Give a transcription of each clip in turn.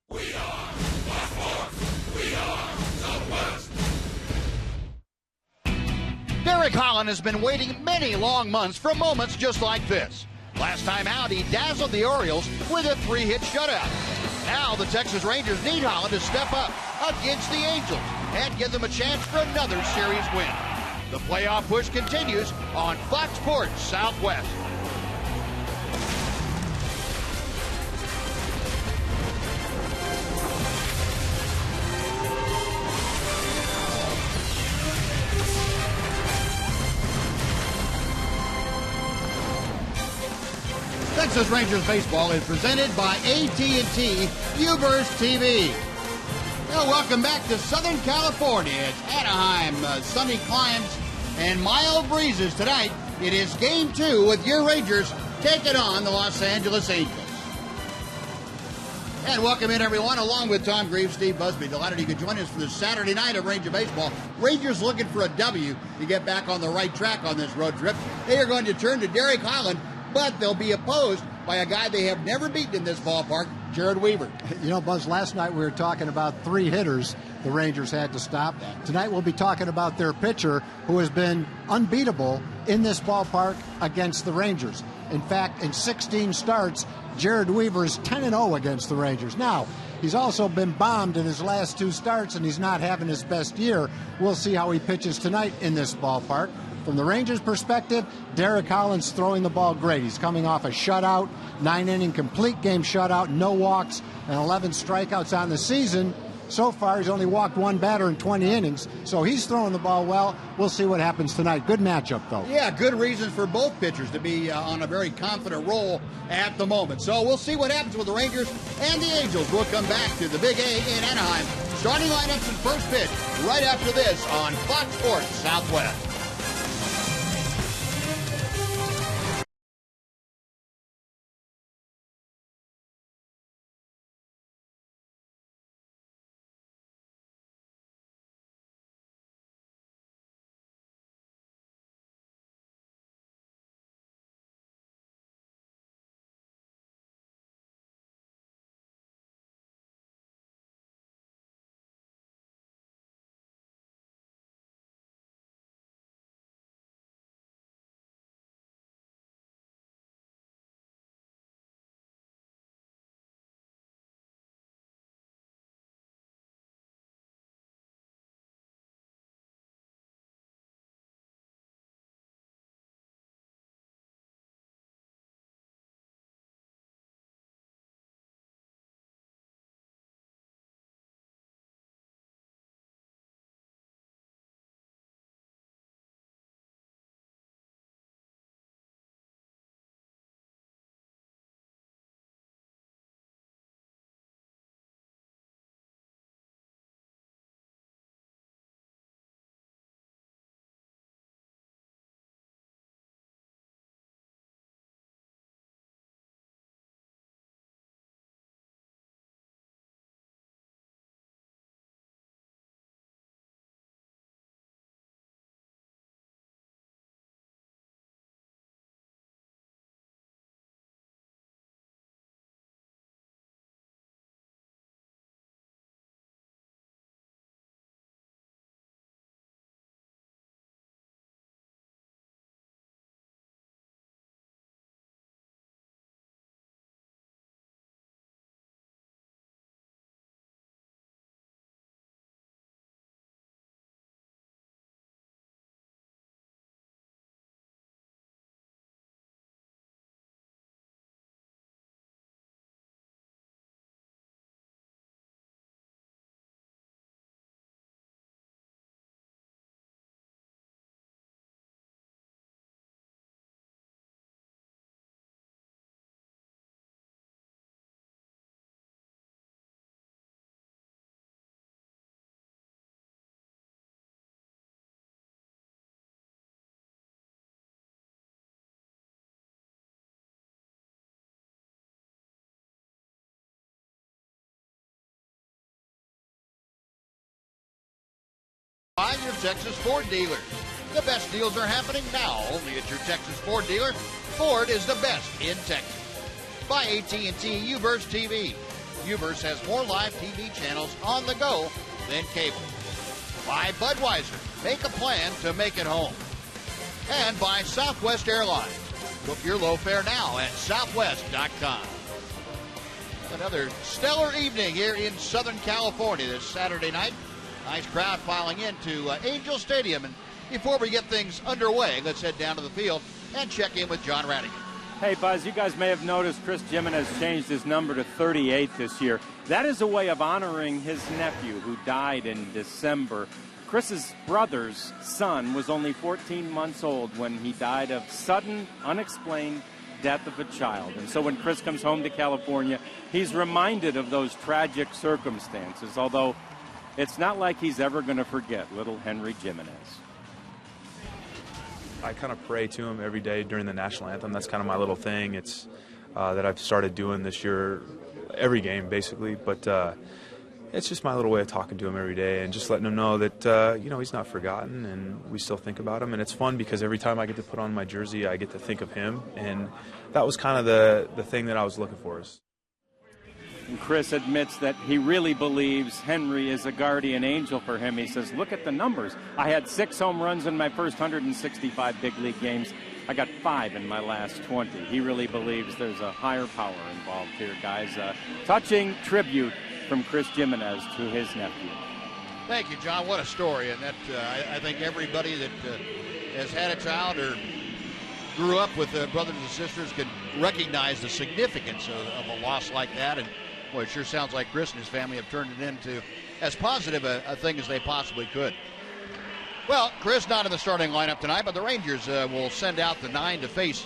We are Baltimore. We are Southwest. Derek Holland has been waiting many long months for moments just like this. Last time out, he dazzled the Orioles with a 3-hit shutout. Now the Texas Rangers need Holland to step up against the Angels and give them a chance for another series win. The playoff push continues on Fox Sports Southwest. Texas Rangers baseball is presented by AT&T U-verse TV. Well, welcome back to Southern California. It's Anaheim, sunny climes and mild breezes tonight. It is Game 2 with your Rangers taking on the Los Angeles Angels. And welcome in, everyone, along with Tom Greaves, Steve Busby. Delighted you could join us for the Saturday night of Ranger Baseball. Rangers looking for a W to get back on the right track on this road trip. They are going to turn to Derek Holland, but they'll be opposed by a guy they have never beaten in this ballpark, Jared Weaver. You know, Buzz, last night we were talking about 3 hitters the Rangers had to stop. Tonight we'll be talking about their pitcher who has been unbeatable in this ballpark against the Rangers. In fact, in 16 starts, Jared Weaver is 10-0 against the Rangers. Now, he's also been bombed in his last 2 starts, and he's not having his best year. We'll see how he pitches tonight in this ballpark. From the Rangers' perspective, Derek Holland's throwing the ball great. He's coming off a shutout, 9-inning complete game shutout, no walks, and 11 strikeouts on the season. So far, he's only walked 1 batter in 20 innings, so he's throwing the ball well. We'll see what happens tonight. Good matchup, though. Yeah, good reasons for both pitchers to be on a very confident roll at the moment. So we'll see what happens with the Rangers and the Angels. We'll come back to the Big A in Anaheim. Starting lineups and first pitch right after this on Fox Sports Southwest. By your Texas Ford dealer. The best deals are happening now only at your Texas Ford dealer. Ford is the best in Texas. By AT&T U-verse TV. Hubers has more live TV channels on the go than cable. By Budweiser, make a plan to make it home. And by Southwest Airlines. Book your low fare now at southwest.com. Another stellar evening here in Southern California this Saturday night. Nice crowd filing into Angel Stadium. And before we get things underway, let's head down to the field and check in with John Radigan. Hey, Buzz, you guys may have noticed Chris Jimenez changed his number to 38 this year. That is a way of honoring his nephew who died in December. Chris's brother's son was only 14 months old when he died of sudden, unexplained death of a child. And so when Chris comes home to California, he's reminded of those tragic circumstances, although it's not like he's ever going to forget little Henry Jimenez. I kind of pray to him every day during the national anthem. That's kind of my little thing. It's that I've started doing this year, every game basically. But it's just my little way of talking to him every day and just letting him know that he's not forgotten and we still think about him. And it's fun because every time I get to put on my jersey, I get to think of him. And that was kind of the thing that I was looking for. And Chris admits that he really believes Henry is a guardian angel for him. He says, look at the numbers. I had 6 home runs in my first 165 big league games. I got 5 in my last 20. He really believes there's a higher power involved here, guys. Touching tribute from Chris Jimenez to his nephew. Thank you, John. What a story. And that I think everybody that has had a child or grew up with brothers and sisters can recognize the significance of a loss like that. And boy, it sure sounds like Chris and his family have turned it into as positive a thing as they possibly could. Well, Chris not in the starting lineup tonight, but the Rangers will send out the 9 to face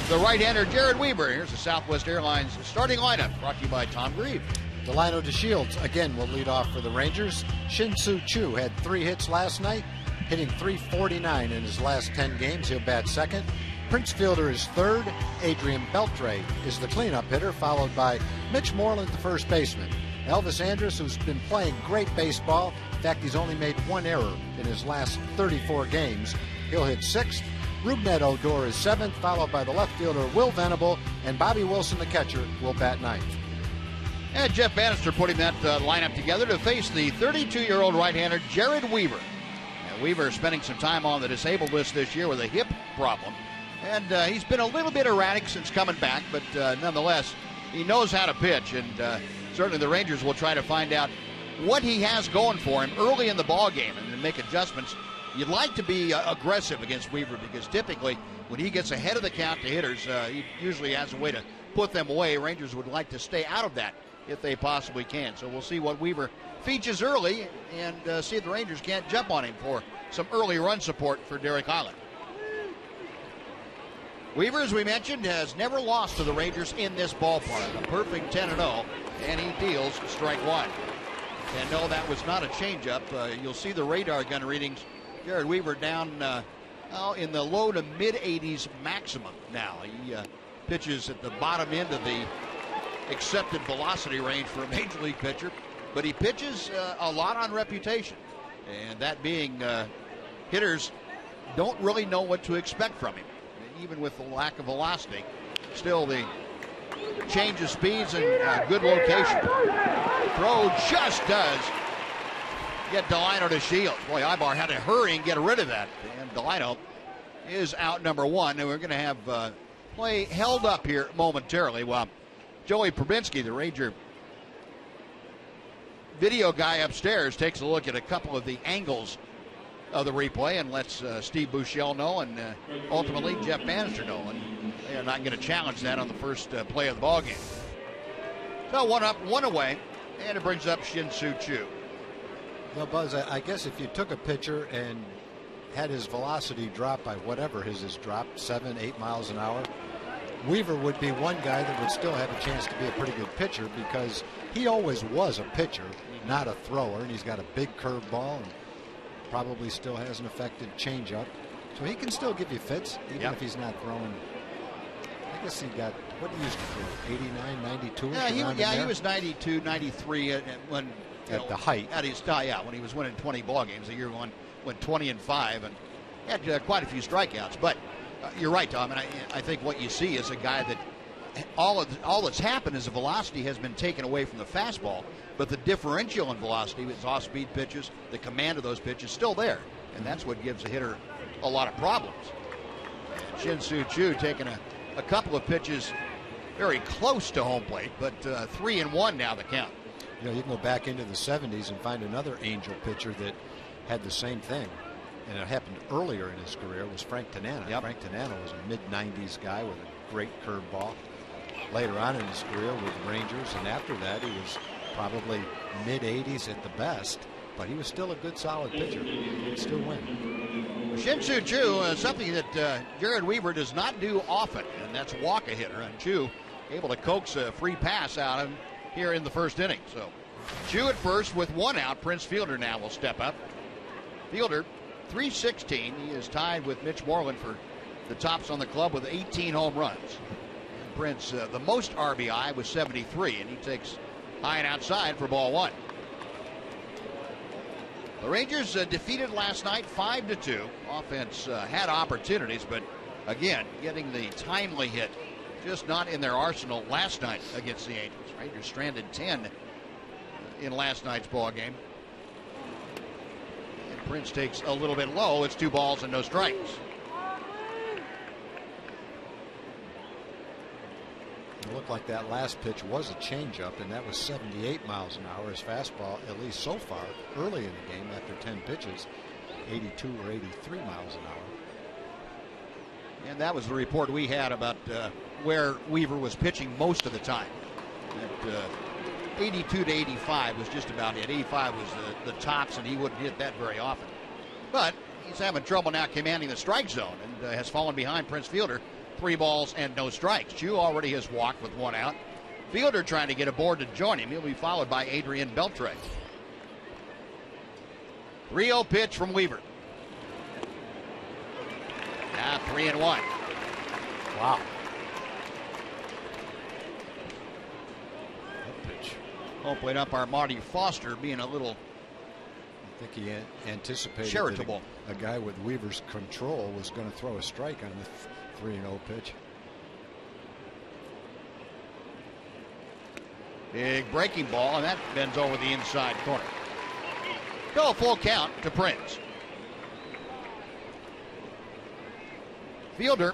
the right-hander Jared Weaver. Here's the Southwest Airlines starting lineup, brought to you by Tom Grieve. Delino DeShields again will lead off for the Rangers. Shin-Soo Choo had 3 hits last night, hitting .349 in his last 10 games. He'll bat second. Prince Fielder is third. Adrian Beltre is the cleanup hitter, followed by Mitch Moreland, the first baseman. Elvis Andrus, who's been playing great baseball. In fact, he's only made 1 error in his last 34 games. He'll hit sixth. Rougned Odor is seventh, followed by the left fielder Will Venable, and Bobby Wilson, the catcher, will bat ninth. And Jeff Bannister putting that lineup together to face the 32-year-old right-hander Jared Weaver. Now, Weaver spending some time on the disabled list this year with a hip problem. And he's been a little bit erratic since coming back, but nonetheless, he knows how to pitch. And certainly the Rangers will try to find out what he has going for him early in the ball game and then make adjustments. You'd like to be aggressive against Weaver because typically when he gets ahead of the count to hitters, he usually has a way to put them away. Rangers would like to stay out of that if they possibly can. So we'll see what Weaver features early and see if the Rangers can't jump on him for some early run support for Derek Holland. Weaver, as we mentioned, has never lost to the Rangers in this ballpark. A perfect 10-0, and he deals strike one. And no, that was not a changeup. You'll see the radar gun readings. Jared Weaver down in the low to mid-80s maximum now. He pitches at the bottom end of the accepted velocity range for a major league pitcher, but he pitches a lot on reputation. And that being hitters don't really know what to expect from him. Even with the lack of velocity, still the change of speeds and good location. Throw just does get Delino DeShields. Boy, Ibar had to hurry and get rid of that. And Delino is out number 1. And we're going to have play held up here momentarily while Joey Probinski, the Ranger video guy upstairs, takes a look at a couple of the angles of the replay and lets Steve Buechele know and ultimately Jeff Bannister know. And they are not going to challenge that on the first play of the ballgame. So 1 up, 1 away, and it brings up Shin-Soo Choo. Well, Buzz, I guess if you took a pitcher and had his velocity drop by whatever his has dropped, 7-8 miles an hour, Weaver would be one guy that would still have a chance to be a pretty good pitcher because he always was a pitcher, not a thrower, and he's got a big curveball and probably still has an effective changeup. So he can still give you fits, even if he's not throwing. I guess he got, what he used to throw, 89, 92? He was 92, 93 when at the height. At his when he was winning 20 ball games. The year one went 20-5 and had quite a few strikeouts. But you're right, Tom, and I think what you see is a guy that all that's happened is the velocity has been taken away from the fastball, but the differential in velocity with off-speed pitches, the command of those pitches, still there, and that's what gives a hitter a lot of problems. And Shin-Soo Choo taking a couple of pitches very close to home plate, but 3-1 now the count. You know, you can go back into the 70s and find another Angel pitcher that had the same thing, and it happened earlier in his career. Was Frank Tanana. Yep. Frank Tanana was a mid-90s guy with a great curveball. Later on in his career with the Rangers, and after that he was probably mid-80s at the best, but he was still a good solid pitcher. He could still win. Shin-Soo Choo, something that Jared Weaver does not do often, and that's walk a hitter. And Choo able to coax a free pass out of him here in the first inning. So Choo at first with one out. Prince Fielder now will step up. Fielder, 316. He is tied with Mitch Moreland for the tops on the club with 18 home runs. And Prince, the most RBI with 73, and he takes high and outside for ball one. The Rangers defeated last night 5-2. Offense had opportunities, but again, getting the timely hit just not in their arsenal last night against the Angels. Rangers stranded 10 in last night's ball game. And Prince takes a little bit low. It's 2 balls and no strikes. It looked like that last pitch was a changeup, and that was 78 miles an hour. His fastball, at least so far, early in the game after 10 pitches, 82 or 83 miles an hour. And that was the report we had about where Weaver was pitching most of the time. At 82 to 85 was just about it. 85 was the tops, and he wouldn't hit that very often. But he's having trouble now commanding the strike zone, and has fallen behind Prince Fielder. 3 balls and no strikes. Choo already has walked with 1 out. Fielder trying to get aboard to join him. He'll be followed by Adrian Beltre. 3-0 pitch from Weaver. Now 3-1. Wow. That pitch. Home plate umpire Marty Foster being a little I think he anticipated charitable. That a guy with Weaver's control was going to throw a strike on the 3-0 pitch. Big breaking ball, and that bends over the inside corner. Go a full count to Prince. Fielder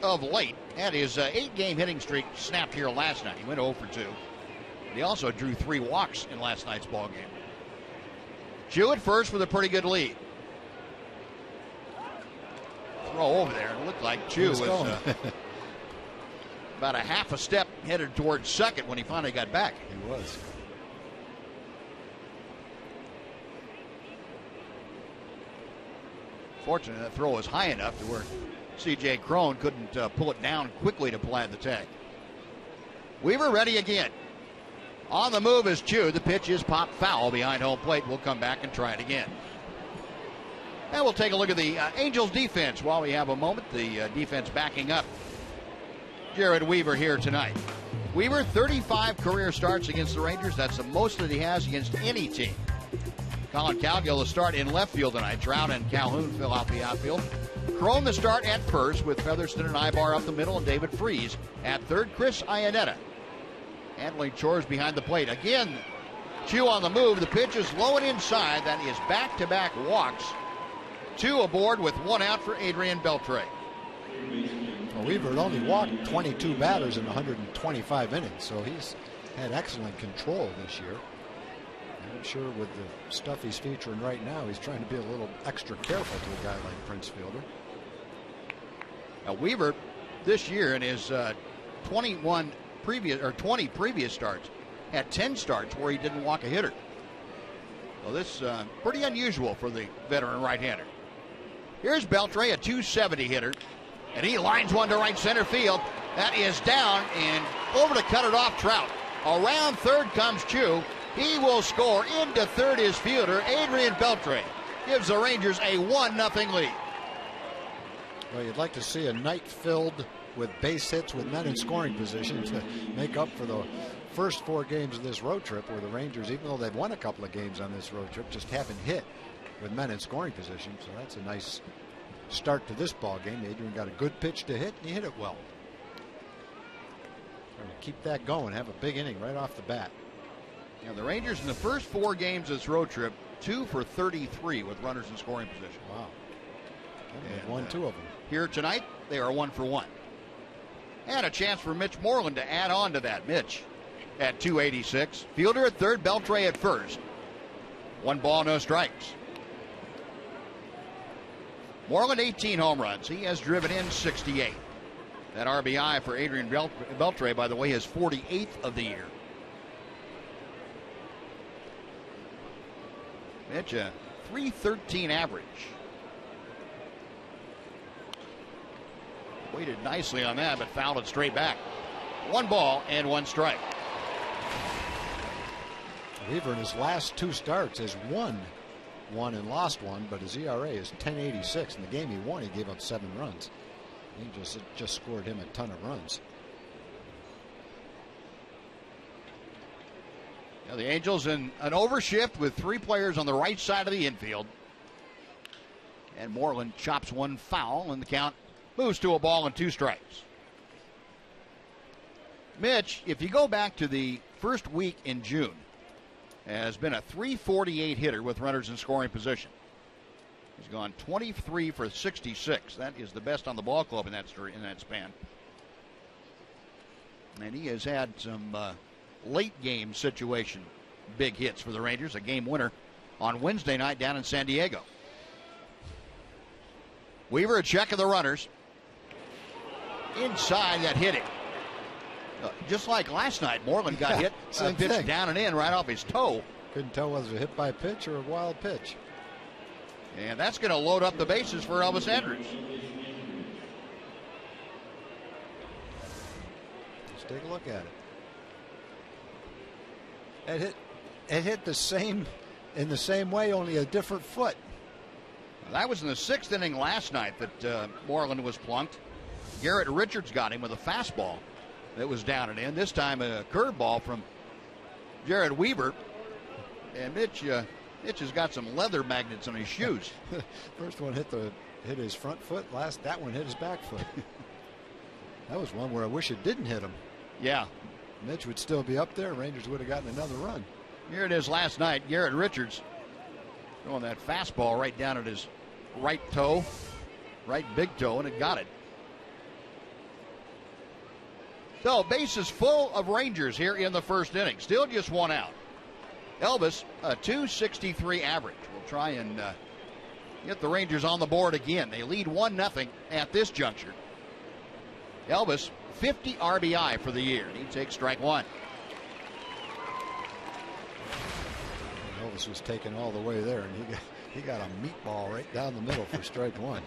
of late had his 8-game hitting streak snapped here last night. He went 0 for 2. He also drew 3 walks in last night's ball game. Choo at first with a pretty good lead. Throw over there. It looked like Choo was about a half a step headed towards second when he finally got back. He was. Fortunately, that throw was high enough to where C.J. Cron couldn't pull it down quickly to plant the tag. Weaver ready again. On the move is Choo. The pitch is popped foul behind home plate. We'll come back and try it again. And we'll take a look at the Angels defense while we have a moment. The defense backing up Jared Weaver here tonight. Weaver, 35 career starts against the Rangers. That's the most that he has against any team. Colin Cowgill will start in left field tonight. Trout and Calhoun fill out the outfield. Cron the start at first with Featherston and Ibar up the middle and David Freese at third. Chris Iannetta handling chores behind the plate. Again, Choo on the move. The pitch is low and inside. That is back-to-back walks. 2 aboard with 1 out for Adrian Beltre. Well, Weaver had only walked 22 batters in 125 innings, so he's had excellent control this year. I'm sure with the stuff he's featuring right now, he's trying to be a little extra careful to a guy like Prince Fielder. Now Weaver this year in his 20 previous starts had 10 starts where he didn't walk a hitter. Well, this is pretty unusual for the veteran right-hander. Here's Beltre, a 270 hitter, and he lines one to right center field. That is down, and over to cut it off, Trout. Around third comes Choo. He will score. Into third is fielder Adrian Beltre. Gives the Rangers a 1-0 lead. Well, you'd like to see a night filled with base hits with men in scoring position to make up for the first 4 games of this road trip, where the Rangers, even though they've won a couple of games on this road trip, just haven't hit with men in scoring position. So that's a nice start to this ball game. Adrian got a good pitch to hit, and he hit it well. Trying to keep that going, have a big inning right off the bat. Yeah, the Rangers in the first 4 games of this road trip, 2 for 33 with runners in scoring position. Wow. And they've won 2 of them. Here tonight, they are 1 for 1. And a chance for Mitch Moreland to add on to that. Mitch at 286. Fielder at third, Beltre at first. 1 ball, no strikes. Moreland 18 home runs. He has driven in 68. That RBI for Adrian Beltre, by the way, his 48th of the year. Mitch, a .313 average. Waited nicely on that, but fouled it straight back. 1 ball and 1 strike. Weaver in his last 2 starts has won 1 and lost 1, but his ERA is 10.86. In the game he won, he gave up 7 runs. He just scored him a ton of runs. Now the Angels in an overshift with 3 players on the right side of the infield. And Moreland chops 1 foul, and the count moves to 1 ball and 2 strikes. Mitch, if you go back to the first week in June, has been a .348 hitter with runners in scoring position. He's gone 23 for 66. That is the best on the ball club in that span. And he has had some late game situation big hits for the Rangers. A game winner on Wednesday night down in San Diego. Weaver a check of the runners. Inside, that hit him. Just like last night, Moreland got hit. Pitch down and in right off his toe. Couldn't tell whether it was a hit by pitch or a wild pitch. And that's going to load up the bases for Elvis Andrus. Let's take a look at it. It hit the same in the same way, only a different foot. That was in the 6th inning last night that Moreland was plunked. Garrett Richards got him with a fastball that was down and in. This time a curveball from Jared Weaver. And Mitch has got some leather magnets on his shoes. First one hit his front foot. That one hit his back foot. That was one where I wish it didn't hit him. Yeah. Mitch would still be up there. Rangers would have gotten another run. Here it is last night. Garrett Richards throwing that fastball right down at his right toe, right big toe, and it got it. So bases full of Rangers here in the first inning. Still just 1 out. Elvis, a .263 average. We'll try and get the Rangers on the board again. They lead 1-0 at this juncture. Elvis, 50 RBI for the year. He takes strike 1. Elvis was taken all the way there, and he got a meatball right down the middle for strike 1.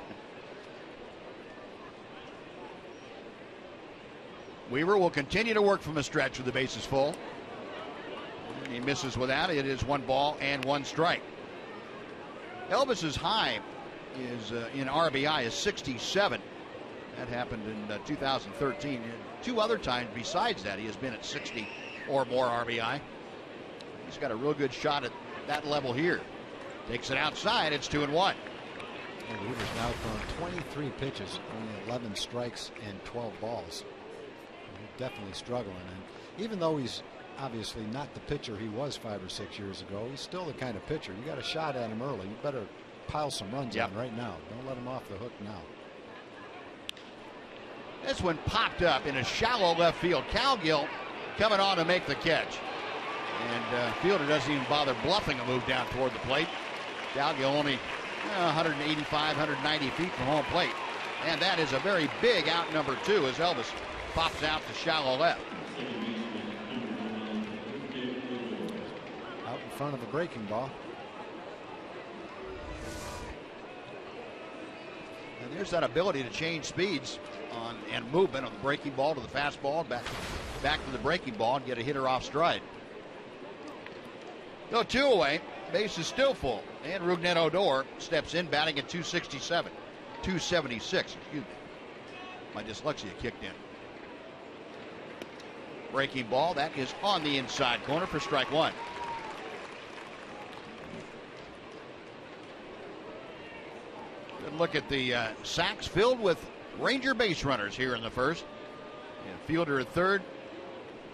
Weaver will continue to work from a stretch with the bases full. And he misses without it. It is 1 ball and 1 strike. Elvis's high is in RBI is 67. That happened in 2013. And 2 other times besides that, he has been at 60 or more RBI. He's got a real good shot at that level here. Takes it outside. It's 2-1. Weaver's now thrown 23 pitches, only 11 strikes and 12 balls. He's definitely struggling. And even though he's obviously not the pitcher he was 5 or 6 years ago, he's still the kind of pitcher. You got a shot at him early. You better pile some runs on right now. Don't let him off the hook now. This one popped up in a shallow left field. Cowgill coming on to make the catch. And fielder doesn't even bother bluffing a move down toward the plate. Cowgill only 185, 190 feet from home plate. And that is a very big out number 2 as Elvis pops out to shallow left. Out in front of a breaking ball. And there's that ability to change speeds and movement on the breaking ball to the fastball, back to the breaking ball and get a hitter off stride. So 2 away, base is still full, and Rougned Odor steps in batting at 276, excuse me. My dyslexia kicked in. Breaking ball, that is on the inside corner for strike 1. Good look at the sacks filled with Ranger base runners here in the first. And fielder at third,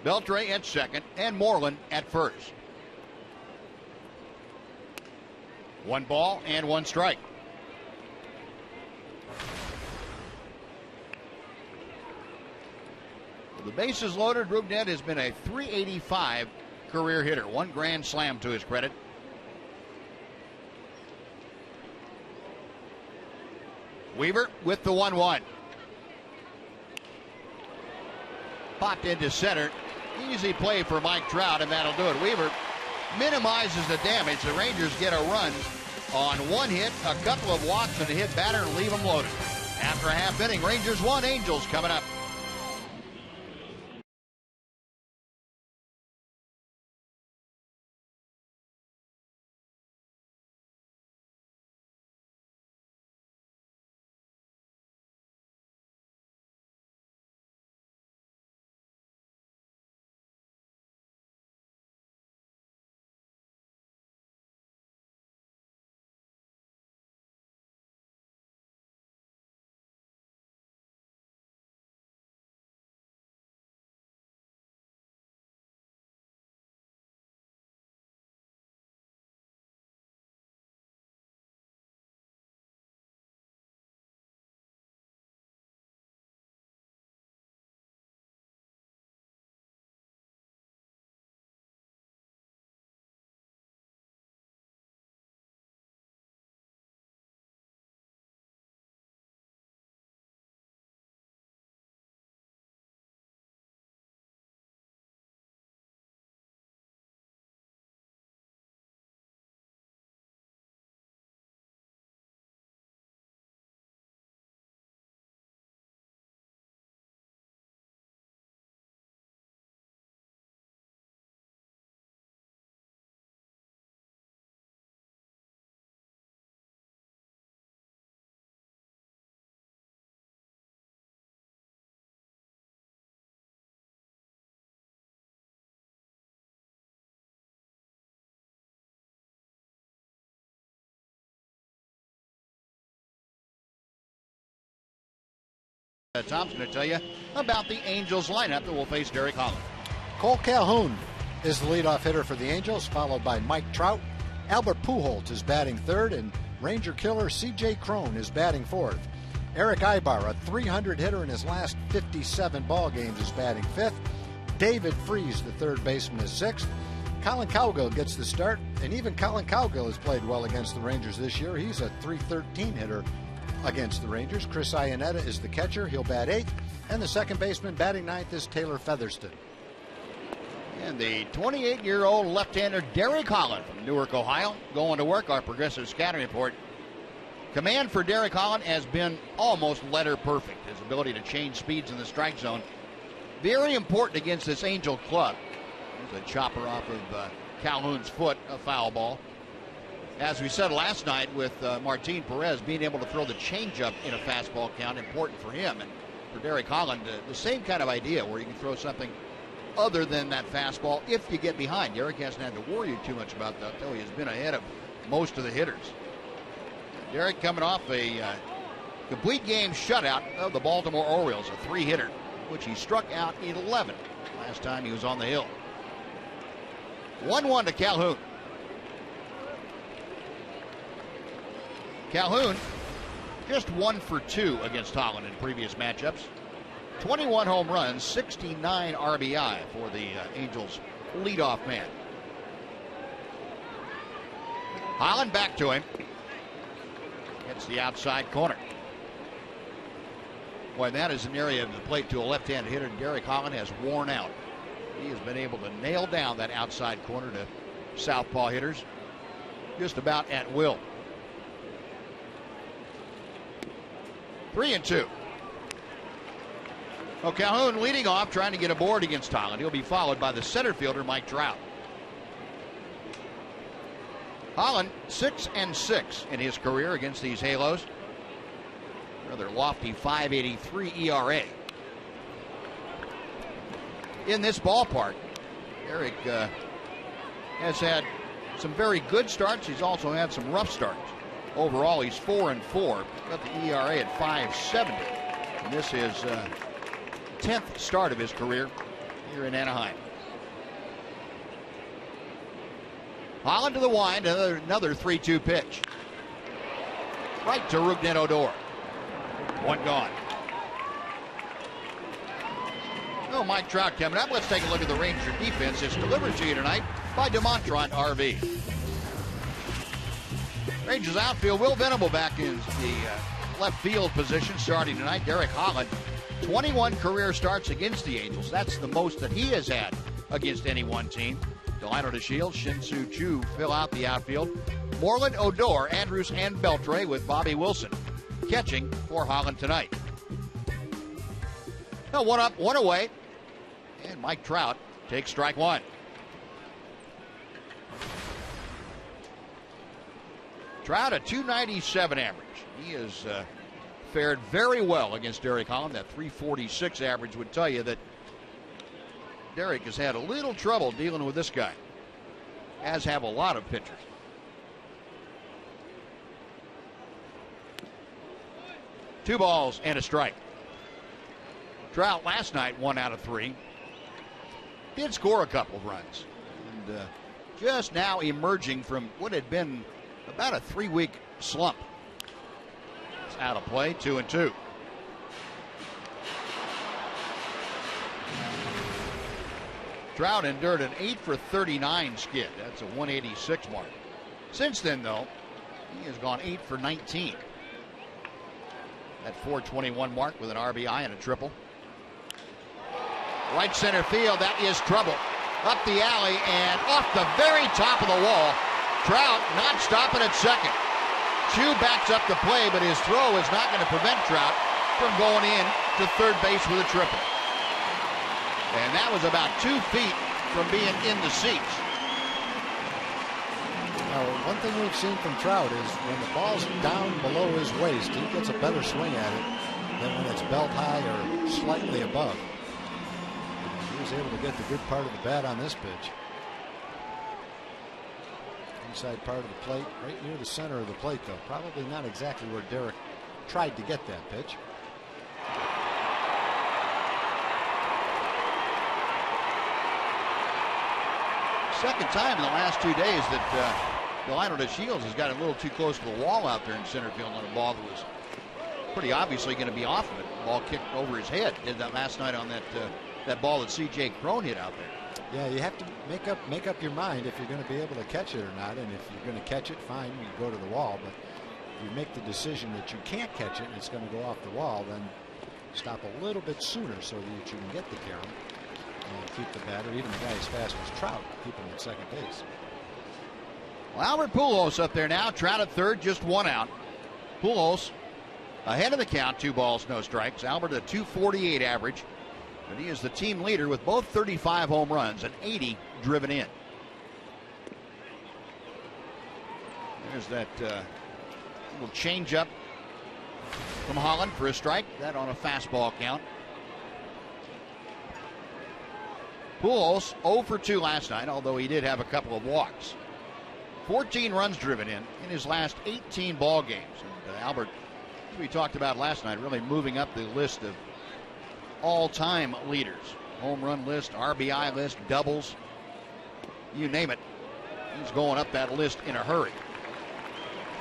Beltre at second, and Moreland at first. 1 ball and 1 strike. With the bases loaded, Rougned has been a .385 career hitter. 1 grand slam to his credit. Weaver with the 1-1. Popped into center. Easy play for Mike Trout, and that'll do it. Weaver minimizes the damage. The Rangers get a run on 1 hit, a couple of walks, and a hit batter, and leave them loaded. After a half inning, Rangers 1, Angels coming up. Tom's going to tell you about the Angels lineup that will face Derek Holland. Cole Calhoun is the leadoff hitter for the Angels, followed by Mike Trout. Albert Pujols is batting third, and Ranger killer C.J. Cron is batting fourth. Eric Aybar, a .300 hitter in his last 57 ball games, is batting fifth. David Freese, the third baseman, is sixth. Colin Cowgill gets the start, and even Colin Cowgill has played well against the Rangers this year. He's a .313 hitter against the Rangers. Chris Iannetta is the catcher. He'll bat eighth. And the second baseman batting ninth is Taylor Featherston. And the 28-year-old left-hander Derek Holland from Newark, Ohio, going to work. Our progressive scouting report. Command for Derek Holland has been almost letter perfect. His ability to change speeds in the strike zone. Very important against this Angel club. There's a chopper off of Calhoun's foot, a foul ball. As we said last night with Martin Perez being able to throw the changeup in a fastball count, important for him. And for Derek Holland, the same kind of idea where you can throw something other than that fastball if you get behind. Derek hasn't had to worry too much about that, though. He has been ahead of most of the hitters. Derek coming off a complete game shutout of the Baltimore Orioles, a 3-hitter, which he struck out 11 last time he was on the hill. 1-1 to Calhoun. Calhoun just 1 for 2 against Holland in previous matchups. 21 home runs, 69 RBI for the Angels leadoff man. Holland back to him. Gets the outside corner. Boy, that is an area of the plate to a left-handed hitter Derek Holland has worn out. He has been able to nail down that outside corner to southpaw hitters just about at will. 3-2. Well, Calhoun leading off, trying to get aboard against Holland. He'll be followed by the center fielder, Mike Trout. Holland 6-6 in his career against these Halos. Rather lofty 5.83 ERA. In this ballpark, Eric has had some very good starts. He's also had some rough starts. Overall, he's 4-4. Got the ERA at 5.70. And this is 10th start of his career here in Anaheim. Holland to the wind, another 3-2 pitch. Right to Rougned Odor. One gone. Oh, Mike Trout coming up. Let's take a look at the Ranger defense. It's delivered to you tonight by DeMontront RV. Rangers outfield, Will Venable back in the left field position starting tonight. Derek Holland, 21 career starts against the Angels. That's the most that he has had against any one team. Delino DeShields, Shin-Soo Choo fill out the outfield. Moreland, Odor, Andrews, and Beltre with Bobby Wilson catching for Holland tonight. Now one up, one away, and Mike Trout takes strike one. Trout a .297 average. He has fared very well against Derek Holland. That .346 average would tell you that Derek has had a little trouble dealing with this guy, as have a lot of pitchers. Two balls and a strike. Trout last night 1 out of 3. Did score a couple of runs. And just now emerging from what had been about a 3-week slump. It's out of play, 2-2. Trout endured an 8 for 39 skid. That's a 186 mark. Since then, though, he has gone 8 for 19. That 421 mark with an RBI and a triple. Right center field, that is trouble. Up the alley and off the very top of the wall. Trout not stopping at second. Choo backs up the play, but his throw is not going to prevent Trout from going in to third base with a triple. And that was about 2 feet from being in the seats. Now, one thing we've seen from Trout is when the ball's down below his waist, he gets a better swing at it than when it's belt high or slightly above. He was able to get the good part of the bat on this pitch. Inside part of the plate, right near the center of the plate, though. Probably not exactly where Derek tried to get that pitch. Second time in the last 2 days that Delino DeShields has got a little too close to the wall out there in center field on a ball that was pretty obviously going to be off of it. The ball kicked over his head. Did that last night on that ball that C.J. Cron hit out there. Yeah, you have to make up your mind if you're going to be able to catch it or not. And if you're going to catch it, fine, you go to the wall. But if you make the decision that you can't catch it and it's going to go off the wall, then stop a little bit sooner so that you can get the carom and keep the batter, even the guy as fast as Trout, keep him at second base. Well, Albert Pujols up there now. Trout at third, just 1 out. Pujols ahead of the count, 2 balls, no strikes. Albert a .248 average. But he is the team leader with both 35 home runs and 80 driven in. There's that little changeup from Holland for a strike. That on a fastball count. Pujols 0 for 2 last night, although he did have a couple of walks. 14 runs driven in his last 18 ball games. And Albert, as we talked about last night, really moving up the list of all-time leaders. Home run list, RBI list, doubles, you name it. He's going up that list in a hurry.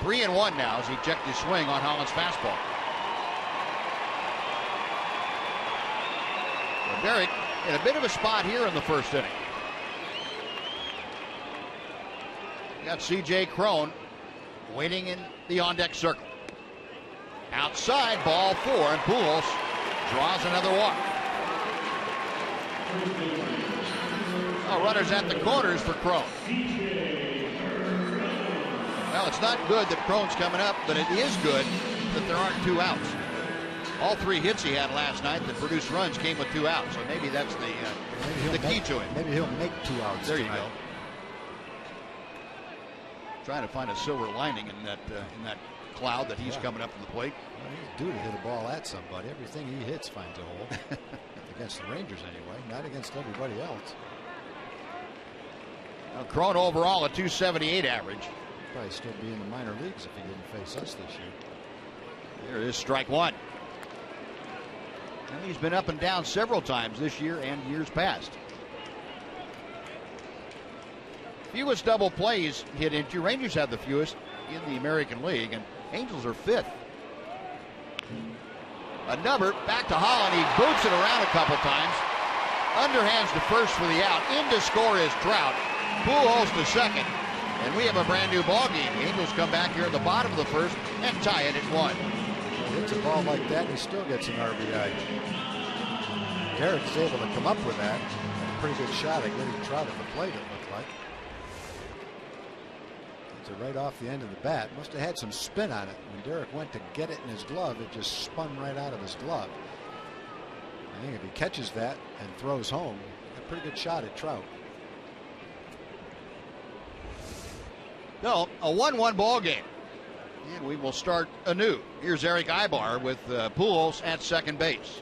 3-1 now as he checked his swing on Holland's fastball. Well, Derek in a bit of a spot here in the first inning. You got C.J. Cron waiting in the on-deck circle. Outside, ball 4, and Pujols draws another walk. Oh, runners at the corners for Cron. Well, it's not good that Cron's coming up, but it is good that there aren't 2 outs. All 3 hits he had last night that produced runs came with 2 outs, so maybe that's the key to it. Maybe he'll make 2 outs. There tonight. you go. Trying to find a silver lining in that cloud that he's coming up from the plate. Well, he's due to hit a ball at somebody. Everything he hits finds a hole. Against the Rangers anyway, not against everybody else. Now, Cron overall a .278 average. Probably still be in the minor leagues if he didn't face us this year. There is strike 1. And he's been up and down several times this year and years past. Fewest double plays hit into. Rangers have the fewest in the American League, and Angels are 5th. A number back to Holland. He boots it around a couple times. Underhands to first for the out. In to score is Trout. Pujols to second. And we have a brand new ball game. The Angels come back here at the bottom of the first and tie it at 1. He hits a ball like that and he still gets an RBI. Garrett is able to come up with that. A pretty good shot at getting Trout at the plate, it looked like. It's right off the end of the bat. Must have had some spin on it. When Derek went to get it in his glove, it just spun right out of his glove. I think if he catches that and throws home, a pretty good shot at Trout. No, a 1-1 ball game. And we will start anew. Here's Eric Ibar with Pujols at second base.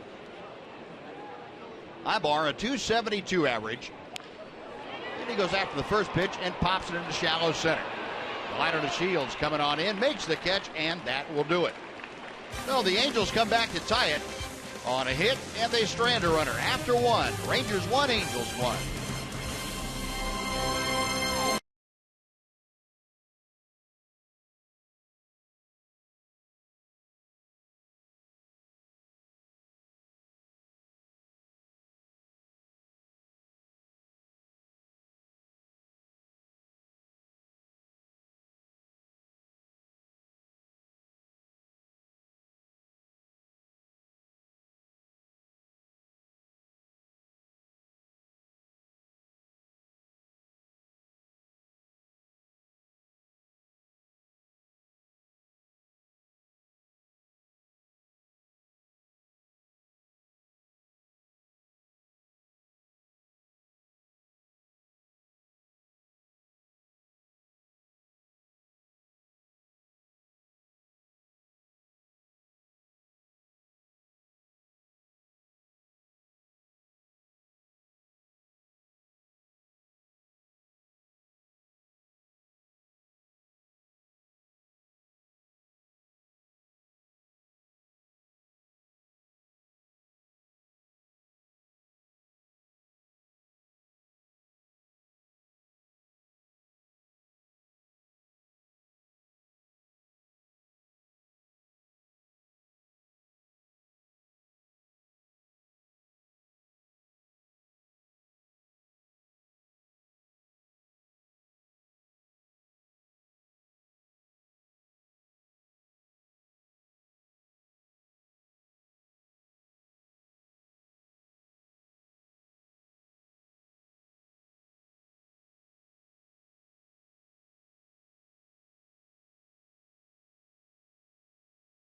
Ibar, a .272 average. And he goes after the first pitch and pops it into shallow center. Liner to Shields coming on in, makes the catch, and that will do it. No, the Angels come back to tie it on a hit, and they strand a runner. After 1, Rangers 1, Angels 1.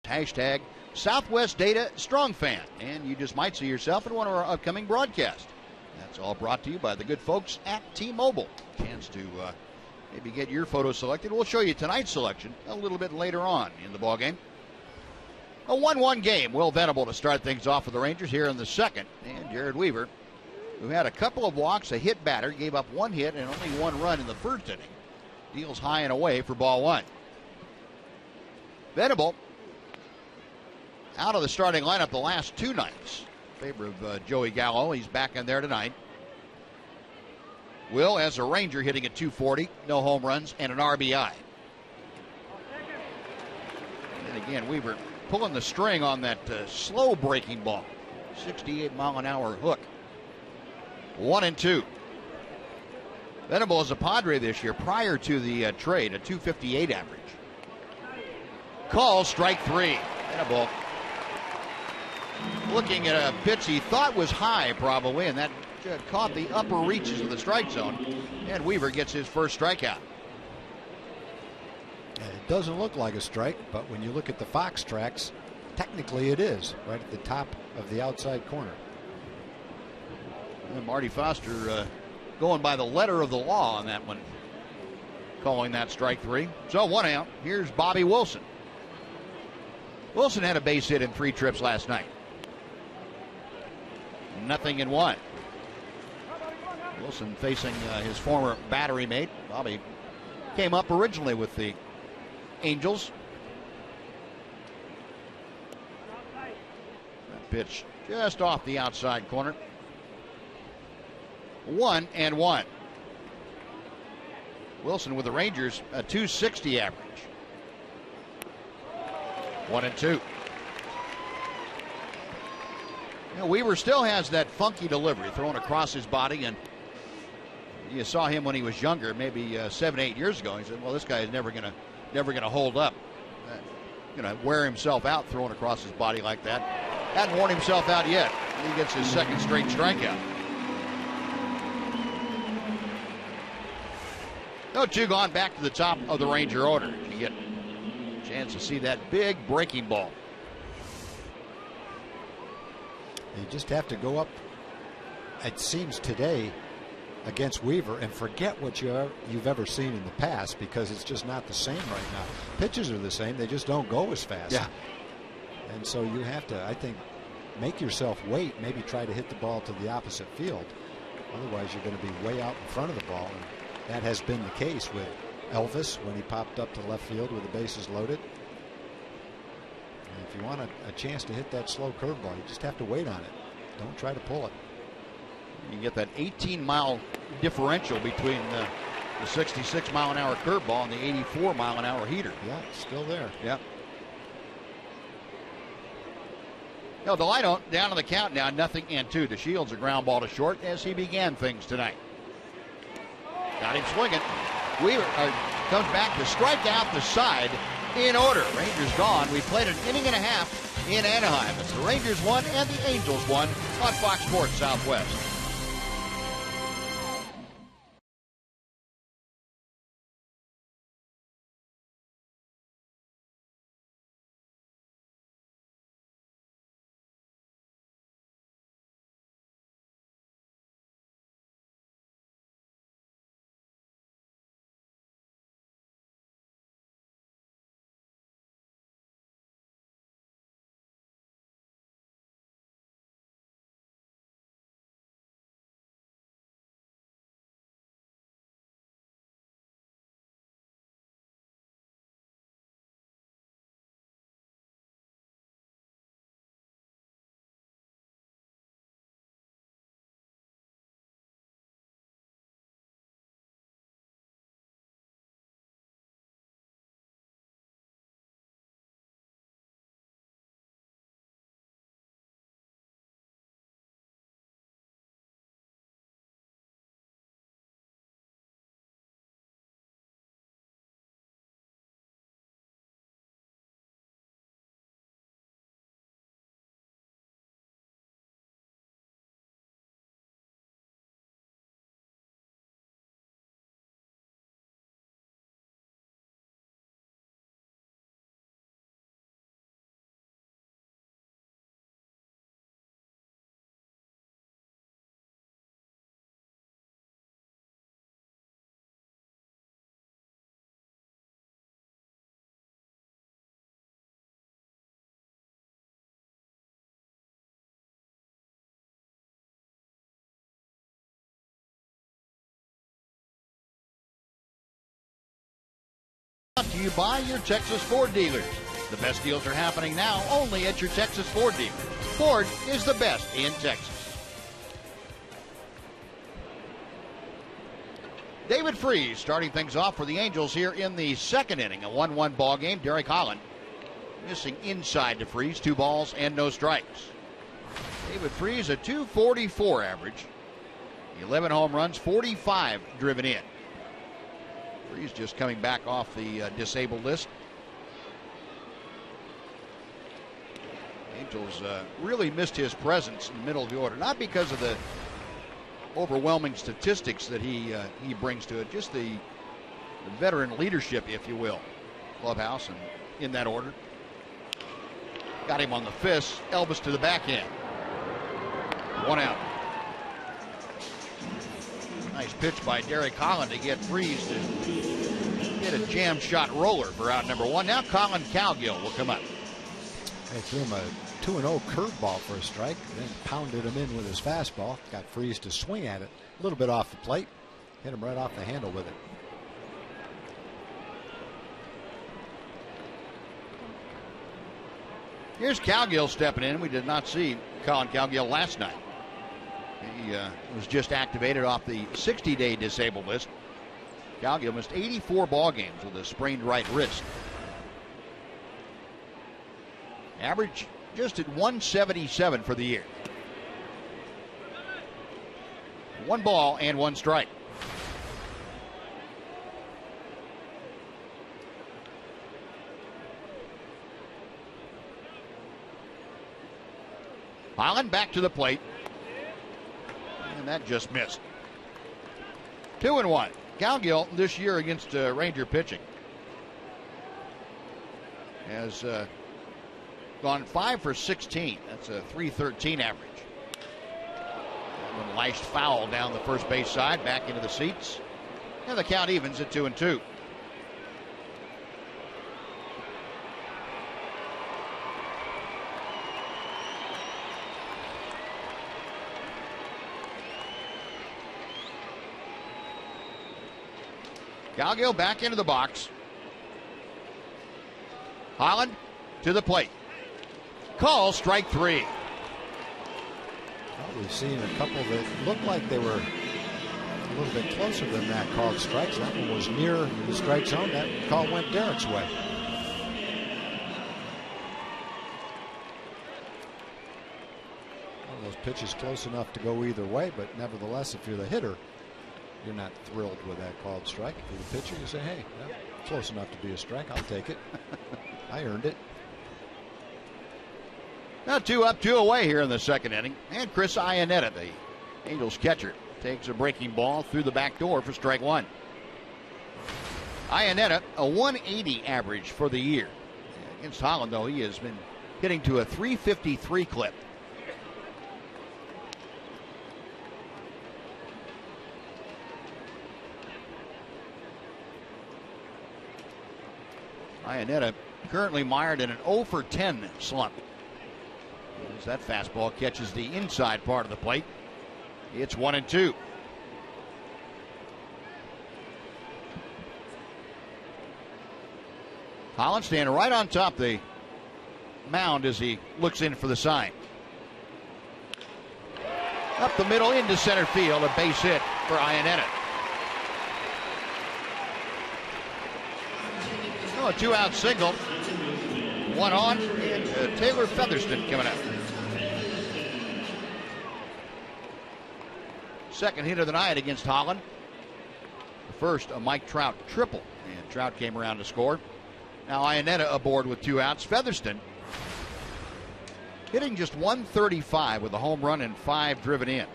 Hashtag Southwest Data Strong Fan, and you just might see yourself in one of our upcoming broadcasts. That's all brought to you by the good folks at T-Mobile. Chance to maybe get your photo selected. We'll show you tonight's selection a little bit later on in the ballgame. A 1-1 game. Will Venable to start things off for the Rangers here in the second. And Jared Weaver, who had a couple of walks, a hit batter, gave up 1 hit and only 1 run in the first inning. Deals high and away for ball 1. Venable out of the starting lineup the last 2 nights in favor of Joey Gallo. He's back in there tonight. Will, as a Ranger, hitting at .240, no home runs, and an RBI. And again, Weaver pulling the string on that slow breaking ball. 68-mile-an-hour hook. 1-2. Venable is a Padre this year prior to the trade, a .258 average. Call, strike 3. Venable looking at a pitch he thought was high probably, and that caught the upper reaches of the strike zone, and Weaver gets his first strikeout. It doesn't look like a strike, but when you look at the Fox tracks, technically it is, right at the top of the outside corner. And Marty Foster going by the letter of the law on that one, calling that strike 3. So 1 out. Here's Bobby Wilson. Wilson had a base hit in 3 trips last night. 0-1. Wilson facing his former battery mate. Bobby came up originally with the Angels. pitch just off the outside corner. 1-1. Wilson with the Rangers, a .260 average. 1-2. Weaver still has that funky delivery thrown across his body, and you saw him when he was younger, maybe 7-8 years ago. He said, "Well, this guy is never gonna hold up, wear himself out throwing across his body like that." Hadn't worn himself out yet. He gets his second straight strikeout. 0-2 gone, back to the top of the Ranger order. You get a chance to see that big breaking ball. You just have to go up, it seems today, against Weaver and forget what you've ever seen in the past, because it's just not the same right now. Pitches are the same, they just don't go as fast. Yeah. And so you have to, I think, make yourself wait, maybe try to hit the ball to the opposite field. Otherwise you're going to be way out in front of the ball, and that has been the case with Elvis when he popped up to left field with the bases loaded. And if you want a chance to hit that slow curveball, you just have to wait on it. Don't try to pull it. You get that 18-mile differential between the 66-mile-an-hour curveball and the 84-mile-an-hour heater. Yeah, it's still there. Yeah. The line down on the count now, 0-2. The Shields a ground ball to short as he began things tonight. Got him swinging. Weaver comes back to strike out the side in order. Rangers gone. We played an inning and a half in Anaheim. It's the Rangers won and the Angels won on Fox Sports Southwest. Brought to you by your Texas Ford dealers. The best deals are happening now only at your Texas Ford dealers. Ford is the best in Texas. David Freese starting things off for the Angels here in the second inning. A 1-1 ball game. Derek Holland missing inside to Freese. 2 balls and no strikes. David Freese, a .244 average. 11 home runs, 45 driven in. Freese just coming back off the disabled list. Angels really missed his presence in the middle of the order, not because of the overwhelming statistics that he brings to it, just the veteran leadership, if you will, clubhouse and in that order. Got him on the fist. Elvis to the backhand. 1 out. Nice pitch by Derek Holland to get Freese to get a jam shot roller for out number 1. Now Colin Cowgill will come up. They threw him a 2-0 curveball for a strike, then pounded him in with his fastball. Got Freese to swing at it a little bit off the plate. Hit him right off the handle with it. Here's Cowgill stepping in. We did not see Colin Cowgill last night. He was just activated off the 60-day disabled list. Cowgill missed 84 ball games with a sprained right wrist. Average just at 177 for the year. 1 ball and 1 strike. Holland back to the plate. And that just missed. 2-1. Cowgill this year against Ranger pitching has gone 5 for 16. That's a .313 average. That one lashed foul down the first base side, back into the seats. And the count evens at 2-2. Cowgill back into the box. Holland to the plate. Call strike 3. Well, we've seen a couple that looked like they were a little bit closer than that called strikes. That one was near the strike zone. That call went Derek's way. One of those pitches close enough to go either way, but nevertheless, if you're the hitter, you're not thrilled with that called strike. If you're the pitcher, you say, hey, well, close enough to be a strike. I'll take it. I earned it. Now 2 up, 2 away here in the second inning. And Chris Iannetta, the Angels catcher, takes a breaking ball through the back door for strike 1. Iannetta, a 180 average for the year. Against Holland, though, he has been hitting to a .353 clip. Iannetta currently mired in an 0 for 10 slump. As that fastball catches the inside part of the plate, it's 1-2. Holland standing right on top of the mound as he looks in for the sign. Up the middle into center field, a base hit for Iannetta. A 2-out single. 1 on, and Taylor Featherston coming up. Second hit of the night against Holland. The first, a Mike Trout triple, and Trout came around to score. Now Iannetta aboard with 2 outs. Featherston hitting just .135 with a home run and 5 driven in.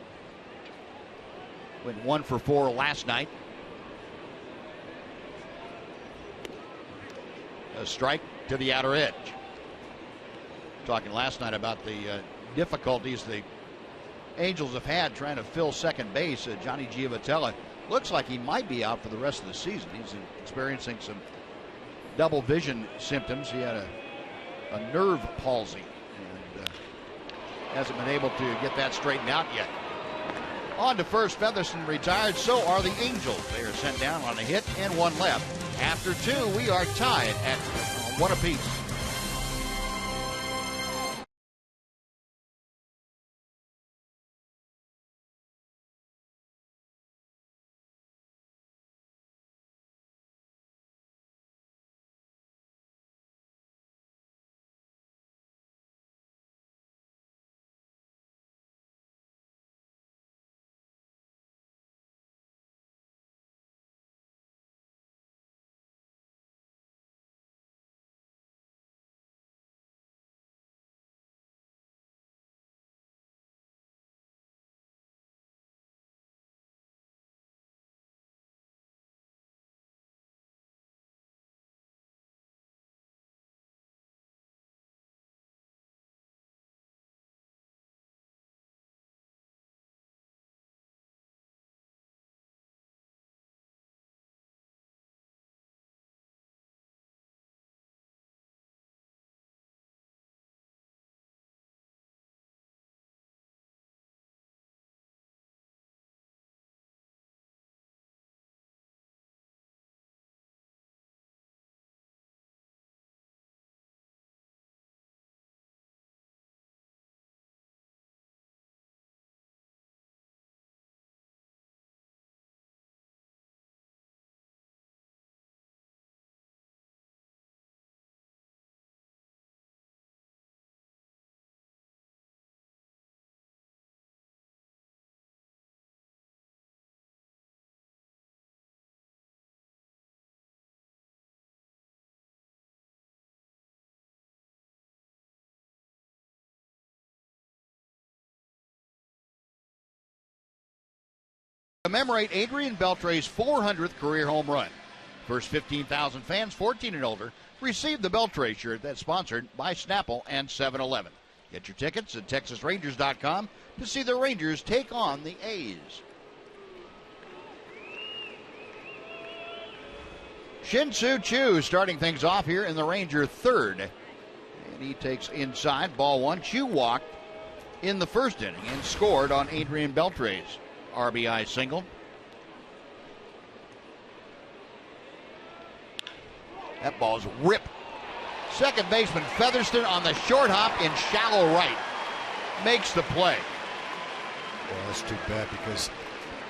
Went 1 for 4 last night. A strike to the outer edge. Talking last night about the difficulties the Angels have had trying to fill second base. Johnny Giavotella looks like he might be out for the rest of the season. He's experiencing some double vision symptoms. He had a nerve palsy and hasn't been able to get that straightened out yet. On to first, Featherston retired. So are the Angels. They are sent down on a hit and 1 left. After 2, we are tied at 1 apiece. commemorate Adrian Beltre's 400th career home run. First 15,000 fans 14 and older receive the Beltre shirt that's sponsored by Snapple and 7-Eleven. Get your tickets at TexasRangers.com to see the Rangers take on the A's. Shin-Soo Choo starting things off here in the Ranger third. And he takes inside, ball one. Choo walked in the first inning and scored on Adrian Beltre's RBI single. That ball's ripped. Second baseman Featherston on the short hop in shallow right. Makes the play. Well, that's too bad because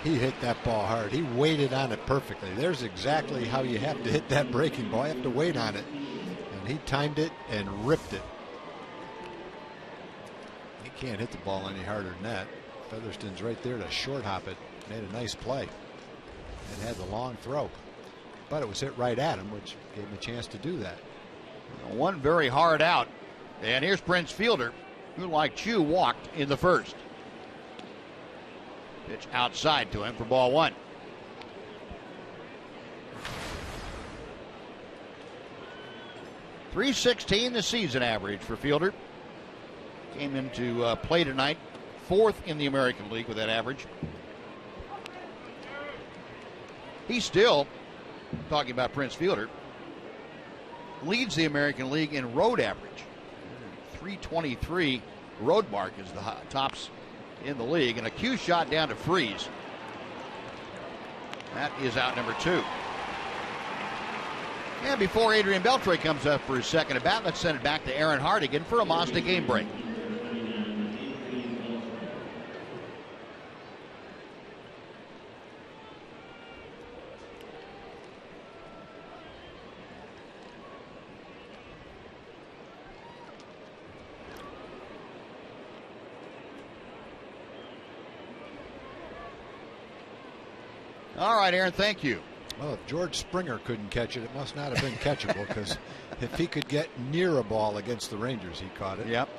he hit that ball hard. He waited on it perfectly. There's exactly how you have to hit that breaking ball. You have to wait on it. And he timed it and ripped it. He can't hit the ball any harder than that. Featherston's right there to short hop it. Made a nice play. And had the long throw. But it was hit right at him, which gave him a chance to do that. One very hard out. And here's Prince Fielder, who, like Choo, walked in the first. Pitch outside to him for ball one. .316 the season average for Fielder. Came into play tonight, fourth in the American League with that average. He still, talking about Prince Fielder, leads the American League in road average. .323 road mark is the tops in the league, and a cue shot down to Freeze. That is out number two. And before Adrian Beltre comes up for his second at bat, let's send it back to Aaron Hardigan for a Mazda game break. All right, Aaron, thank you. Well, if George Springer couldn't catch it, it must not have been catchable because if he could get near a ball against the Rangers, he caught it. Yep.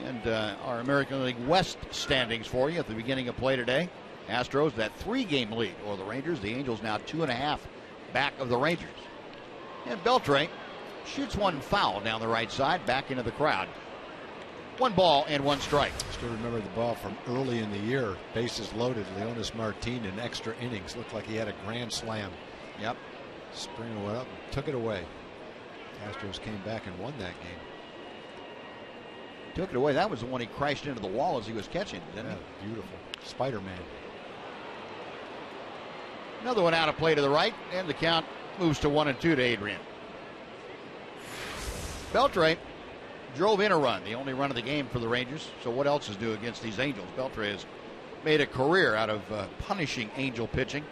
And our American League West standings for you at the beginning of play today. Astros, that 3-game lead over the Rangers. The Angels now 2.5 back of the Rangers. And Beltre shoots one foul down the right side, back into the crowd. 1 ball and 1 strike. Still remember the ball from early in the year. Bases loaded. Leonis Martin in extra innings. Looked like he had a grand slam. Yep. Springer went up and took it away. Astros came back and won that game. Took it away. That was the one he crashed into the wall as he was catching, didn't he? Beautiful. Spider-Man. Another one out of play to the right, and the count moves to 1-2 to Adrian. Beltre drove in a run, the only run of the game for the Rangers. So what else is due against these Angels? Beltre has made a career out of punishing Angel pitching.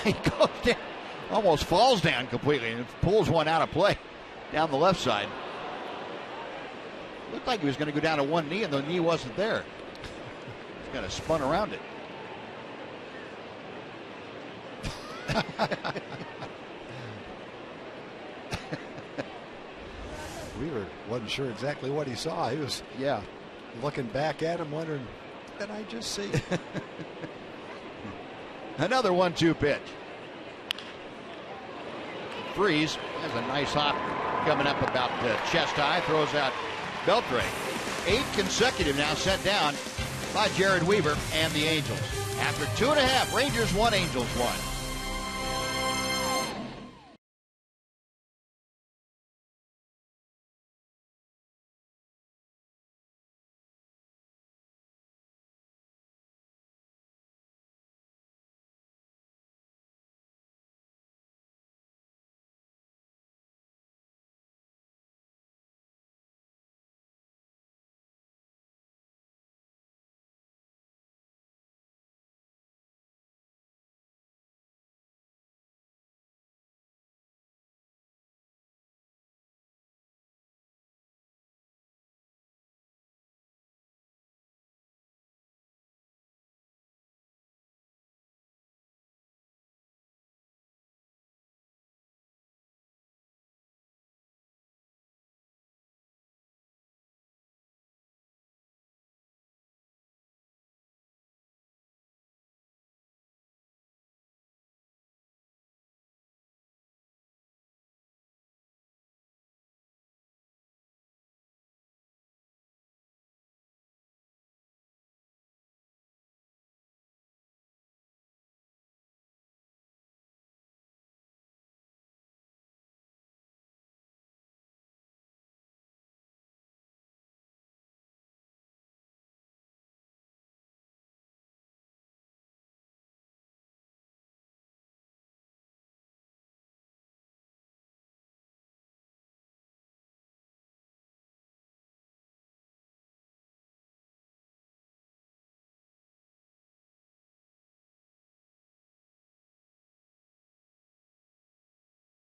He goes down, almost falls down completely and pulls one out of play down the left side. Looked like he was going to go down to one knee, and the knee wasn't there. He's kind of spun around it. Weaver wasn't sure exactly what he saw. He was looking back at him, wondering, what did I just see? Another 1-2 pitch. Freeze has a nice hop coming up about chest high, throws out Beltre. 8 consecutive now set down by Jared Weaver and the Angels. After 2.5, Rangers 1, Angels 1.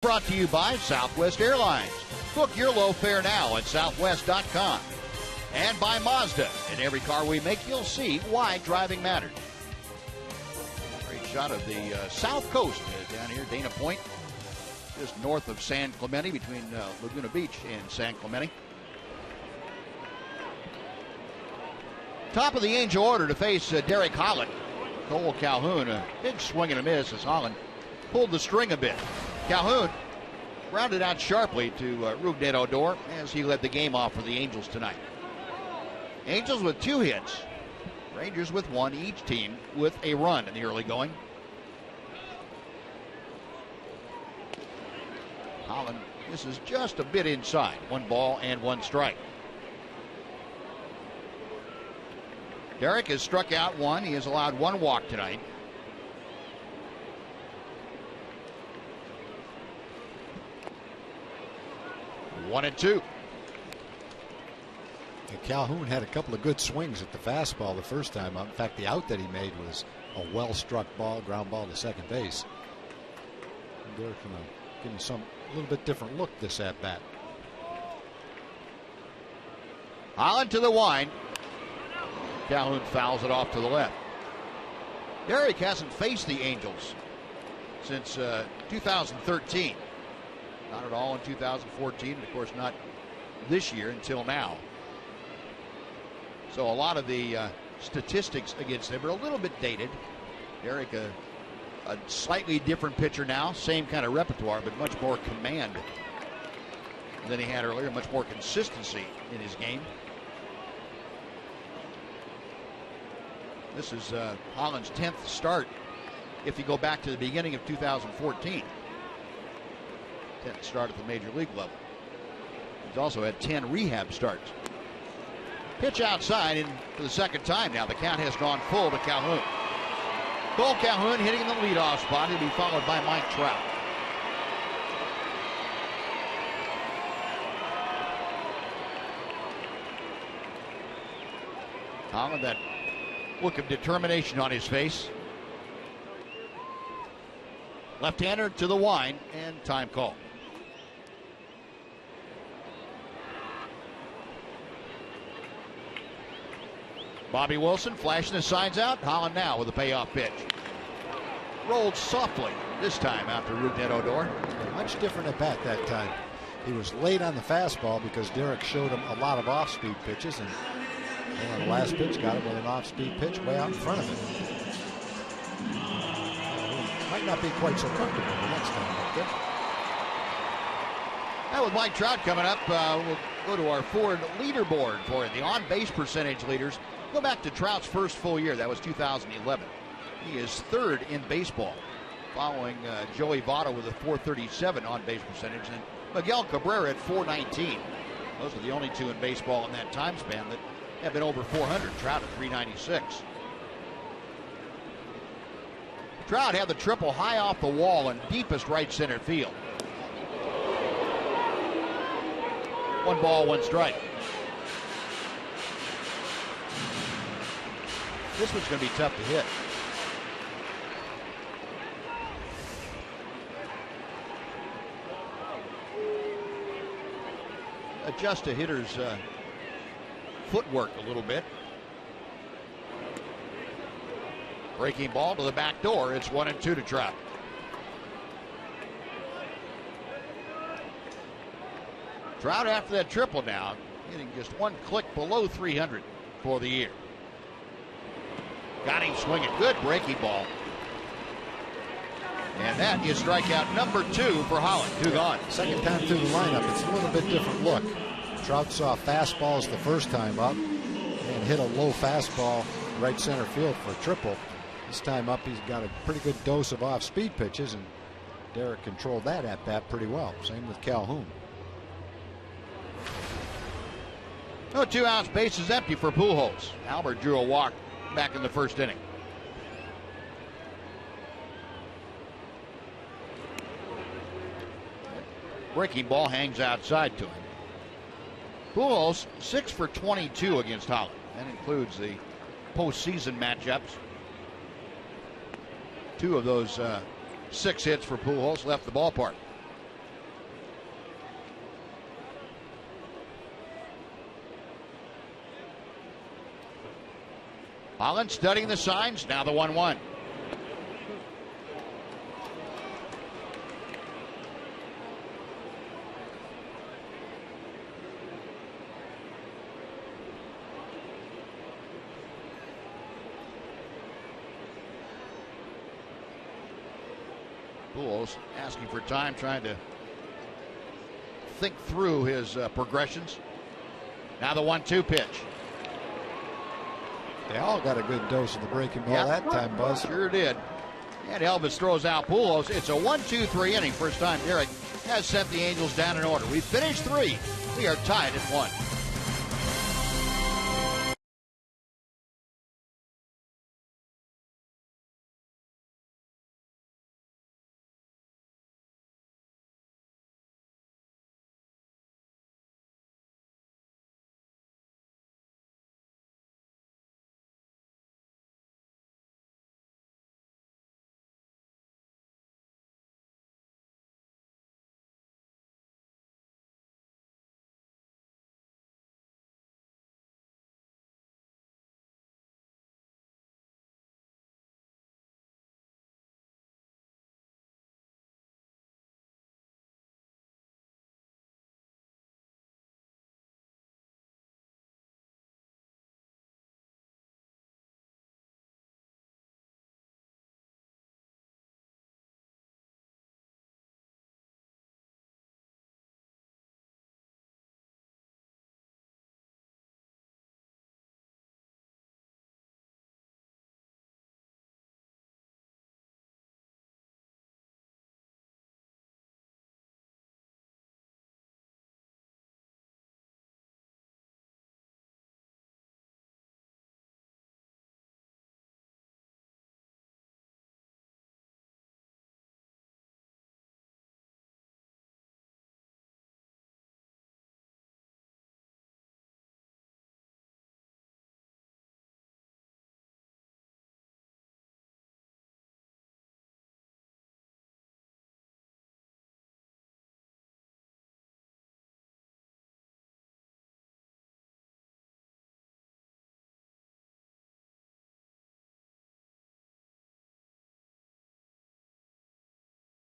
brought to you by Southwest Airlines. Book your low fare now at southwest.com. And by Mazda. In every car we make, you'll see why driving matters. Great shot of the south coast down here, Dana Point, just north of San Clemente, between Laguna Beach and San Clemente. Top of the Angel order to face Derek Holland. Cole Calhoun, a big swing and a miss as Holland pulled the string a bit. Calhoun rounded out sharply to Rougned Odor as he led the game off for the Angels tonight. Angels with 2 hits, Rangers with 1, each team with a run in the early going. Holland, this is just a bit inside. 1 ball and 1 strike. Derek has struck out 1. He has allowed 1 walk tonight. One and 2. And Calhoun had a couple of good swings at the fastball the first time up. In fact, the out that he made was a well-struck ball, ground ball to second base. And Derek going to give him a little bit different look this at bat. Holland to the wind. Calhoun fouls it off to the left. Derek hasn't faced the Angels since 2013. Not at all in 2014, and of course not this year until now. So a lot of the statistics against them are a little bit dated. Derek, a slightly different pitcher now, same kind of repertoire, but much more command than he had earlier, much more consistency in his game. This is Holland's 10th start if you go back to the beginning of 2014. 10th start at the major league level. He's also had 10 rehab starts. Pitch outside, and for the second time now, the count has gone full to Calhoun. Cole Calhoun hitting in the leadoff spot. He'll be followed by Mike Trout. Holland, that look of determination on his face. Left-hander to the wind, and time call. Bobby Wilson flashing the signs out. Holland now with a payoff pitch. Rolled softly this time after Rougned Odor. Much different at bat that time. He was late on the fastball because Derek showed him a lot of off-speed pitches, and on the last pitch got him with an off-speed pitch way out in front of him. He might not be quite so comfortable the next time up there. Now with Mike Trout coming up, we'll go to our Ford leaderboard for the on-base percentage leaders. Go back to Trout's first full year. That was 2011. He is 3rd in baseball, following Joey Votto with a 437 on-base percentage, and Miguel Cabrera at 419. Those are the only 2 in baseball in that time span that have been over 400. Trout at 396. Trout had the triple high off the wall in deepest right center field. 1 ball, 1 strike. This one's going to be tough to hit. Adjust a hitter's footwork a little bit. Breaking ball to the back door. It's 1-2 to Trout. Trout after that triple now, hitting just 1 click below 300 for the year. Got him swinging. Good breaking ball. And that is strikeout number 2 for Holland. 2 gone. Second time through the lineup, it's a little bit different look. Trout saw fastballs the first time up and hit a low fastball right center field for a triple. This time up, he's got a pretty good dose of off-speed pitches, and Derek controlled that at bat pretty well. Same with Calhoun. No 2 outs, base is empty for Pujols. Albert drew a walk back in the first inning. Breaking ball hangs outside to him. Pujols 6 for 22 against Holland. That includes the postseason matchups. 2 of those 6 hits for Pujols left the ballpark. Holland studying the signs. Now the 1-1. Pujols asking for time, trying to think through his progressions. Now the 1-2 pitch. They all got a good dose of the breaking ball that time, Buzz. Sure did. And Elvis throws out Pujols. It's a 1-2-3 inning. First time Derek has sent the Angels down in order. We finished 3. We are tied at 1.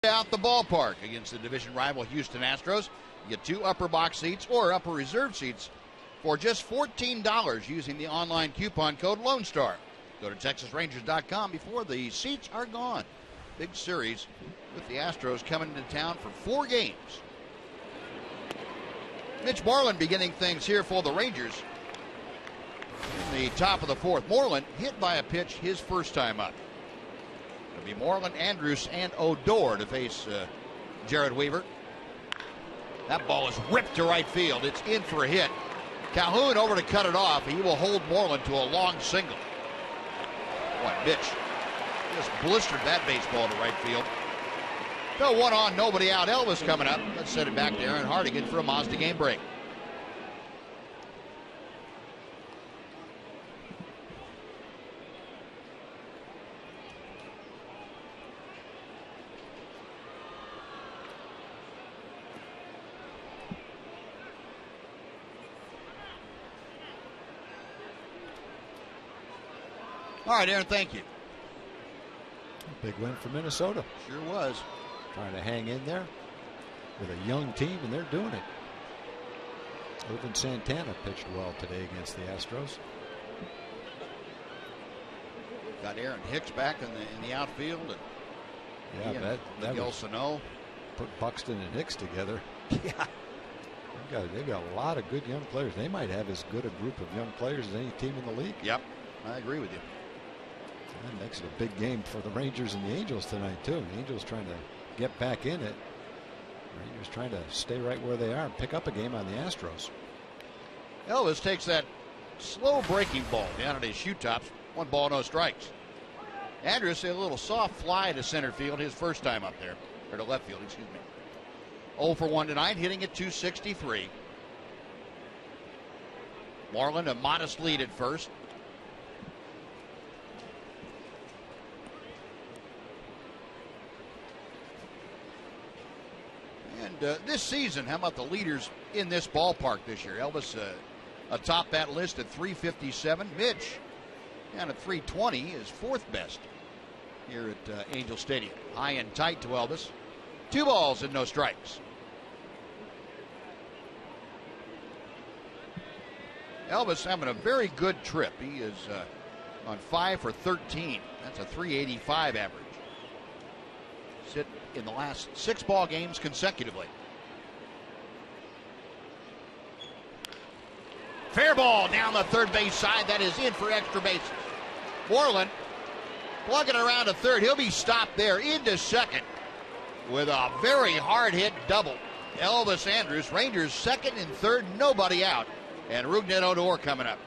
Out the ballpark against the division rival Houston Astros. You get 2 upper box seats or upper reserve seats for just $14 using the online coupon code Lone Star. Go to TexasRangers.com before the seats are gone. Big series with the Astros coming into town for 4 games. Mitch Moreland beginning things here for the Rangers. In the top of the 4th, Moreland hit by a pitch his first time up. It'll be Moreland, Andrus, and Odor to face Jared Weaver. That ball is ripped to right field. It's in for a hit. Calhoun over to cut it off. He will hold Moreland to a long single. Boy, Mitch just blistered that baseball to right field. So 1 on, nobody out. Elvis coming up. Let's send it back to Aaron Hardigan for a Mazda game break. All right, Aaron, thank you. Big win for Minnesota. Sure was. Trying to hang in there with a young team, and they're doing it. Irvin Santana pitched well today against the Astros. Got Aaron Hicks back in the outfield. And that was Sano. Put Buxton and Hicks together. Yeah. They've got a lot of good young players. They might have as good a group of young players as any team in the league. Yep, I agree with you. That makes it a big game for the Rangers and the Angels tonight, too. The Angels trying to get back in it. Rangers trying to stay right where they are and pick up a game on the Astros. Elvis takes that slow breaking ball down at his shoe tops. 1 ball, no strikes. Andrus, a little soft fly to center field his first time up there. Or to left field, excuse me. 0 for 1 tonight, hitting at .263. Moreland a modest lead at first. And this season, how about the leaders in this ballpark this year? Elvis atop that list at 357. Mitch Down at 320 is fourth best here at Angel Stadium. High and tight to Elvis. 2 balls and no strikes. Elvis having a very good trip. He is on 5 for 13. That's a 385 average. Sit in the last 6 ball games consecutively. Fair ball down the third base side. That is in for extra bases. Moreland plugging around to third. He'll be stopped there into second with a very hard hit double. Elvis Andrus, Rangers second and third, nobody out. And Rougned Odor coming up.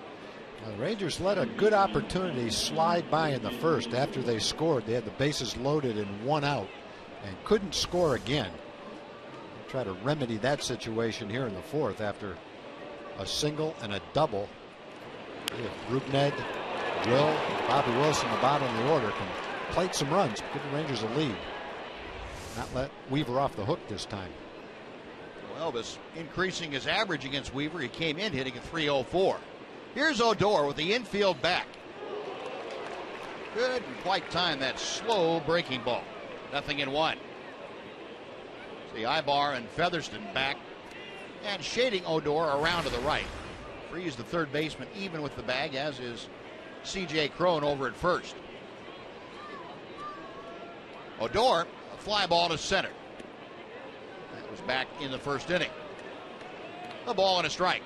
The Rangers let a good opportunity slide by in the first after they scored. They had the bases loaded and 1 out and couldn't score again. They try to remedy that situation here in the fourth after a single and a double. Rougned, Will, Bobby Wilson, the bottom of the order, can plate some runs, give the Rangers a lead. Not let Weaver off the hook this time. Well, Elvis increasing his average against Weaver. He came in hitting a 304. Here's Odor with the infield back. Good and quite timed that slow breaking ball. 0-1. See Ibar and Featherston back and shading Odor around to the right. Frees the third baseman even with the bag, as is C.J. Cron over at first. Odor, a fly ball to center. That was back in the first inning. A ball and a strike.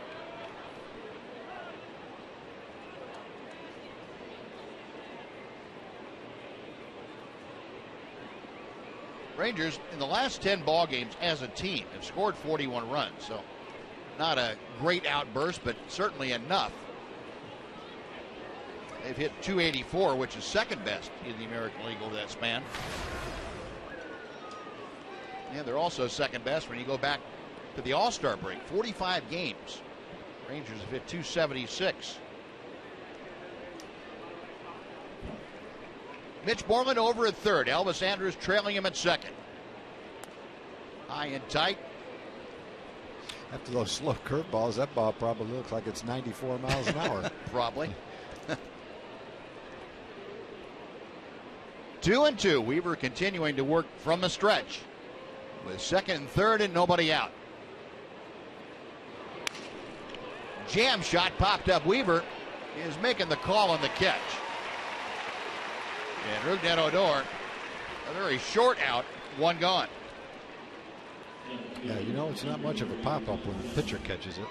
Rangers in the last 10 ball games as a team have scored 41 runs, so not a great outburst, but certainly enough. They've hit 284, which is second best in the American League over that span. Yeah, they're also second best when you go back to the All-Star break. 45 games. Rangers have hit 276. Mitch Moreland over at third. Elvis Andrus trailing him at second. High and tight. After those slow curveballs, that ball probably looks like it's 94 miles an hour. Probably. 2-2. Weaver continuing to work from the stretch with second and third and nobody out. Jam shot popped up. Weaver is making the call on the catch. And Rougned Odor, a very short out, 1 gone. Yeah, you know, it's not much of a pop-up when the pitcher catches it.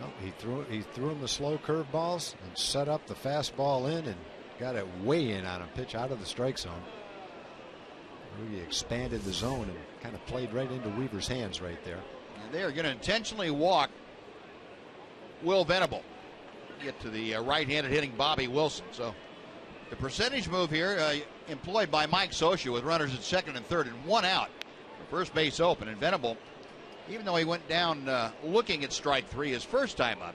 No, he threw him the slow curveballs and set up the fastball in and got it way in on him. Pitch out of the strike zone. Really expanded the zone and kind of played right into Weaver's hands right there. And they are going to intentionally walk Will Venable. Get to the right-handed hitting Bobby Wilson. So the percentage move here employed by Mike Scioscia with runners at second and third and 1 out. First base open, and Venable, even though he went down looking at strike 3 his first time up,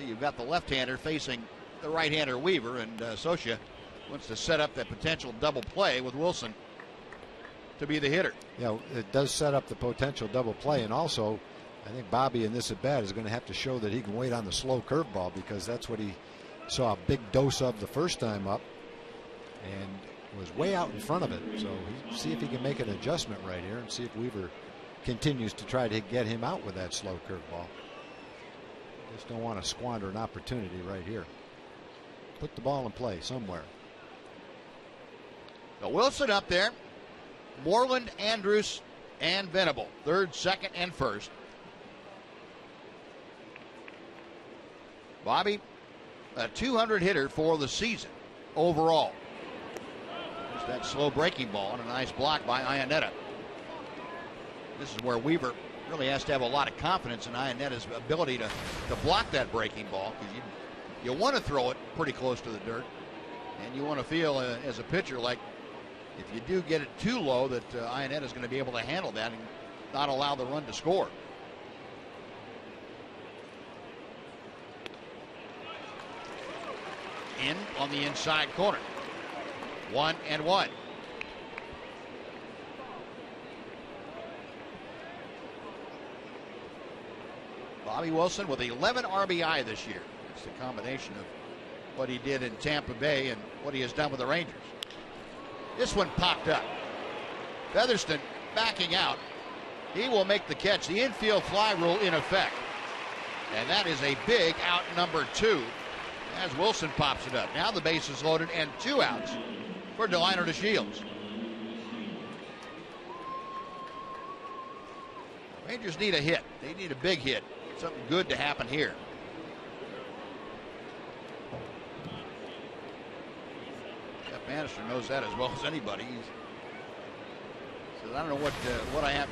you've got the left-hander facing the right-hander Weaver, and Scioscia wants to set up that potential double play with Wilson to be the hitter. Yeah, it does set up the potential double play, and also I think Bobby in this at bat is going to have to show that he can wait on the slow curveball, because that's what he saw a big dose of the first time up and was way out in front of it. So see if he can make an adjustment right here and see if Weaver continues to try to get him out with that slow curveball. Just don't want to squander an opportunity right here. Put the ball in play somewhere. So Wilson up there. Moreland, Andrus, and Venable. Third, second, and first. Bobby, a 200 hitter for the season overall. There's that slow breaking ball and a nice block by Iannetta. This is where Weaver really has to have a lot of confidence in Iannetta's ability to block that breaking ball, because you want to throw it pretty close to the dirt, and you want to feel as a pitcher like if you do get it too low that Iannetta is going to be able to handle that and not allow the run to score. In on the inside corner. 1-1. Bobby Wilson with 11 RBI this year. It's the combination of what he did in Tampa Bay and what he has done with the Rangers. This one popped up. Featherston backing out. He will make the catch. The infield fly rule in effect. And that is a big out number 2 as Wilson pops it up. Now the base is loaded and 2 outs for Delino DeShields. Rangers need a hit. They need a big hit. Something good to happen here. Jeff Bannister knows that as well as anybody. He says, I don't know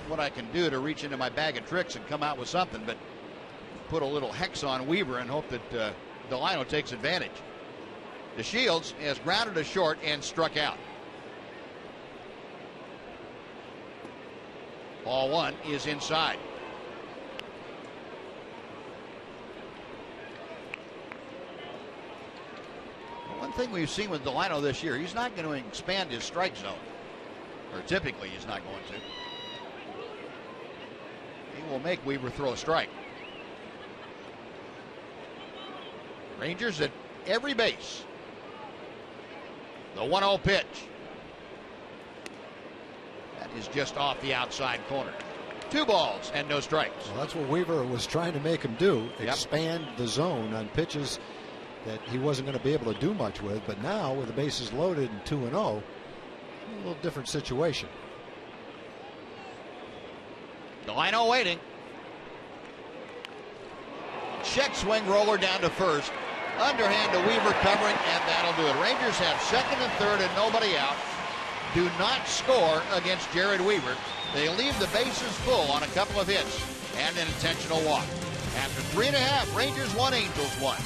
what I can do to reach into my bag of tricks and come out with something, but put a little hex on Weaver and hope that Delino takes advantage. DeShields has grounded to short and struck out. Ball 1 is inside. One thing we've seen with Delino this year, he's not going to expand his strike zone. Or typically he's not going to. He will make Weaver throw a strike. Rangers at every base. The 1-0 pitch. That is just off the outside corner. 2 balls and no strikes. Well, that's what Weaver was trying to make him do. Expand the zone on pitches that he wasn't going to be able to do much with. But now with the bases loaded and 2-0, a little different situation. Delino waiting. Check swing roller down to first. Underhand to Weaver covering, and that'll do it. Rangers have second and third and nobody out. Do not score against Jared Weaver. They leave the bases full on a couple of hits and an intentional walk. After 3.5, Rangers 1, Angels 1.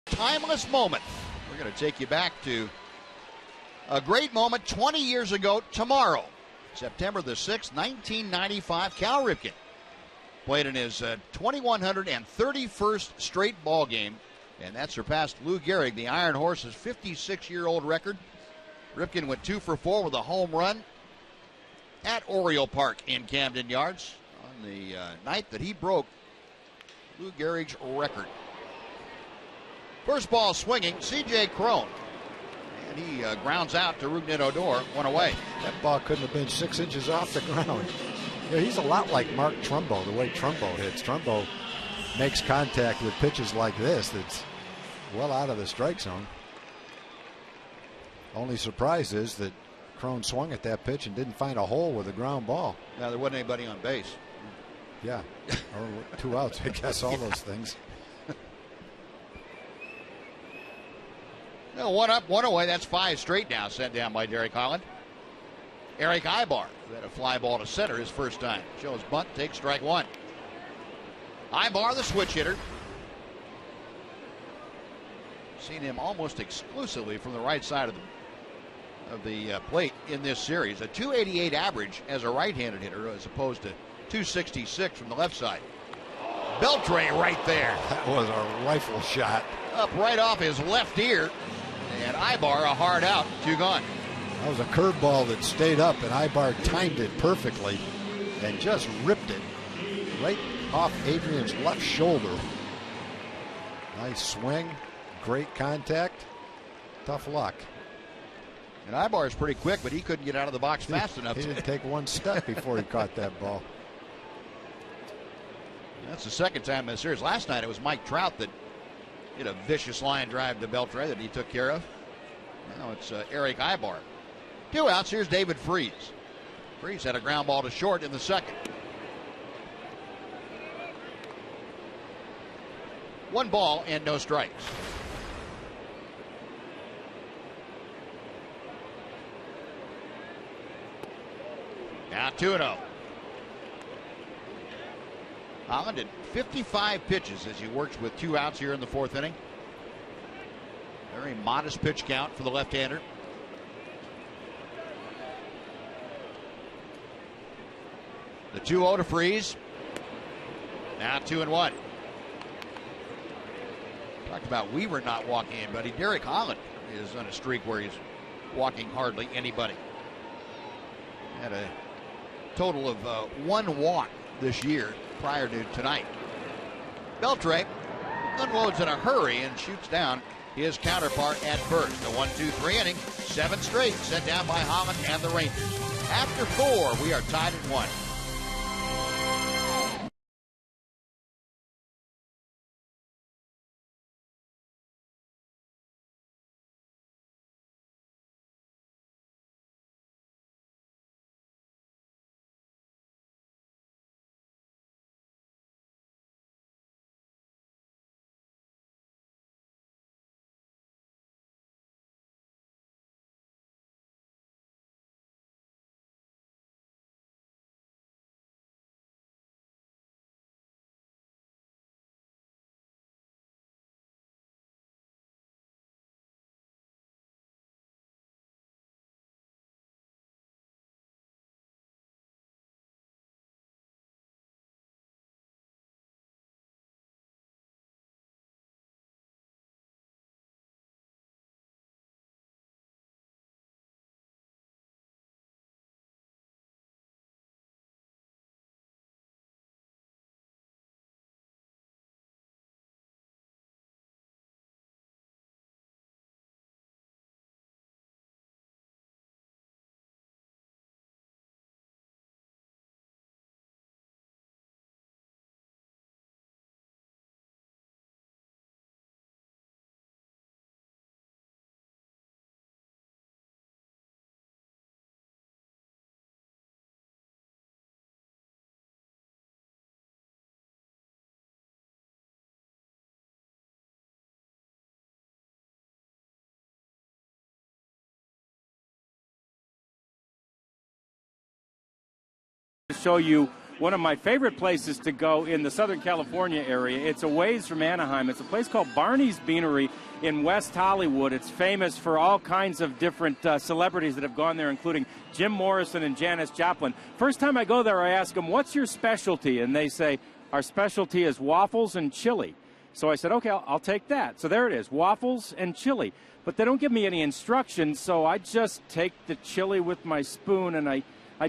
Timeless moment. We're going to take you back to a great moment 20 years ago tomorrow. September the 6th, 1995. Cal Ripken played in his 2131st straight ball game, and that surpassed Lou Gehrig, the Iron Horse's 56-year-old record. Ripken went 2 for 4 with a home run at Oriole Park in Camden Yards on the night that he broke Lou Gehrig's record. First ball swinging, C.J. Cron. And he grounds out to Rougned Odor, 1 away. That ball couldn't have been 6 inches off the ground. Yeah, he's a lot like Mark Trumbo, the way Trumbo hits. Trumbo makes contact with pitches like this that's well out of the strike zone. Only surprise is that Cron swung at that pitch and didn't find a hole with a ground ball. Now, there wasn't anybody on base. Yeah, or 2 outs, I guess, all those things. No, 1 up, 1 away. That's 5 straight now, sent down by Derek Holland. Eric Ibar, who had a fly ball to center his first time. Shows bunt, takes strike 1. Ibar, the switch hitter. Seen him almost exclusively from the right side of the plate in this series. A 288 average as a right-handed hitter as opposed to 266 from the left side. Beltre right there. That was a rifle shot. Up right off his left ear. And Ibar a hard out, 2 gone. That was a curveball that stayed up, and Ibar timed it perfectly and just ripped it right off Adrian's left shoulder. Nice swing, great contact, tough luck. And Ibar is pretty quick, but he couldn't get out of the box fast enough. He didn't take one step before he caught that ball. That's the second time in the series. Last night it was Mike Trout that hit a vicious line drive to Beltre that he took care of. Now it's Eric Ibar. 2 outs. Here's David Freese. Freese had a ground ball to short in the second. 1 ball and no strikes. Now 2-0. Holland at 55 pitches as he works with 2 outs here in the 4th inning. Very modest pitch count for the left-hander. The 2-0 to Freese. Now 2-1. Talked about Weaver not walking anybody. Derek Holland is on a streak where he's walking hardly anybody. Had a total of 1 walk this year prior to tonight. Beltre unloads in a hurry and shoots down his counterpart at first. A 1-2-3 inning, 7 straight set down by Holland and the Rangers. After 4, we are tied at 1. Show you one of my favorite places to go in the Southern California area. It's a ways from Anaheim. It's a place called Barney's Beanery in West Hollywood. It's famous for all kinds of different celebrities that have gone there, including Jim Morrison and Janis Joplin. First time I go there, I ask them, what's your specialty? And they say, our specialty is waffles and chili. So I said, okay, I'll take that. So there it is, waffles and chili. But they don't give me any instructions, so I just take the chili with my spoon and I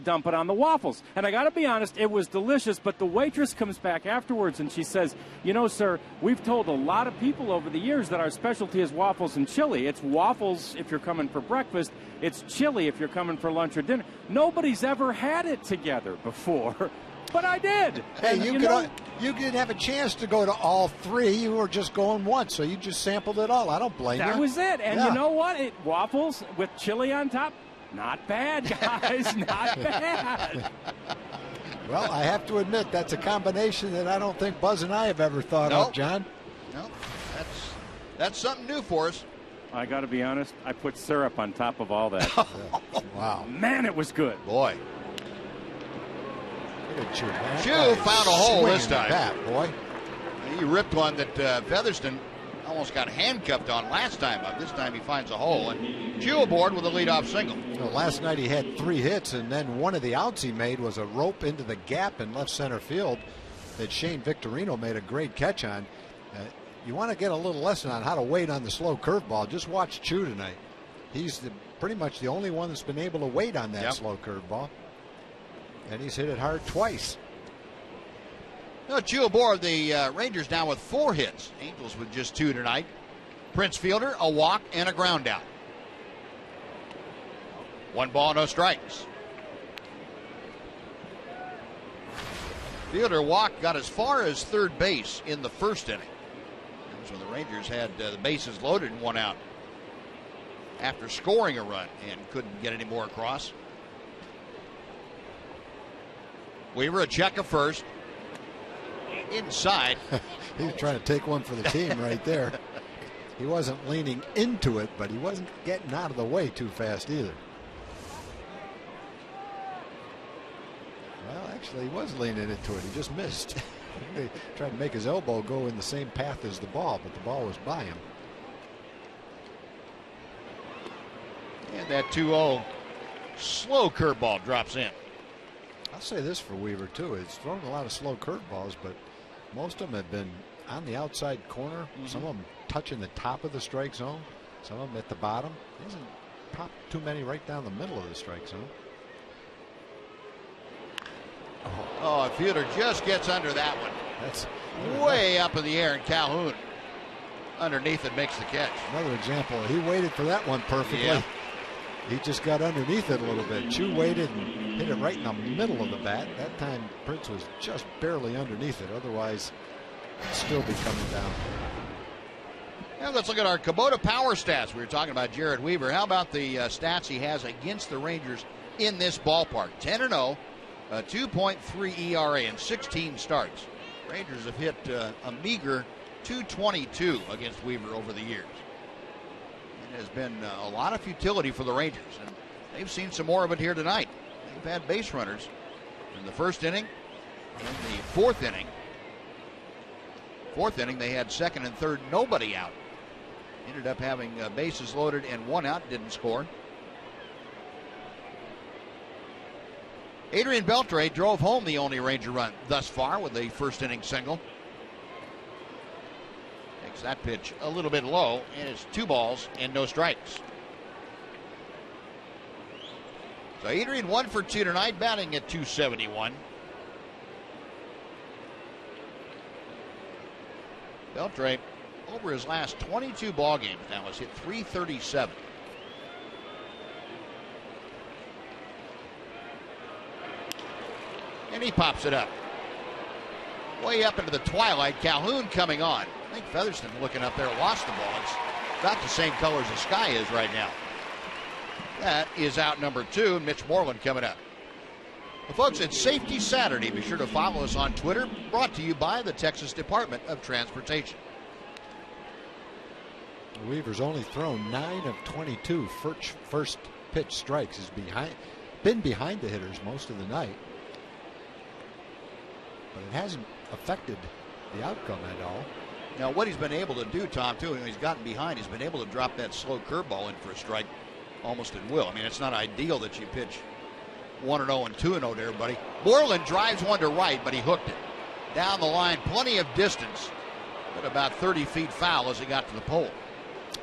dump it on the waffles. And I got to be honest, it was delicious, but the waitress comes back afterwards and she says, you know, sir, we've told a lot of people over the years that our specialty is waffles and chili. It's waffles if you're coming for breakfast. It's chili if you're coming for lunch or dinner. Nobody's ever had it together before, but I did. Hey, and, you didn't have a chance to go to all 3. You were just going once, so you just sampled it all. I don't blame you. That was it. And yeah. You know what? Waffles with chili on top, not bad, guys, not bad. Well, I have to admit, that's a combination that I don't think Buzz and I have ever thought of, John. No, that's something new for us. I got to be honest, I put syrup on top of all that. Wow. Man, it was good. Boy. Look at you, man. Chu found a hole this time. Bat, boy. He ripped one that Featherston almost got handcuffed on last time up. This time he finds a hole, and Jew aboard with a leadoff single. Last night he had 3 hits, and then one of the outs he made was a rope into the gap in left center field that Shane Victorino made a great catch on. You want to get a little lesson on how to wait on the slow curveball. Just watch Chew tonight. He's pretty much the only one that's been able to wait on that slow curveball, and he's hit it hard twice. Chew aboard. The Rangers down with 4 hits. Angels with just 2 tonight. Prince Fielder, a walk and a ground out. 1 ball, no strikes. Fielder walked, got as far as third base in the first inning. That was when the Rangers had the bases loaded and 1 out after scoring a run and couldn't get any more across. Weaver, a check of first. Inside. He was trying to take one for the team right there. He wasn't leaning into it, but he wasn't getting out of the way too fast either. Well, actually, he was leaning into it. He just missed. He tried to make his elbow go in the same path as the ball, but the ball was by him. And that 2-0 slow curveball drops in. I'll say this for Weaver, too. He's thrown a lot of slow curveballs, but most of them have been on the outside corner. Some of them touching the top of the strike zone. Some of them at the bottom. He hasn't popped too many right down the middle of the strike zone. Oh, Fielder just gets under that one. That's way up in the air, and Calhoun underneath it makes the catch. Another example. He waited for that one perfectly. Yeah. He just got underneath it a little bit. Chew waited and hit it right in the middle of the bat. That time Prince was just barely underneath it. Otherwise, it'd still be coming down. Now let's look at our Kubota power stats. We were talking about Jared Weaver. How about the stats he has against the Rangers in this ballpark? 10-0, 2.3 ERA in 16 starts. Rangers have hit a meager 222 against Weaver over the years. It has been a lot of futility for the Rangers, and they've seen some more of it here tonight. They've had base runners in the first inning, in the fourth inning. Fourth inning, they had second and third, nobody out. Ended up having bases loaded and 1 out, didn't score. Adrian Beltre drove home the only Ranger run thus far with a first inning single. Takes that pitch a little bit low, and it's 2 balls and no strikes. So Adrian 1 for 2 tonight, batting at .271. Beltre, over his last 22 ball games now, has hit .337. And he pops it up. Way up into the twilight. Calhoun coming on. I think Featherston looking up there lost the ball. It's about the same color as the sky is right now. That is out number 2. Mitch Moreland coming up. Well, folks, it's Safety Saturday. Be sure to follow us on Twitter. Brought to you by the Texas Department of Transportation. Weaver's only thrown 9 of 22 first pitch strikes. He's been behind the hitters most of the night. But it hasn't affected the outcome at all. Now, what he's been able to do, Tom, too, when he's gotten behind, he's been able to drop that slow curveball in for a strike almost at will. I mean, it's not ideal that you pitch 1-0 and 2-0 to everybody. Moreland drives one to right, but he hooked it. Down the line, plenty of distance, but about 30 feet foul as he got to the pole.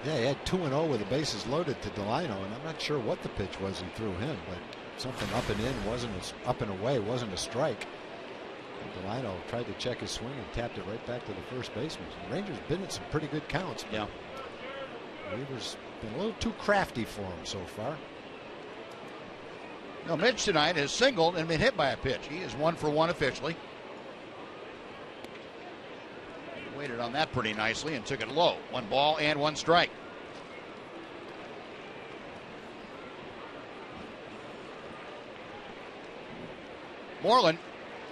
Yeah, he had 2-0 with the bases loaded to Delino, and I'm not sure what the pitch was he threw him, but something up and in up and away wasn't a strike. Delino tried to check his swing and tapped it right back to the first baseman. The Rangers been in some pretty good counts. Yeah. Weaver's been a little too crafty for him so far. Now, Mitch tonight has singled and been hit by a pitch. He is 1 for 1 officially. He waited on that pretty nicely and took it low. 1 ball and 1 strike. Moreland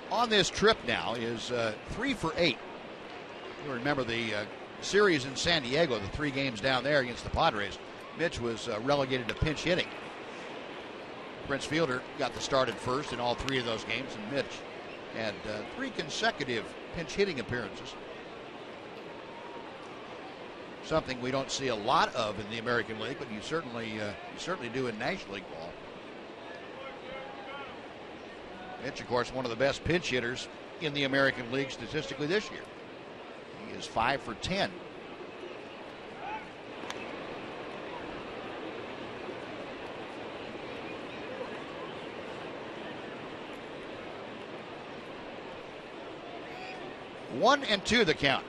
on this trip now is 3 for 8. You remember the series in San Diego, the 3 games down there against the Padres. Mitch was relegated to pinch hitting. Prince Fielder got the start at first in all 3 of those games, and Mitch had 3 consecutive pinch hitting appearances. Something we don't see a lot of in the American League, but you certainly do in National League ball. Mitch, of course, one of the best pinch hitters in the American League statistically this year. He is 5 for 10. One and two the count.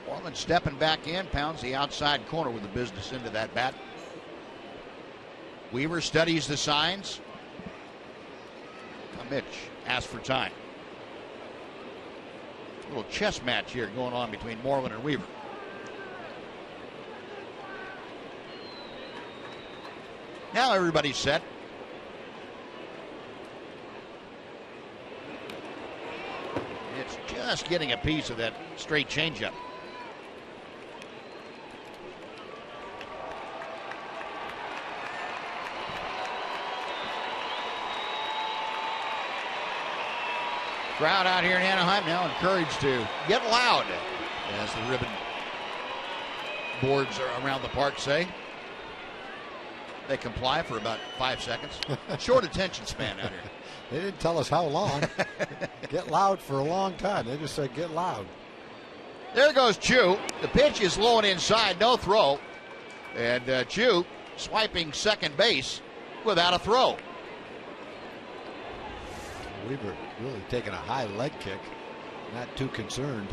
Moreland stepping back in, pounds the outside corner with the business into that bat. Weaver studies the signs. Mitch asks for time. A little chess match here going on between Moreland and Weaver. Now everybody's set. It's just getting a piece of that straight changeup. Crowd out here in Anaheim now encouraged to get loud, as the ribbon boards around the park say. They comply for about 5 seconds. Short attention span out here. They didn't tell us how long. Get loud for a long time. They just said get loud. There goes Chu. The pitch is low and inside, no throw. And Chu swiping second base without a throw. Weaver really taking a high leg kick. Not too concerned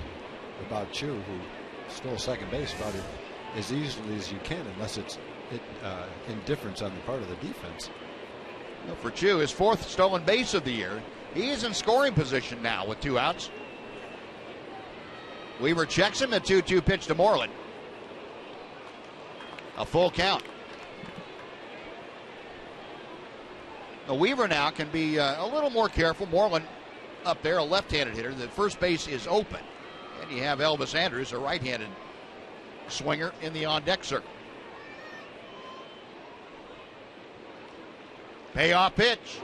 about Chu, who stole second base about as easily as you can, unless it's indifference on the part of the defense. Well, for Chu, his 4th stolen base of the year. He is in scoring position now with 2 outs. Weaver checks him. The 2-2 pitch to Moreland. A full count. Now Weaver now can be a little more careful. Moreland up there, a left-handed hitter. The first base is open. And you have Elvis Andrus, a right-handed swinger, in the on-deck circle. Payoff pitch.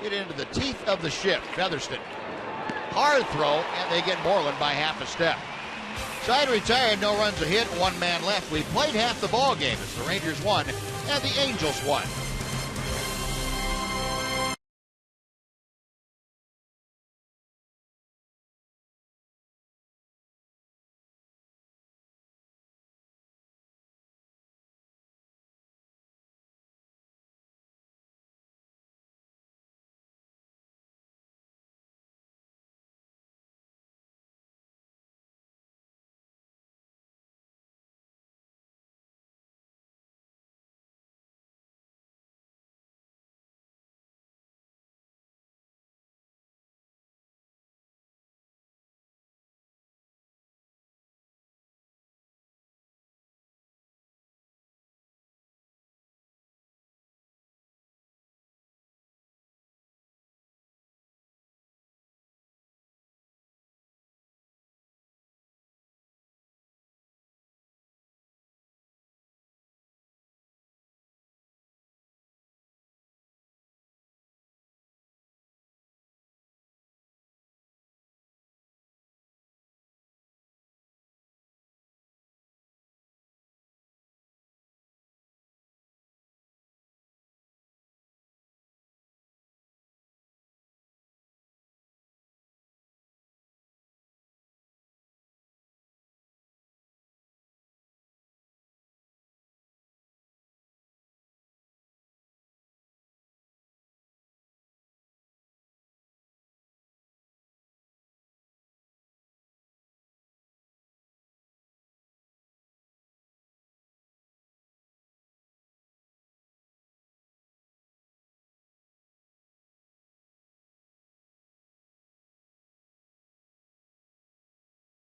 Get into the teeth of the shift. Featherston. Hard throw, and they get Moreland by half a step. Side retired, no runs a hit, 1 man left. We played half the ball game as the Rangers won and the Angels won.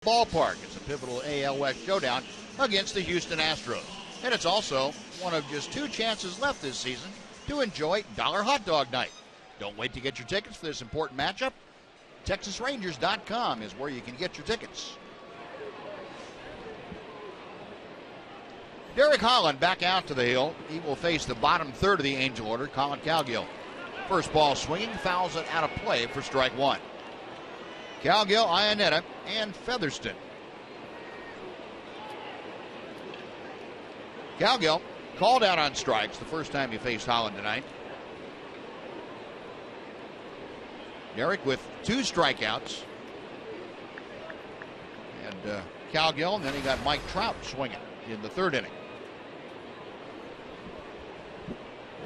Ballpark. It's a pivotal AL West showdown against the Houston Astros. And it's also one of just 2 chances left this season to enjoy Dollar Hot Dog Night. Don't wait to get your tickets for this important matchup. TexasRangers.com is where you can get your tickets. Derek Holland back out to the hill. He will face the bottom third of the Angel order, Colin Cowgill. First ball swinging, fouls it out of play for strike 1. Cowgill, Ionetta, and Featherston Cowgill called out on strikes the first time he faced Holland tonight. Derek with 2 strikeouts. And Cowgill, and then he got Mike Trout swinging in the 3rd inning.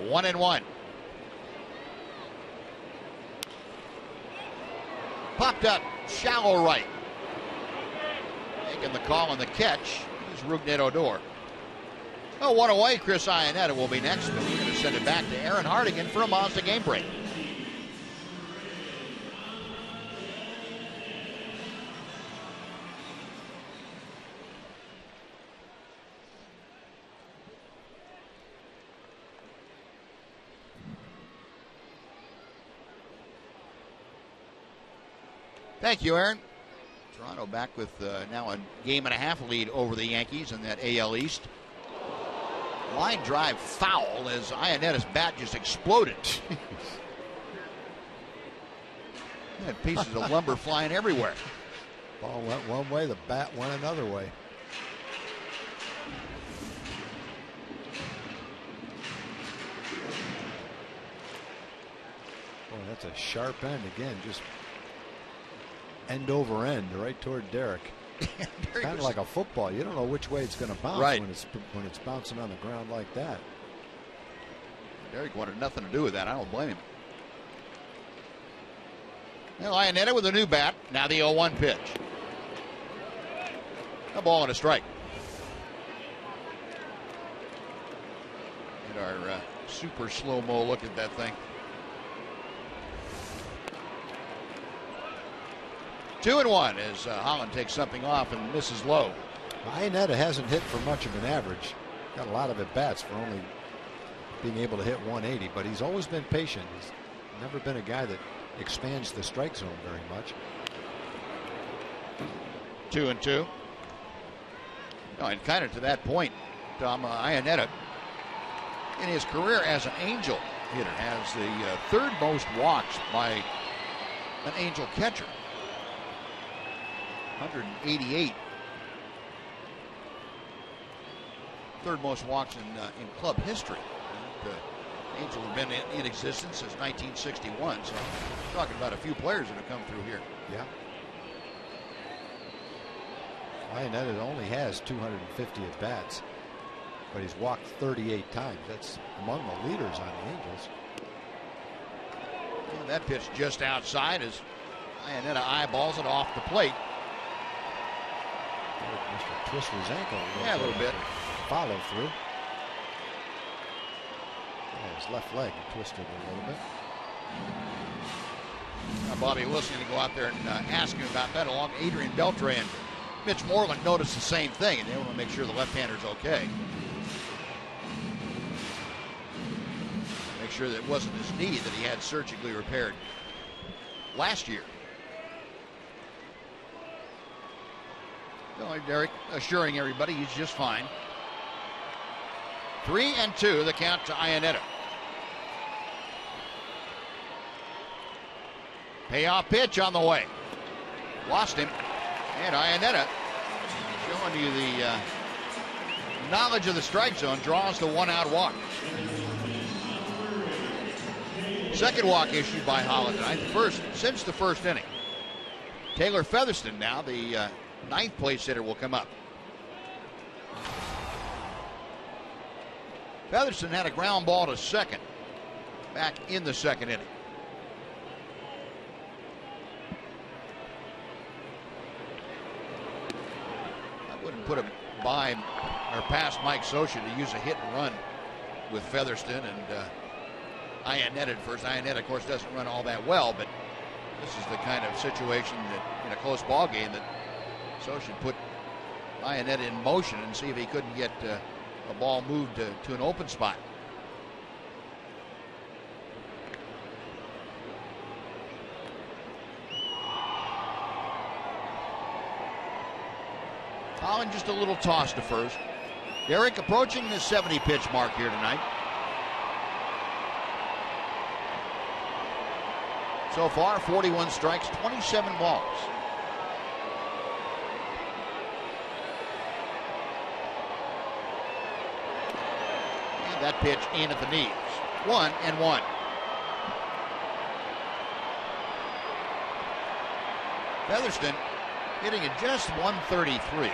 1-1. Popped up, shallow right. Making the call on the catch is Rougned Odor. Oh, 1 away. Chris Iannetta will be next, but we're going to send it back to Aaron Hardigan for a Mazda game break. Thank you, Aaron. Toronto back with now a 1.5 lead over the Yankees in that AL East. Line drive foul as Iannetta's bat just exploded. Had pieces of lumber flying everywhere. Ball went one way, the bat went another way. Boy, that's a sharp end again, just end over end, right toward Derek. Kind of like a football. You don't know which way it's going to bounce when it's bouncing on the ground like that. Derek wanted nothing to do with that. I don't blame him. Well, Iannetta with a new bat. Now the 0-1 pitch. A ball and a strike. Get our super slow-mo look at that thing. 2-1 as Holland takes something off and misses low. Iannetta hasn't hit for much of an average. Got a lot of at bats for only being able to hit 180, but he's always been patient. He's never been a guy that expands the strike zone very much. 2-2. No, and kind of to that point, Tom, Iannetta in his career as an Angel hitter has the 3rd most walks by an Angel catcher. 188. 3rd most walks in club history. The Angels have been in existence since 1961. So we're talking about a few players that have come through here. Yeah. Iannetta only has 250 at bats, but he's walked 38 times. That's among the leaders on the Angels. And that pitch just outside as Iannetta eyeballs it off the plate. Mr. Twist his ankle a little bit. Follow through. Yeah, his left leg twisted a little bit. Bobby Wilson going to go out there and ask him about that along Adrian Beltre, and Mitch Moreland noticed the same thing, and they want to make sure the left-hander's okay. Make sure that it wasn't his knee that he had surgically repaired last year. Well, Derek assuring everybody he's just fine. 3-2 the count to Iannetta. Payoff pitch on the way. Lost him. And Iannetta, showing you the knowledge of the strike zone, draws the 1-out walk. Second walk issued by Holland tonight, first since the 1st inning. Taylor Featherston now, the 9th place hitter, will come up. Featherston had a ground ball to second back in the 2nd inning. I wouldn't put him by or past Mike Scioscia to use a hit and run with Featherston and Iannetta at first. Iannetta, of course, doesn't run all that well, but this is the kind of situation that in a close ball game that Scioscia put Iannetta in motion and see if he couldn't get a ball moved to an open spot. Holland just a little toss to first. Derek approaching the 70 pitch mark here tonight. So far, 41 strikes, 27 balls. That pitch in at the knees. 1-1. Featherston hitting at just 133. He is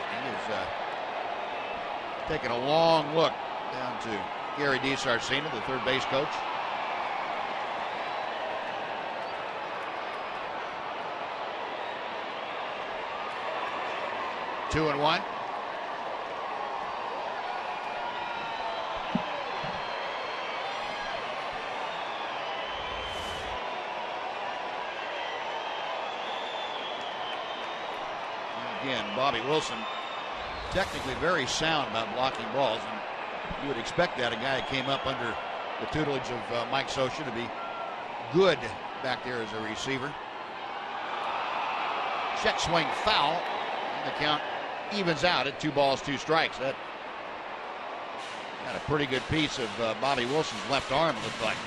taking a long look down to Gary DiSarcina, the third base coach. Two and one. Again, Bobby Wilson, technically very sound about blocking balls, and you would expect that a guy that came up under the tutelage of Mike Scioscia to be good back there as a receiver. Check swing foul, and the count evens out at 2 balls, 2 strikes. That got a pretty good piece of Bobby Wilson's left arm, looked like.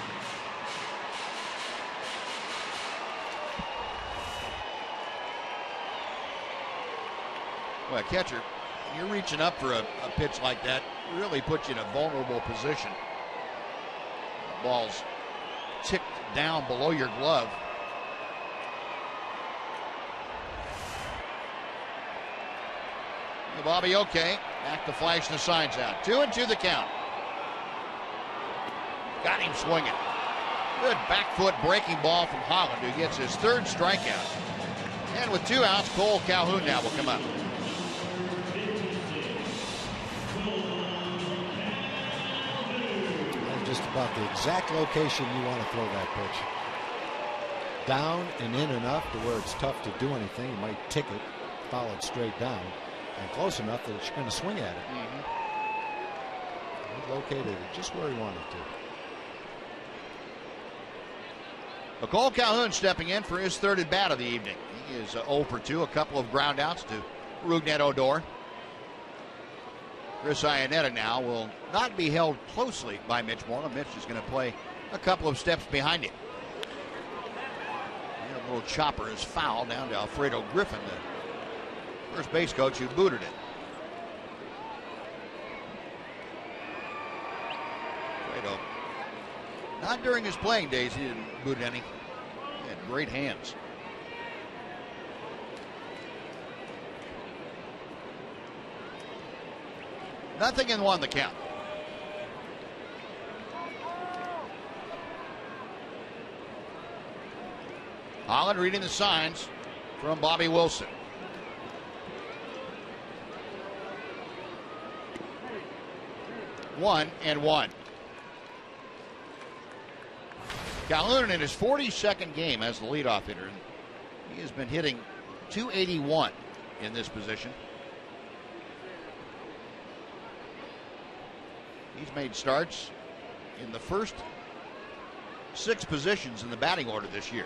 Well, catcher, you're reaching up for a pitch like that, really puts you in a vulnerable position. The ball's ticked down below your glove. Well, Bobby, okay. Back to flash the signs out. 2-2 the count. Got him swinging. Good back foot breaking ball from Holland, who gets his 3rd strikeout. And with 2 outs, Cole Calhoun now will come up. Just about the exact location you want to throw that pitch. Down and in enough to where it's tough to do anything. You might tick it, foul it straight down, and close enough that you're going to swing at it. He located it just where he wanted to. Cole Calhoun stepping in for his 3rd at bat of the evening. He is 0 for 2, a couple of ground outs to Rougned Odor. Chris Iannetta now will not be held closely by Mitch Moreland. Mitch is going to play a couple of steps behind him. And a little chopper is foul down to Alfredo Griffin, the first base coach who booted it. Alfredo, not during his playing days, he didn't boot any. He had great hands. Nothing in 1 the count. Holland reading the signs from Bobby Wilson. One and one. Calhoun in his 42nd game as the leadoff hitter. He has been hitting .281 in this position. He's made starts in the first 6 positions in the batting order this year.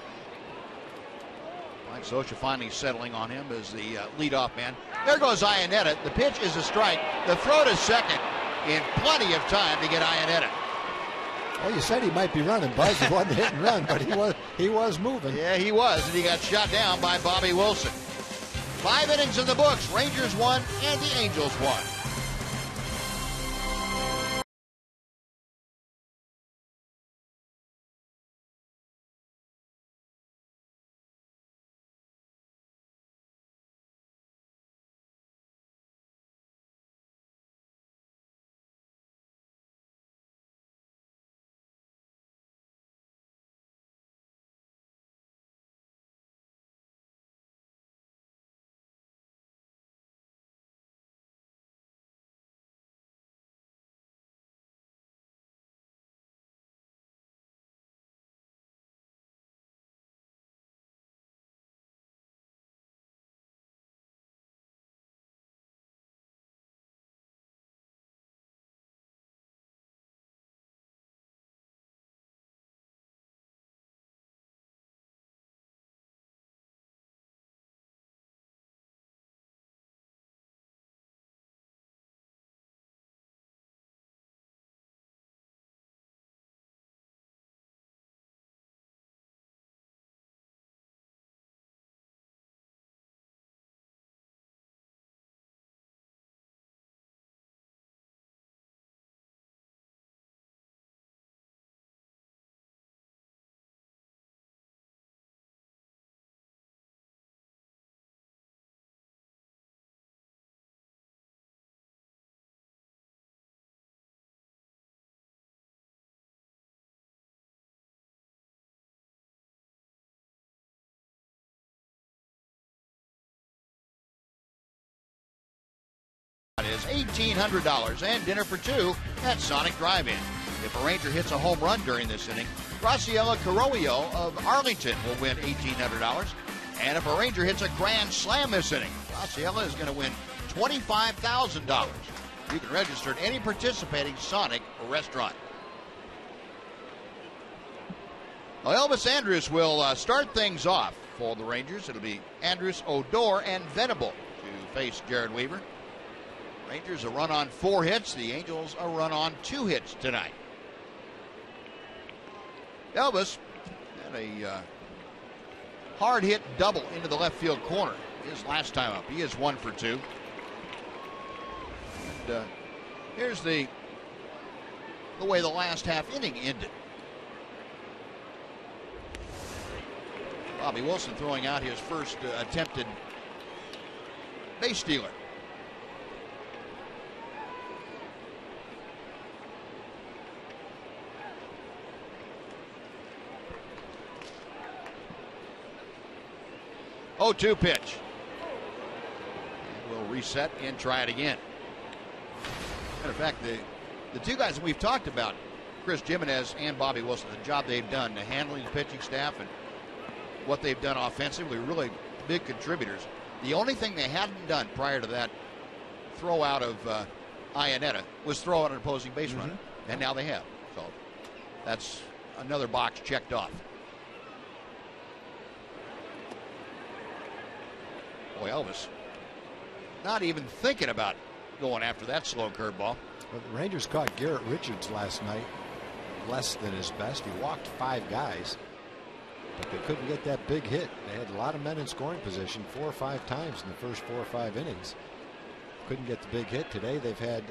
Mike Scioscia finally settling on him as the leadoff man. There goes Iannetta. The pitch is a strike. The throw to second in plenty of time to get Iannetta. Well, you said he might be running, Buzz. He wasn't hit and run, but he was moving. Yeah, he was, and he got shot down by Bobby Wilson. 5 innings in the books. Rangers won and the Angels won. $1,800 and dinner for two at Sonic Drive-In. If a Ranger hits a home run during this inning, Graciela Carollo of Arlington will win $1,800. And if a Ranger hits a grand slam this inning, Graciela is going to win $25,000. You can register at any participating Sonic restaurant. Well, Elvis Andrus will start things off for the Rangers. It'll be Andrus, Odor, and Venable to face Jared Weaver. Rangers a run on 4 hits. The Angels a run on 2 hits tonight. Elvis had a hard hit double into the left field corner his last time up. He is 1 for 2. And here's the way the last half inning ended. Bobby Wilson throwing out his first attempted base stealer. Oh, 2 pitch. And we'll reset and try it again. Matter of fact, the two guys that we've talked about, Chris Jimenez and Bobby Wilson, the job they've done, the handling the pitching staff and what they've done offensively, really big contributors. The only thing they hadn't done prior to that throw out of Iannetta was throw out an opposing base runner, and now they have. So that's another box checked off. Boy, Elvis not even thinking about going after that slow curveball. Well, the Rangers caught Garrett Richards last night less than his best. He walked 5 guys, but they couldn't get that big hit. They had a lot of men in scoring position 4 or 5 times in the first 4 or 5 innings. Couldn't get the big hit. Today they've had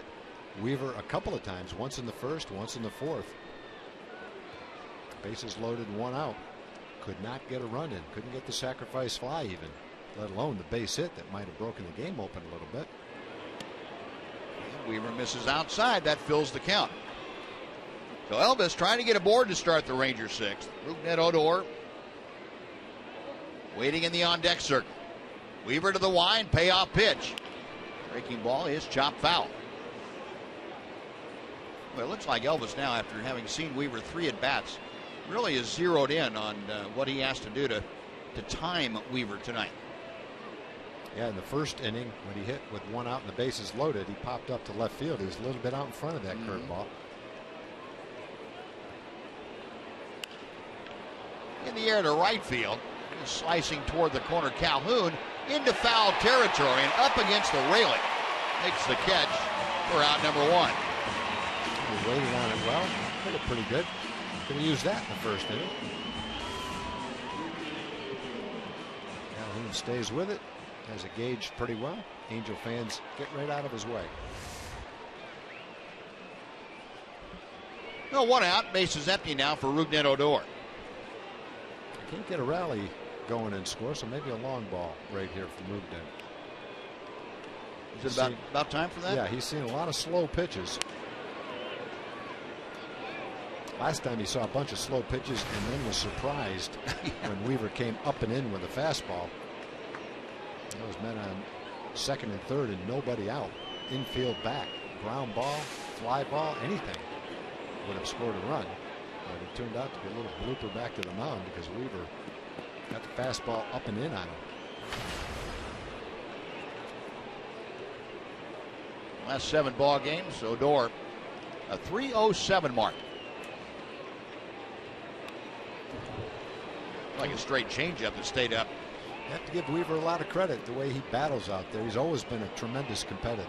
Weaver a couple of times, once in the first, once in the 4th. Bases loaded, 1 out. Could not get a run in. Couldn't get the sacrifice fly even, let alone the base hit that might have broken the game open a little bit. Weaver misses outside. That fills the count. So Elvis trying to get aboard to start the Rangers 6th. Rougned Odor waiting in the on-deck circle. Weaver to the line, payoff pitch. Breaking ball is chopped foul. Well, it looks like Elvis now, after having seen Weaver 3 at-bats, really is zeroed in on what he has to do to time Weaver tonight. Yeah, in the first inning, when he hit with 1 out and the bases loaded, he popped up to left field. He was a little bit out in front of that curveball. In the air to right field, slicing toward the corner. Calhoun into foul territory and up against the railing. Makes the catch for out number 1. He waited on it well. Hit it pretty good. Could have used that in the first inning. Calhoun stays with it. Has it gauged pretty well. Angel fans get right out of his way. No, 1 out. Base is empty now for Rougned Odor. Can't get a rally going and score, so maybe a long ball right here from Rougned. Is it about time for that? Yeah, he's seen a lot of slow pitches. Last time he saw a bunch of slow pitches and then was surprised when Weaver came up and in with a fastball. Those men on 2nd and 3rd and nobody out. Infield back. Ground ball, fly ball, anything would have scored a run. But it turned out to be a little blooper back to the mound because Weaver got the fastball up and in on him. Last 7 ball games, Odor a .307 mark. Like a straight changeup that stayed up. You have to give Weaver a lot of credit the way he battles out there. He's always been a tremendous competitor.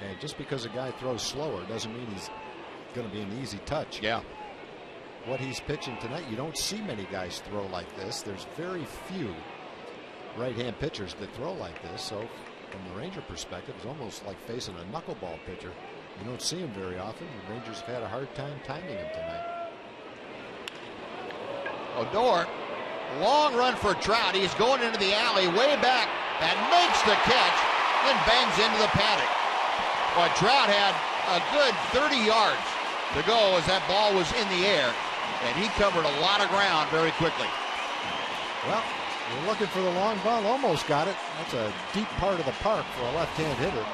And just because a guy throws slower doesn't mean he's going to be an easy touch. Yeah. What he's pitching tonight, you don't see many guys throw like this. There's very few right-hand pitchers that throw like this. So from the Ranger perspective, it's almost like facing a knuckleball pitcher. You don't see him very often. The Rangers have had a hard time timing him tonight. Odor, long run for Trout. He's going into the alley way back and makes the catch and bangs into the paddock. But Trout had a good 30 yards to go as that ball was in the air, and he covered a lot of ground very quickly. Well, you're looking for the long ball, almost got it. That's a deep part of the park for a left-hand hitter.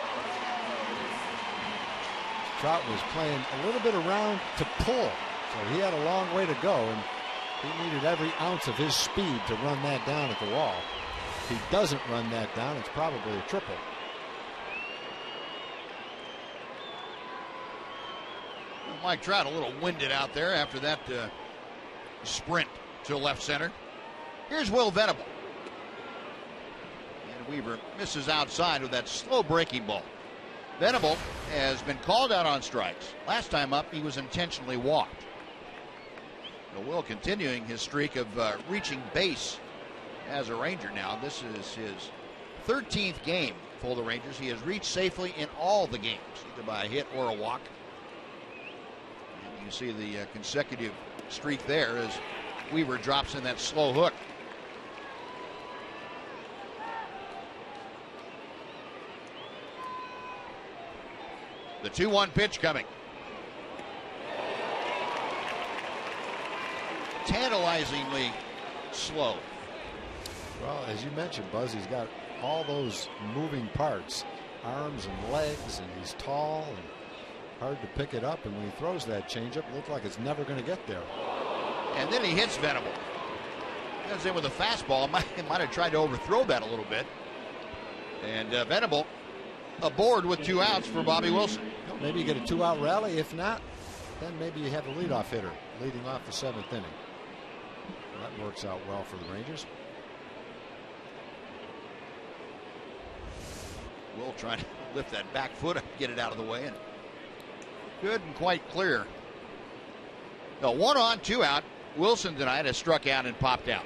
Trout was playing a little bit around to pull, so he had a long way to go, and he needed every ounce of his speed to run that down at the wall. If he doesn't run that down, it's probably a triple. Mike Trout a little winded out there after that sprint to left center. Here's Will Venable. And Weaver misses outside with that slow breaking ball. Venable has been called out on strikes. Last time up, he was intentionally walked. So Will continuing his streak of reaching base as a Ranger now. This is his 13th game for the Rangers. He has reached safely in all the games, either by a hit or a walk. And you see the consecutive streak there as Weaver drops in that slow hook. The 2-1 pitch coming. Tantalizingly slow. Well, as you mentioned, Buzz, he's got all those moving parts, arms and legs, and he's tall and hard to pick it up. And when he throws that changeup, it looks like it's never going to get there. And then he hits Venable. Comes in with a fastball. Might have tried to overthrow that a little bit. And Venable aboard with 2 outs for Bobby Wilson. Well, maybe you get a 2-out rally. If not, then maybe you have a leadoff hitter leading off the 7th inning. That works out well for the Rangers. Will trying to lift that back foot up, get it out of the way, and good and quite clear. No, 1 on, 2 out. Wilson tonight has struck out and popped out.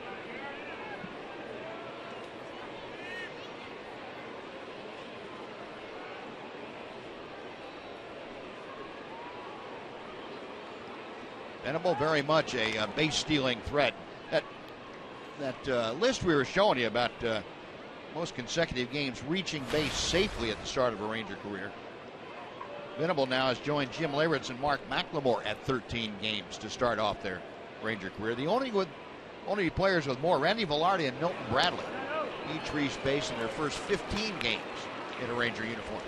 Venable very much a base stealing threat. That list we were showing you about most consecutive games reaching base safely at the start of a Ranger career. Venable now has joined Jim Leyritz and Mark McLemore at 13 games to start off their Ranger career. The only players with more, Randy Velarde and Milton Bradley, each reached base in their first 15 games in a Ranger uniform.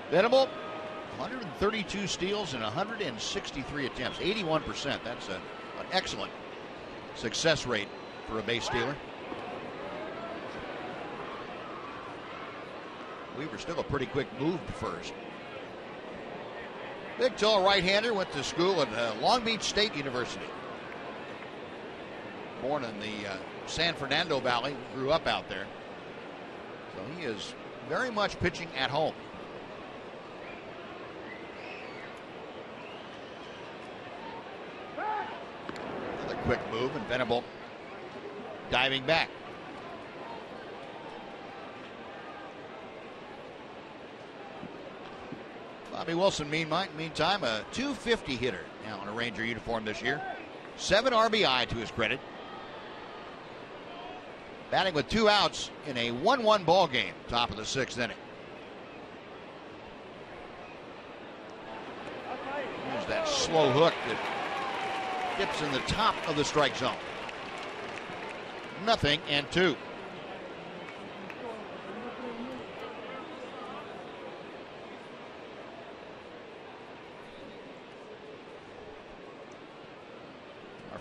Venable, 132 steals and 163 attempts, 81%. That's an excellent success rate for a base stealer. Weaver still a pretty quick move to first. Big, tall right-hander, went to school at Long Beach State University. Born in the San Fernando Valley, grew up out there. So he is very much pitching at home. Another quick move, and Venable diving back. Bobby Wilson, meantime, a .250 hitter now in a Ranger uniform this year. 7 RBI to his credit. Batting with 2 outs in a 1-1 ball game, top of the 6th inning. Here's that slow hook that dips in the top of the strike zone. 0-2.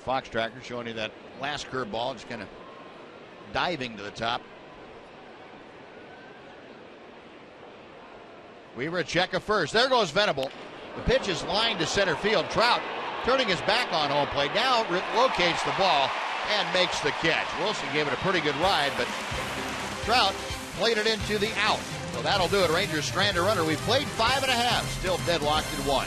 Fox tracker showing you that last curveball, just kind of diving to the top. Weaver a check of first. There goes Venable. The pitch is lined to center field. Trout turning his back on home plate. Now locates the ball and makes the catch. Wilson gave it a pretty good ride, but Trout played it into the out. So that'll do it. Rangers strand a runner. We've played 5.5. Still deadlocked at 1.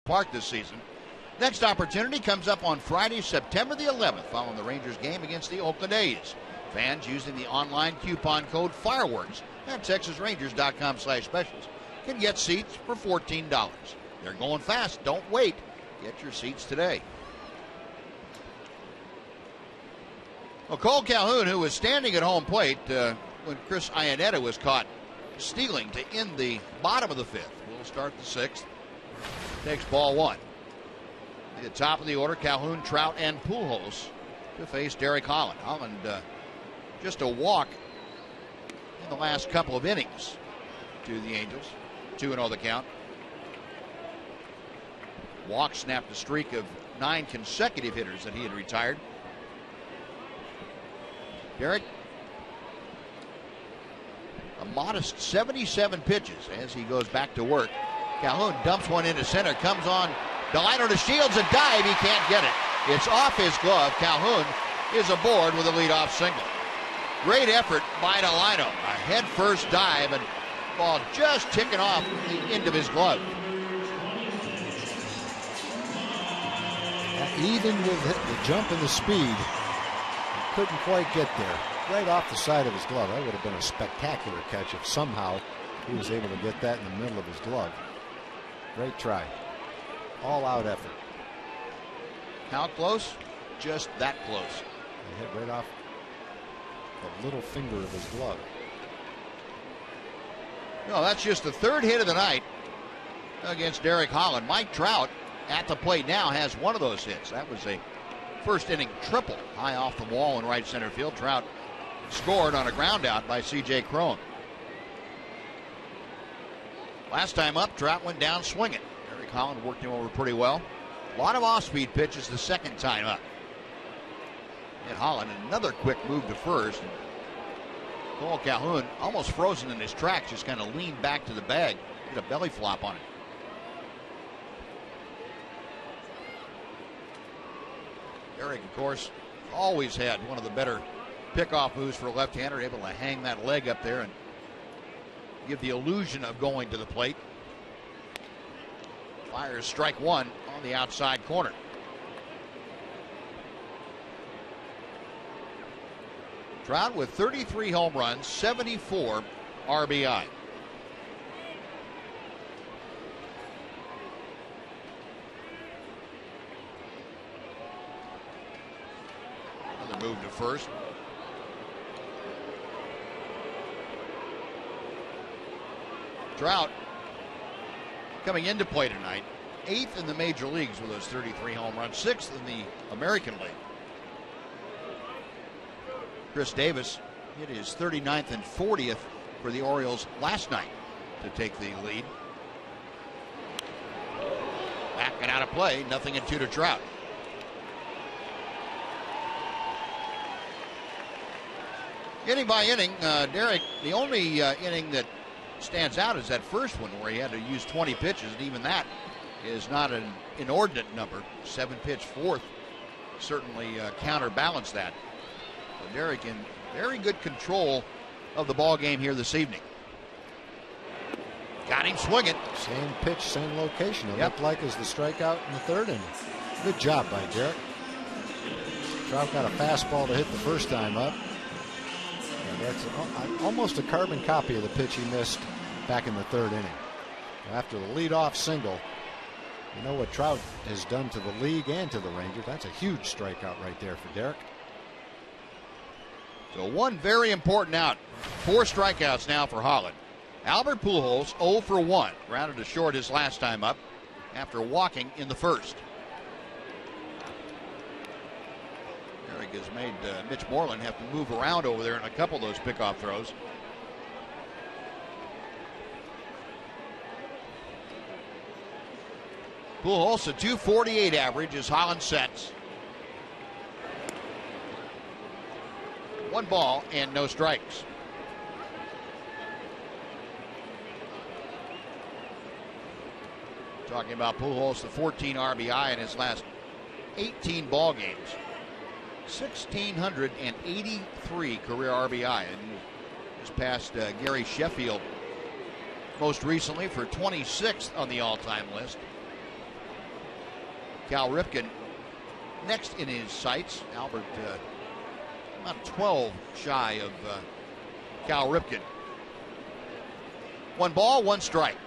Park this season. Next opportunity comes up on Friday, September the 11th, following the Rangers game against the Oakland A's. Fans using the online coupon code FIREWORKS at TexasRangers.com/specials can get seats for $14. They're going fast. Don't wait. Get your seats today. Well, Cole Calhoun, who was standing at home plate when Chris Iannetta was caught stealing to end the bottom of the fifth, will start the sixth. Takes ball one. At the top of the order, Calhoun, Trout, and Pujols to face Derek Holland. Holland just a walk in the last couple of innings to the Angels. 2-0 the count. Walk snapped a streak of 9 consecutive hitters that he had retired. Derek, a modest 77 pitches as he goes back to work. Calhoun dumps one into center, comes on Delino to Shields, a dive, he can't get it. It's off his glove. Calhoun is aboard with a leadoff single. Great effort by Delino. A head-first dive and ball just ticking off the end of his glove. Even with the jump and the speed, he couldn't quite get there. Right off the side of his glove. That would have been a spectacular catch if somehow he was able to get that in the middle of his glove. Great try. All-out effort. How close? Just that close. He hit right off the little finger of his glove. No, that's just the third hit of the night against Derek Holland. Mike Trout at the plate now has one of those hits. That was a first inning triple high off the wall in right center field. Trout scored on a ground out by C.J. Cron. Last time up, Trout went down swinging. Derek Holland worked him over pretty well. A lot of off-speed pitches the second time up. And Holland, another quick move to first. Cole Calhoun, almost frozen in his tracks, just kind of leaned back to the bag, did a belly flop on it. Derek, of course, always had one of the better pickoff moves for a left-hander, able to hang that leg up there and give the illusion of going to the plate. Fires strike one on the outside corner. Trout with 33 home runs, 74 RBI. Another move to first. Trout coming into play tonight, 8th in the major leagues with those 33 home runs, 6th in the American League. Chris Davis hit his 39th and 40th for the Orioles last night to take the lead. Back and out of play, 0-2 to Trout. Inning by inning, Derek, the only inning that stands out is that first one where he had to use 20 pitches, and even that is not an inordinate number. 7-pitch fourth certainly counterbalanced that. So Derek in very good control of the ball game here this evening. Got him swinging. Same pitch, same location. It looked like as the strikeout in the third inning. Good job by Derek. Trout got a fastball to hit the first time up. And that's almost a carbon copy of the pitch he missed back in the third inning. After the leadoff single, you know what Trout has done to the league and to the Rangers. That's a huge strikeout right there for Derek. So one very important out. 4 strikeouts now for Holland. Albert Pujols 0 for 1. Grounded to short his last time up after walking in the first. Derek has made Mitch Moreland have to move around over there in a couple of those pickoff throws. Pujols a .248 average as Holland sets. 1 ball and no strikes. Talking about Pujols, the 14 RBI in his last 18 ball games. 1,683 career RBI. And just passed Gary Sheffield most recently for 26th on the all-time list. Cal Ripken next in his sights. Albert about 12 shy of Cal Ripken. 1 ball, 1 strike.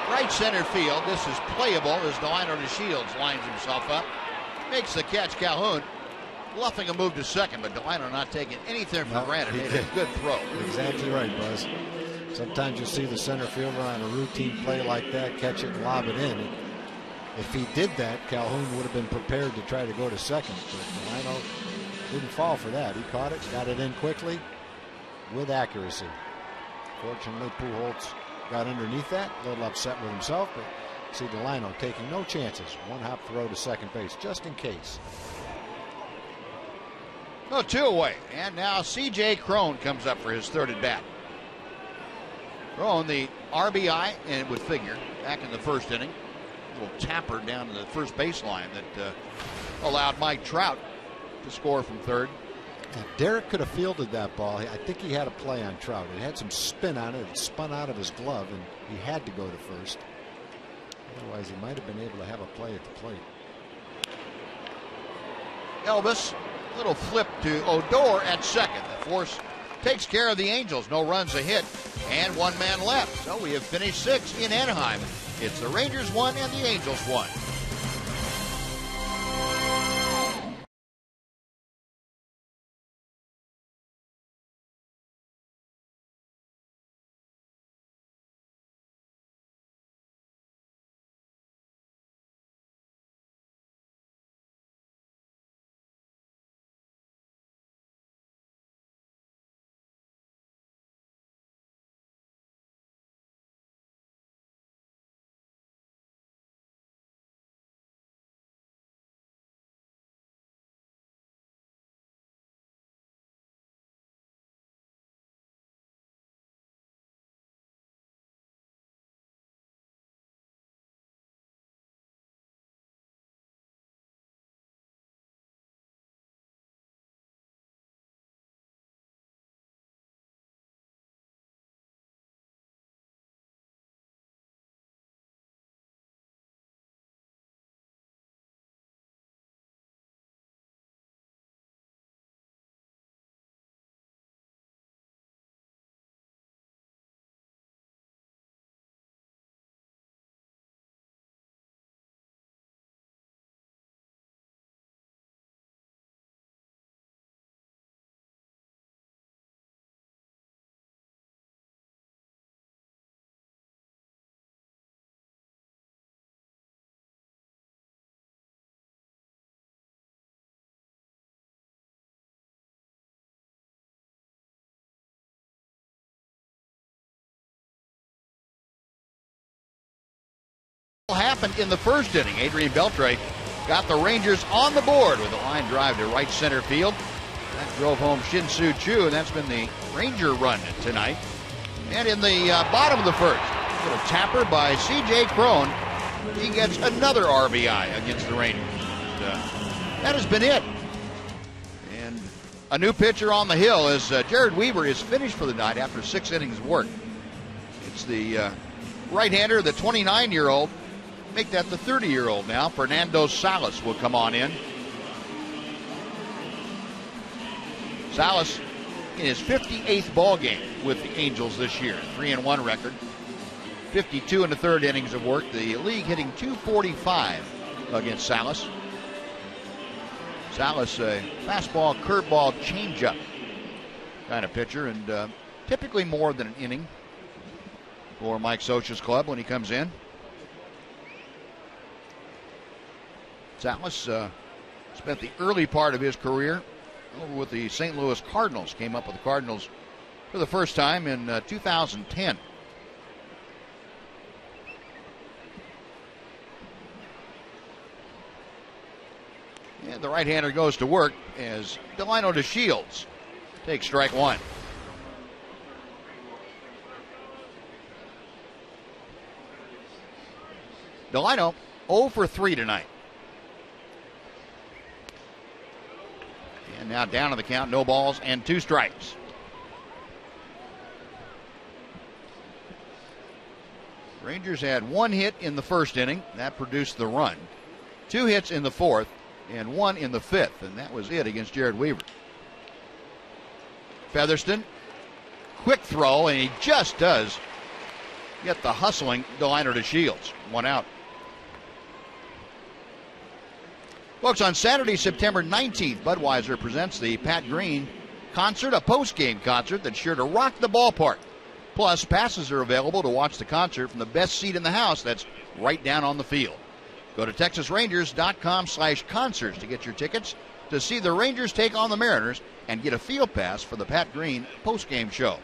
Right center field. This is playable as Delino DeShields lines himself up. Makes the catch. Calhoun bluffing a move to second, but Delino not taking anything for granted. Made a good throw. Exactly right, Buzz. Sometimes you see the center fielder on a routine play like that catch it and lob it in. If he did that, Calhoun would have been prepared to try to go to second, but Delino didn't fall for that. He caught it, got it in quickly with accuracy. Fortunately, Pujols got underneath that, a little upset with himself, but see Delino taking no chances. 1-hop throw to second base just in case. Oh, 2 away. And now C.J. Cron comes up for his 3rd at bat. Cron, the RBI, and it would figure, back in the 1st inning. A little tapper down to the first baseline that allowed Mike Trout to score from 3rd. Now, Derek could have fielded that ball. I think he had a play on Trout. It had some spin on it. It spun out of his glove, and he had to go to first. Otherwise, he might have been able to have a play at the plate. Elvis, little flip to Odor at second. The force takes care of the Angels. No runs, a hit, and 1 man left. So we have finished 6 in Anaheim. It's the Rangers 1 and the Angels 1. Happened in the 1st inning. Adrian Beltre got the Rangers on the board with a line drive to right center field. That drove home Shin-Soo Choo, and that's been the Ranger run tonight. And in the bottom of the 1st, little tapper by C.J. Cron. He gets another RBI against the Rangers. That has been it. And a new pitcher on the hill as Jared Weaver is finished for the night after 6 innings of work. It's the right-hander, the 29-year-old. Make that the 30-year-old now. Fernando Salas will come on in. Salas in his 58th ball game with the Angels this year. 3-1 record. 52 in the 3rd innings of work. The league hitting .245 against Salas. Salas, a fastball, curveball, changeup kind of pitcher, and typically more than an inning for Mike Socha's club when he comes in. Salas spent the early part of his career over with the St. Louis Cardinals. Came up with the Cardinals for the first time in 2010. And the right-hander goes to work as Delino DeShields takes strike 1. Delino 0 for 3 tonight. And now down to the count, no balls and 2 strikes. Rangers had 1 hit in the first inning. That produced the run. 2 hits in the fourth and 1 in the fifth, and that was it against Jared Weaver. Featherston, quick throw, and he just does get the hustling liner to Shields. 1 out. Folks, on Saturday, September 19th, Budweiser presents the Pat Green concert, a post-game concert that's sure to rock the ballpark. Plus, passes are available to watch the concert from the best seat in the house that's right down on the field. Go to TexasRangers.com/concerts to get your tickets to see the Rangers take on the Mariners and get a field pass for the Pat Green post-game show.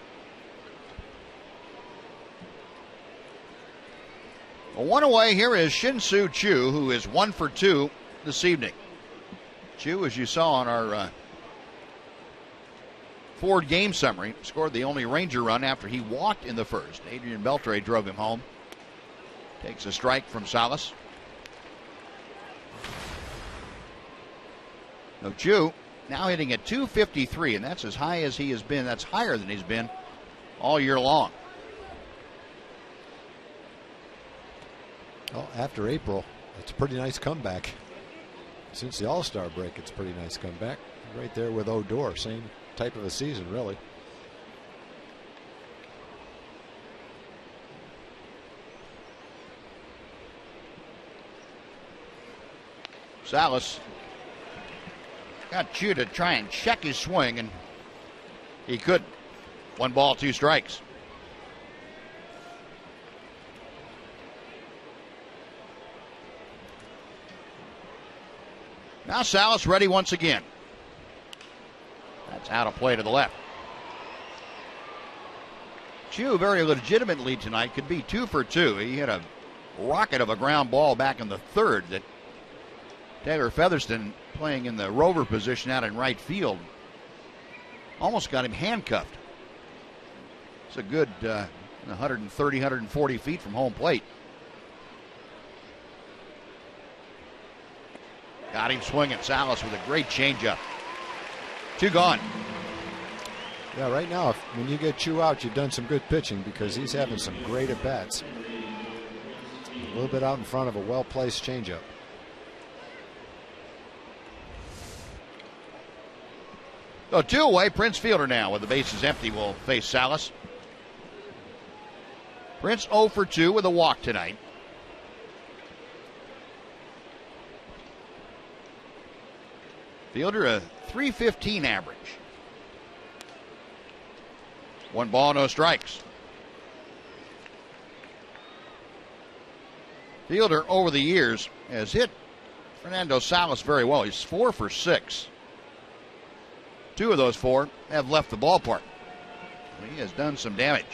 Well, 1 away, here is Shin-Soo Choo, who is 1 for 2 this evening. Choo, as you saw on our Ford game summary, scored the only Ranger run after he walked in the first. Adrian Beltre drove him home. Takes a strike from Salas. No, Choo now hitting at .253, and that's as high as he has been. That's higher than he's been all year long. Well, after April, it's a pretty nice comeback. Since the All-Star break, it's a pretty nice comeback. Right there with Odor, same type of a season, really. Salas got Choo to try and check his swing, and he couldn't. 1 ball, 2 strikes. Now Salas ready once again. That's out of play to the left. Choo very legitimately tonight could be 2 for 2. He hit a rocket of a ground ball back in the third that Taylor Featherston, playing in the rover position out in right field, almost got him handcuffed. It's a good 130, 140 feet from home plate. Got him swinging. Salas with a great changeup. 2 gone. Yeah, right now, when you get Choo out, you've done some good pitching because he's having some great at-bats. A little bit out in front of a well-placed changeup. So 2 away. Prince Fielder now with the bases empty will face Salas. Prince 0 for 2 with a walk tonight. Fielder a .315 average. 1 ball, no strikes. Fielder over the years has hit Fernando Salas very well. He's 4 for 6. 2 of those 4 have left the ballpark. He has done some damage.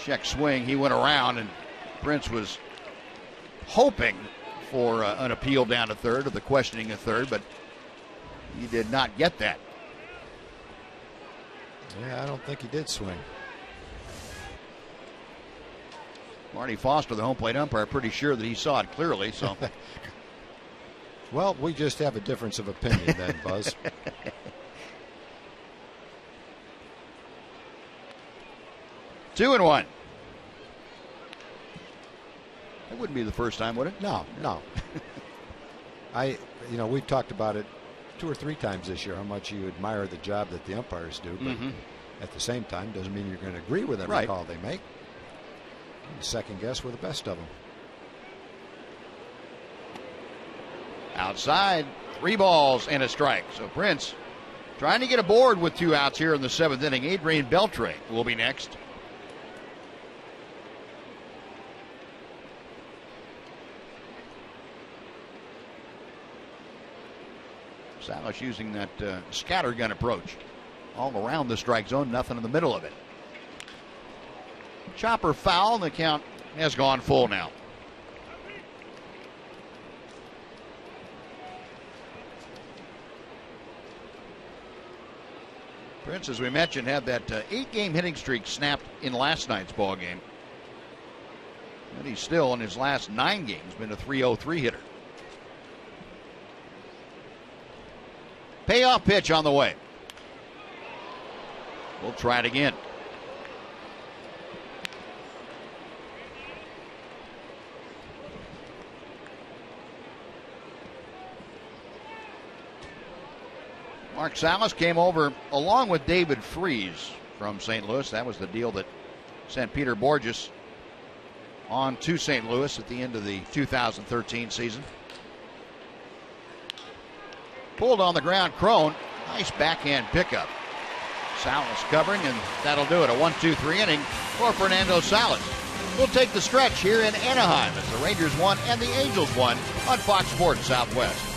Check swing. He went around, and Prince was hoping for an appeal down to third, or the questioning of third, but he did not get that. Yeah, I don't think he did swing. Marty Foster, the home plate umpire, pretty sure that he saw it clearly. So, well, we just have a difference of opinion then, Buzz. 2-1. That wouldn't be the first time, would it? No. We've talked about it 2 or 3 times this year, how much you admire the job that the umpires do, but at the same time, doesn't mean you're going to agree with every call they make. You second guess with the best of them. Outside, 3 balls and a strike. So Prince trying to get aboard with 2 outs here in the 7th inning. Adrian Beltre will be next. Salas using that scattergun approach. All around the strike zone, nothing in the middle of it. Chopper foul, and the count has gone full now. Prince, as we mentioned, had that 8-game hitting streak snapped in last night's ball game. And he's still, in his last 9 games, been a .303 hitter. Payoff pitch on the way. We'll try it again. Mark Salas came over along with David Freese from St. Louis. That was the deal that sent Peter Borges on to St. Louis at the end of the 2013 season. Pulled on the ground, Crone. Nice backhand pickup. Salas covering, and that'll do it. A 1-2-3 inning for Fernando Salas. We'll take the stretch here in Anaheim as the Rangers won and the Angels won on Fox Sports Southwest.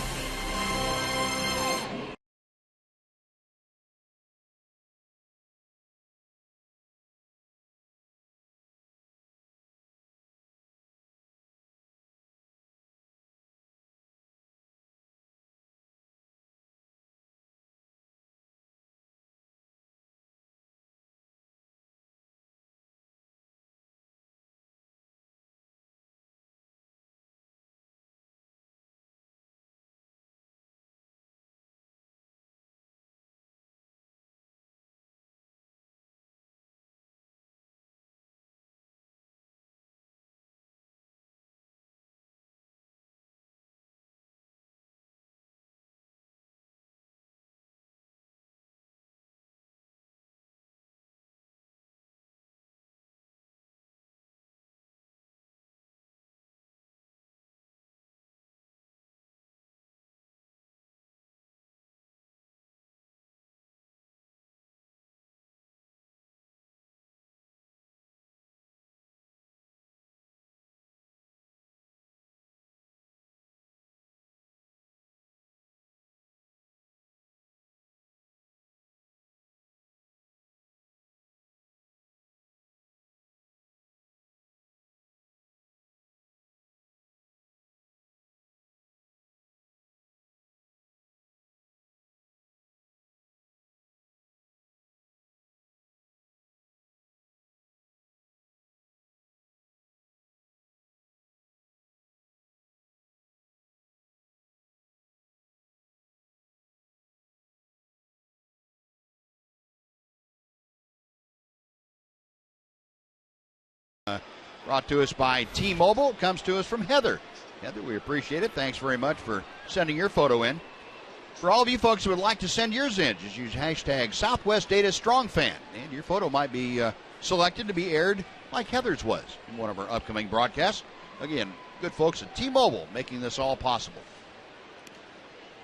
Brought to us by T-Mobile. Comes to us from Heather. Heather, we appreciate it. Thanks very much for sending your photo in. For all of you folks who would like to send yours in, just use hashtag Southwest Data StrongFan, and your photo might be selected to be aired like Heather's was in one of our upcoming broadcasts. Again, good folks at T-Mobile making this all possible.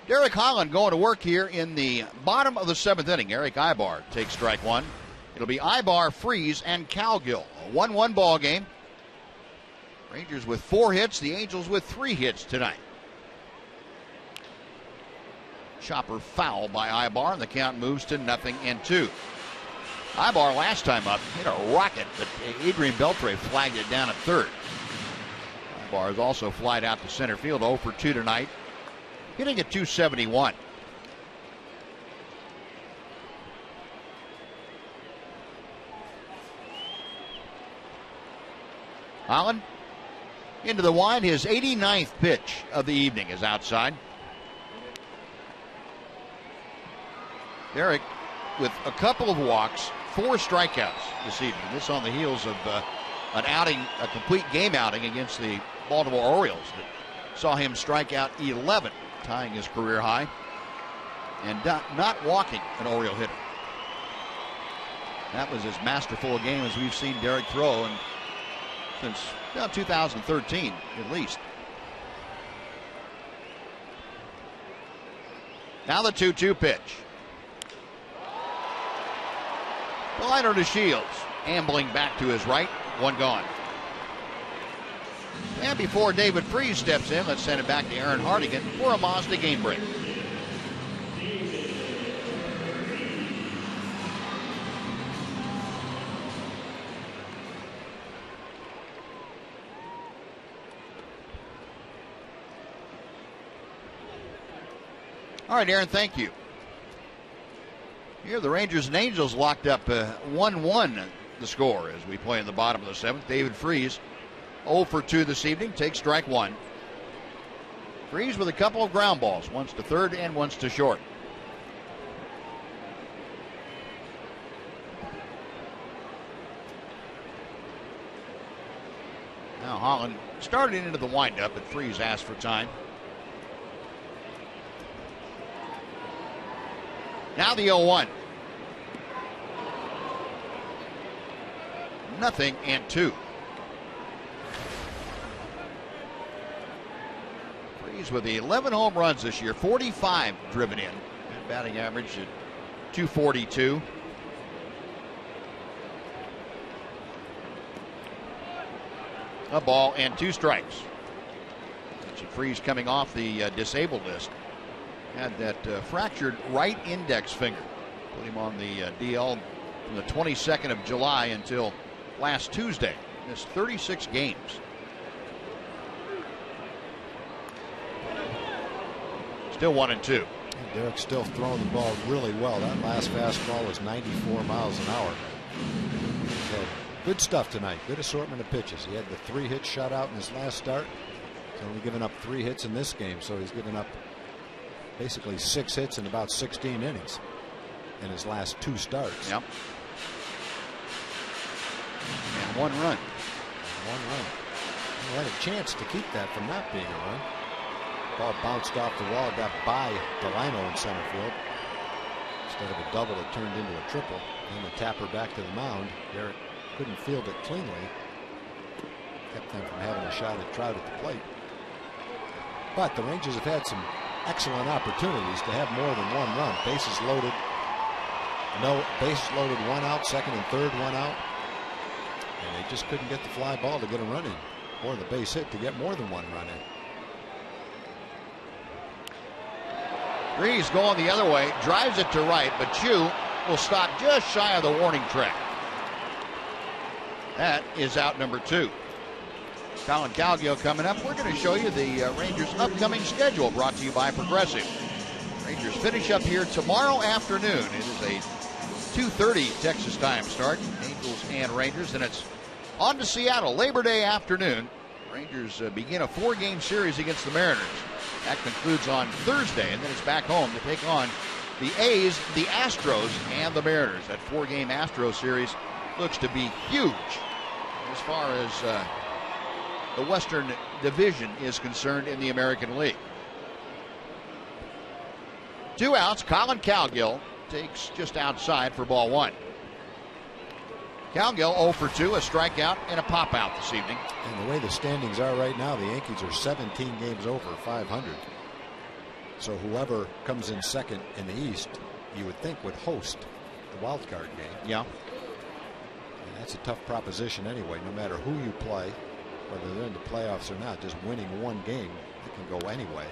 Derek Holland going to work here in the bottom of the seventh inning. Eric Ibar takes strike one. It'll be Ibar, Freese, and Cowgill. A 1-1 ball game. Rangers with 4 hits, the Angels with 3 hits tonight. Chopper foul by Ibar, and the count moves to 0-2. Ibar last time up hit a rocket, but Adrian Beltre flagged it down at third. Ibar has also flied out to center field, 0 for 2 tonight, hitting at .271. Holland into the wind. His 89th pitch of the evening is outside. Derek with a couple of walks, 4 strikeouts this evening. This on the heels of an outing, a complete game outing against the Baltimore Orioles that saw him strike out 11, tying his career high, and not walking an Oriole hitter. That was as masterful a game as we've seen Derek throw since 2013 at least. Now the 2-2 pitch. The liner to Shields, ambling back to his right, 1 gone. And before David Freese steps in, let's send it back to Aaron Hardigan for a Mazda game break. All right, Aaron, thank you. Here the Rangers and Angels locked up 1-1 the score as we play in the bottom of the 7th. David Freese 0 for 2 this evening, takes strike 1. Freese with a couple of ground balls, once to third and once to short. Starting into the windup, but Freese asked for time. Now the 0-1. 0-2. Freese with 11 home runs this year, 45 driven in. And batting average at .242. A ball and 2 strikes. Freese coming off the disabled list. Had that fractured right index finger. Put him on the DL from the 22nd of July until last Tuesday. Missed 36 games. Still 1-2. Derek's still throwing the ball really well. That last fastball was 94 miles an hour. So good stuff tonight. Good assortment of pitches. He had the 3-hit shutout in his last start. He's only given up 3 hits in this game, so he's given up basically 6 hits in about 16 innings in his last 2 starts. Yep. And 1 run. 1 run. He had a chance to keep that from not being a run. Ball bounced off the wall, got by Delino in center field. Instead of a double, it turned into a triple. And the tapper back to the mound. Derek couldn't field it cleanly. Kept them from having a shot at Trout at the plate. But the Rangers have had some excellent opportunities to have more than 1 run. Bases loaded. No, bases loaded, 1 out, second and third, 1 out. And they just couldn't get the fly ball to get a run in, or the base hit to get more than 1 run in. Freese going the other way, drives it to right, but Chu will stop just shy of the warning track. That is out number 2. Colin Cowgill coming up. We're going to show you the Rangers' upcoming schedule, brought to you by Progressive. Rangers finish up here tomorrow afternoon. It is a 2:30 Texas time start. Angels and Rangers, and it's on to Seattle Labor Day afternoon. Rangers begin a 4-game series against the Mariners. That concludes on Thursday, and then it's back home to take on the A's, the Astros, and the Mariners. That 4-game Astros series looks to be huge as far as the Western Division is concerned in the American League. 2 outs. Colin Cowgill takes just outside for ball 1. Cowgill 0 for 2, a strikeout and a pop out this evening. And the way the standings are right now, the Yankees are 17 games over 500. So whoever comes in second in the East, you would think would host the wild card game. Yeah. And that's a tough proposition anyway, no matter who you play, whether they're in the playoffs or not. Just winning 1 game, it can go anyway.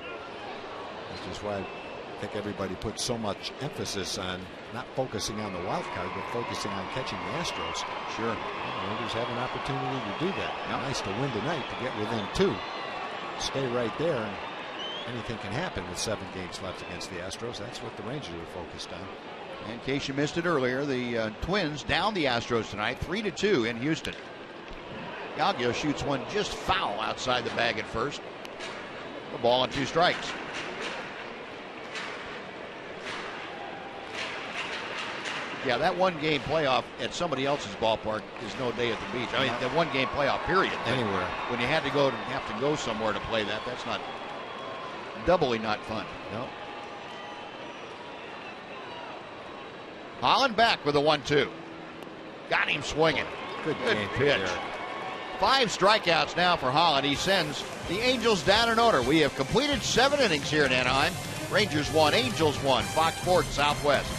That's just why I think everybody puts so much emphasis on not focusing on the wild card, but focusing on catching the Astros. Sure. The Rangers have an opportunity to do that. Yep. Nice to win tonight to get within 2. Stay right there, and anything can happen with 7 games left against the Astros. That's what the Rangers are focused on. In case you missed it earlier, the Twins down the Astros tonight, 3-2 in Houston. Cowgill shoots one just foul outside the bag at first. The ball and 2 strikes. Yeah, that 1-game playoff at somebody else's ballpark is no day at the beach. I mean, the 1-game playoff period. Anywhere. When you have to go somewhere to play that, that's not doubly not fun. No. Holland back with a 1-2. Got him swinging. Good game pitch. Derek. 5 strikeouts now for Holland. He sends the Angels down in order. We have completed 7 innings here in Anaheim. Rangers 1, Angels 1. Fox Sports Southwest.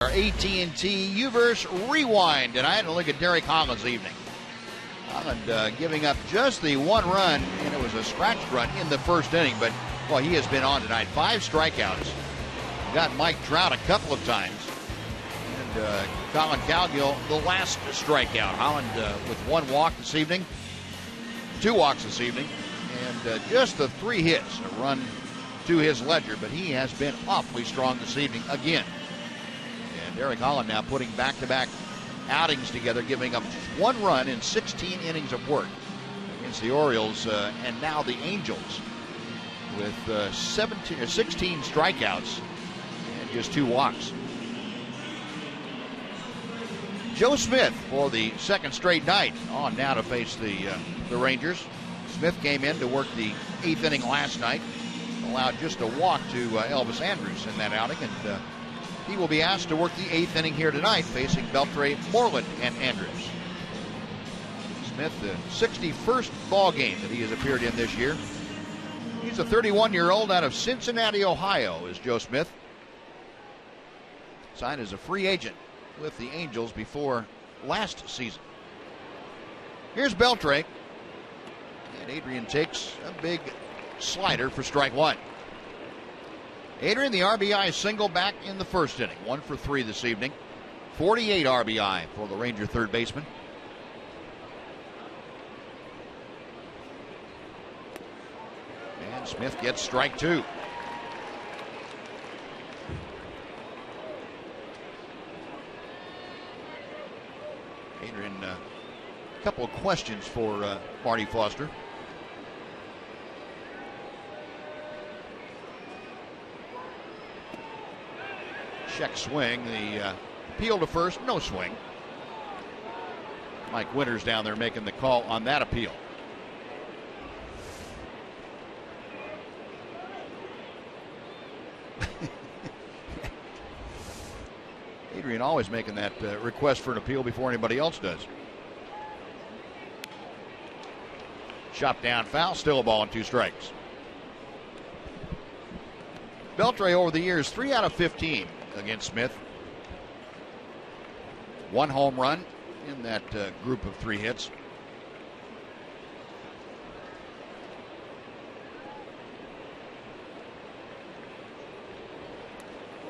Our AT&T U-verse Rewind tonight, and look at Derek Holland's evening. Holland giving up just the one run, and it was a scratch run in the first inning, but well, he has been on tonight. 5 strikeouts. Got Mike Trout a couple of times. And Colin Cowgill, the last strikeout. Holland with 1 walk this evening, 2 walks this evening, and just the 3 hits, a run to his ledger, but he has been awfully strong this evening again. And Derek Holland now putting back-to-back outings together, giving up 1 run in 16 innings of work against the Orioles and now the Angels with 16 strikeouts and just 2 walks. Joe Smith for the second straight night on now to face the Rangers. Smith came in to work the 8th inning last night, allowed just a walk to Elvis Andrus in that outing, and he will be asked to work the 8th inning here tonight, facing Beltre, Moreland, and Andrus. Smith, the 61st ball game that he has appeared in this year. He's a 31-year-old out of Cincinnati, Ohio, is Joe Smith. Signed as a free agent with the Angels before last season. Here's Beltre, and Adrian takes a big slider for strike 1. Adrian, the RBI single back in the first inning. 1 for 3 this evening. 48 RBI for the Ranger third baseman. And Smith gets strike 2. Adrian, a couple of questions for Marty Foster. Check swing, the appeal to first, no swing. Mike Winters down there making the call on that appeal. Adrian always making that request for an appeal before anybody else does. Shot down, foul, still a ball and 2 strikes. Beltre over the years, 3 out of 15 against Smith. 1 home run in that group of 3 hits.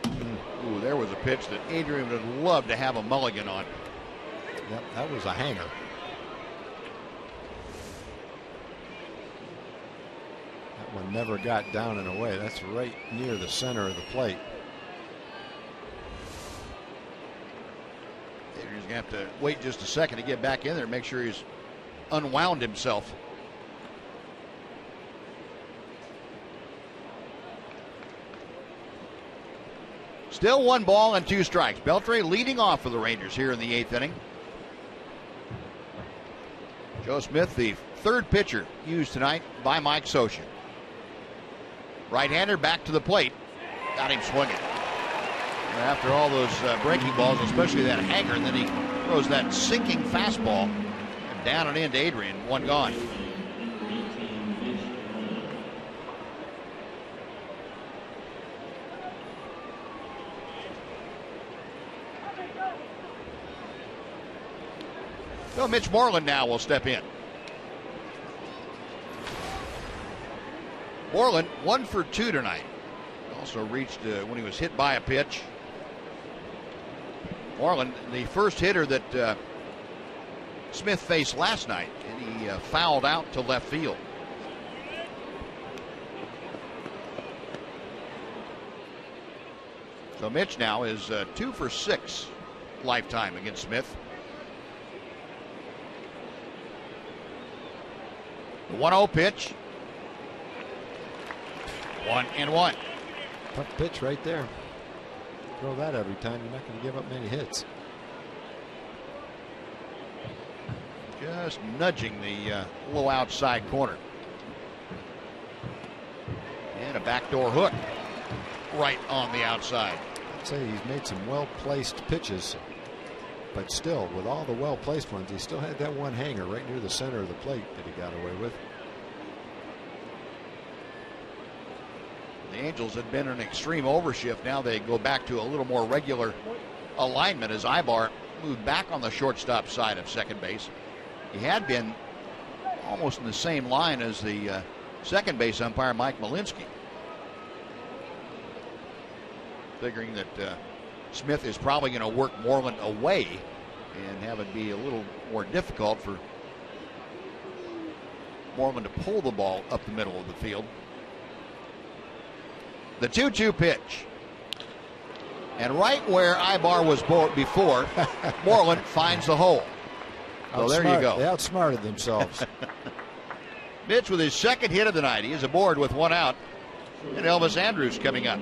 Ooh, there was a pitch that Adrian would love to have a mulligan on. Yep, that was a hanger. That one never got down and away. That's right near the center of the plate. Adrian's going to have to wait just a second to get back in there and make sure he's unwound himself. Still 1 ball and 2 strikes. Beltre leading off for the Rangers here in the 8th inning. Joe Smith, the 3rd pitcher used tonight by Mike Scioscia. Right-hander back to the plate. Got him swinging. After all those breaking balls, especially that hanger, and then he throws that sinking fastball and down and into Adrian. 1 gone. So Mitch Moreland now will step in. Moreland 1 for 2 tonight. Also reached when he was hit by a pitch. Moreland, the first hitter that Smith faced last night, and he fouled out to left field. So Mitch now is 2 for 6 lifetime against Smith. The 1-0 pitch. 1-1. Tough pitch right there. Throw that every time, you're not going to give up many hits. Just nudging the low outside corner. And a backdoor hook right on the outside. I'd say he's made some well-placed pitches, but still, with all the well-placed ones, he still had that one hanger right near the center of the plate that he got away with. The Angels had been an extreme overshift. Now they go back to a little more regular alignment as Ibar moved back on the shortstop side of second base. He had been almost in the same line as the second base umpire, Mike Malinsky. Figuring that Smith is probably going to work Moreland away and have it be a little more difficult for Moreland to pull the ball up the middle of the field. The 2-2 pitch. And right where Ibar was before, Moreland finds the hole. So there you go. They outsmarted themselves. Mitch with his second hit of the night. He is aboard with one out. And Elvis Andrus coming up.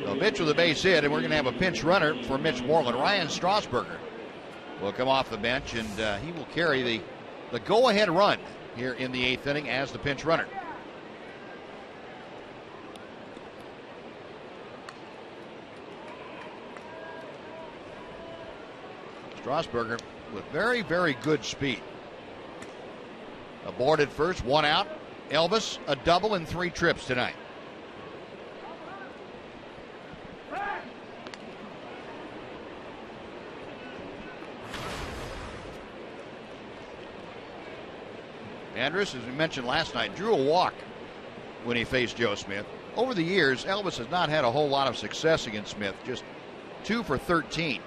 So Mitch with a base hit, and we're going to have a pinch runner for Mitch Moreland. Ryan Strasburger will come off the bench, and he will carry the go-ahead run here in the 8th inning as the pinch runner. Strasburger with very, very good speed. Aboard at first, one out. Elvis, a double and 3 trips tonight. Andrus, as we mentioned last night, drew a walk when he faced Joe Smith. Over the years, Elvis has not had a whole lot of success against Smith, just 2 for 13.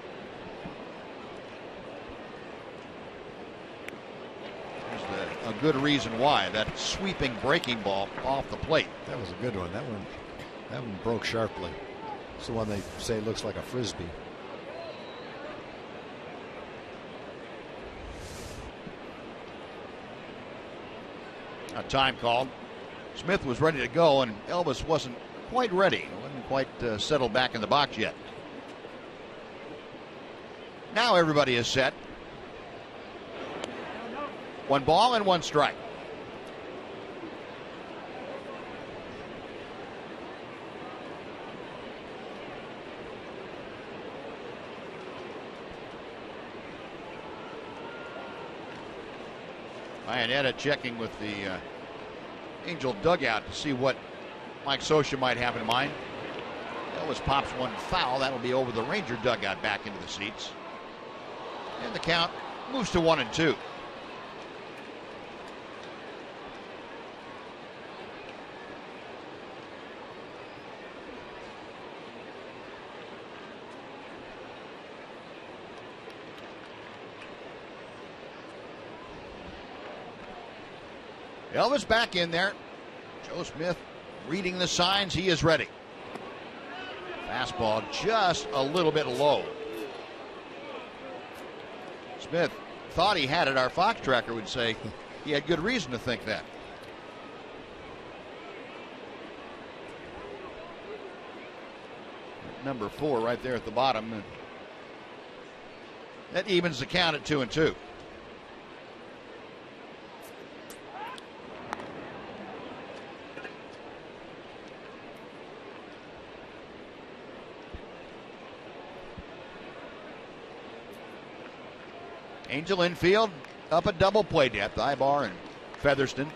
There's a good reason why. That sweeping breaking ball off the plate. That was a good one. That one broke sharply. It's the one they say looks like a frisbee. A time called. Smith was ready to go, and Elvis wasn't quite ready. Wasn't quite settled back in the box yet. Now everybody is set. 1 ball and 1 strike. Iannetta checking with the Angel dugout to see what Mike Scioscia might have in mind. Elvis pops one foul. That'll be over the Ranger dugout back into the seats. And the count moves to 1-2. Elvis back in there. Joe Smith reading the signs. He is ready. Fastball just a little bit low. Smith thought he had it. Our Fox tracker would say he had good reason to think that. Number 4 right there at the bottom. That evens the count at 2-2. Angel infield, up a double play depth. Ibar and Featherston.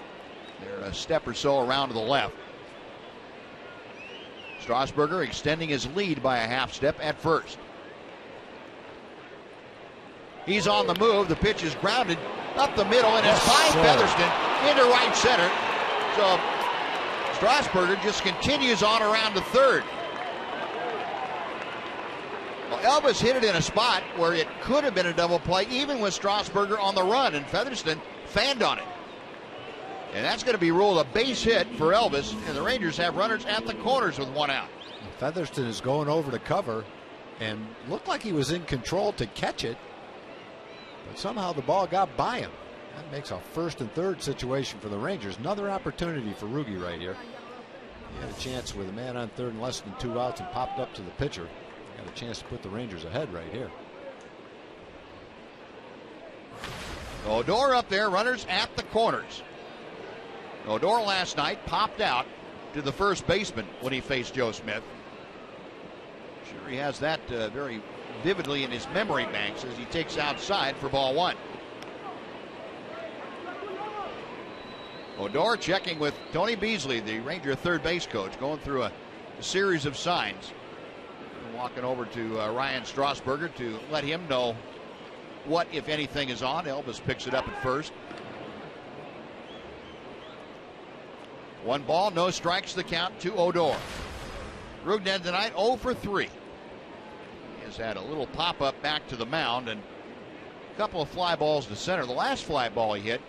They're a step or so around to the left. Strasburger extending his lead by a half step at first. He's on the move. The pitch is grounded up the middle, and it's by Featherston into right center. So Strasburger just continues on around to third. Well, Elvis hit it in a spot where it could have been a double play, even with Strasburger on the run, and Featherston fanned on it. And that's going to be ruled a base hit for Elvis, and the Rangers have runners at the corners with 1 out. Featherston is going over to cover and looked like he was in control to catch it, but somehow the ball got by him. That makes a 1st and 3rd situation for the Rangers. Another opportunity for Ruge right here. He had a chance with a man on third and less than 2 outs and popped up to the pitcher. Got a chance to put the Rangers ahead right here. Odor up there, runners at the corners. Odor last night popped out to the first baseman when he faced Joe Smith. Sure, he has that very vividly in his memory banks as he takes outside for ball 1. Odor checking with Tony Beasley, the Ranger third base coach, going through a series of signs. Walking over to Ryan Strasburger to let him know what, if anything, is on. Elvis picks it up at first. 1 ball, no strikes, the count to Odor. Rougned tonight 0 for 3. He has had a little pop-up back to the mound and a couple of fly balls to center. The last fly ball he hit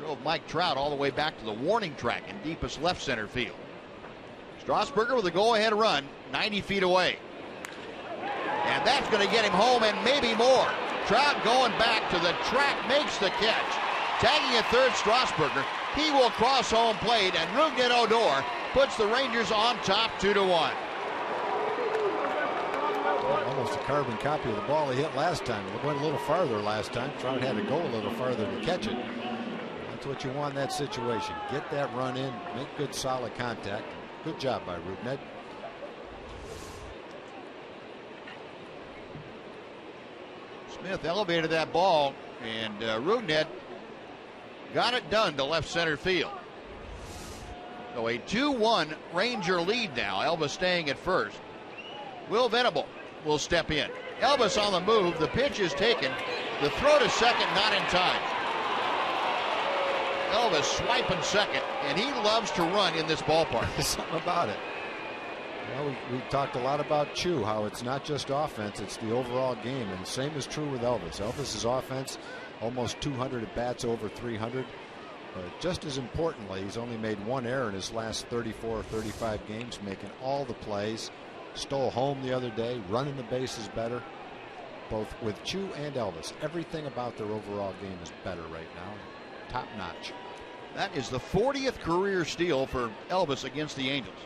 drove Mike Trout all the way back to the warning track in deepest left center field. Strasburger with a go-ahead run 90 feet away. And that's going to get him home and maybe more. Trout going back to the track, makes the catch. Tagging at third, Strasburger. He will cross home plate, and Rougned Odor puts the Rangers on top 2-1. Almost a carbon copy of the ball he hit last time. It went a little farther last time. Trout had to go a little farther to catch it. That's what you want in that situation. Get that run in, make good solid contact. Good job by Rougned. Smith elevated that ball, and Rougned got it done to left center field. So a 2-1 Ranger lead now. Elvis staying at first. Will Venable will step in. Elvis on the move. The pitch is taken. The throw to second, not in time. Elvis swiping second, and he loves to run in this ballpark. There's something about it. Well, we talked a lot about Chu, how it's not just offense, it's the overall game, and the same is true with Elvis. Elvis's offense, almost 200 at bats, over 300. But just as importantly, he's only made 1 error in his last 34 or 35 games, making all the plays. Stole home the other day, running the bases better. Both with Chu and Elvis, everything about their overall game is better right now. Top notch. That is the 40th career steal for Elvis against the Angels.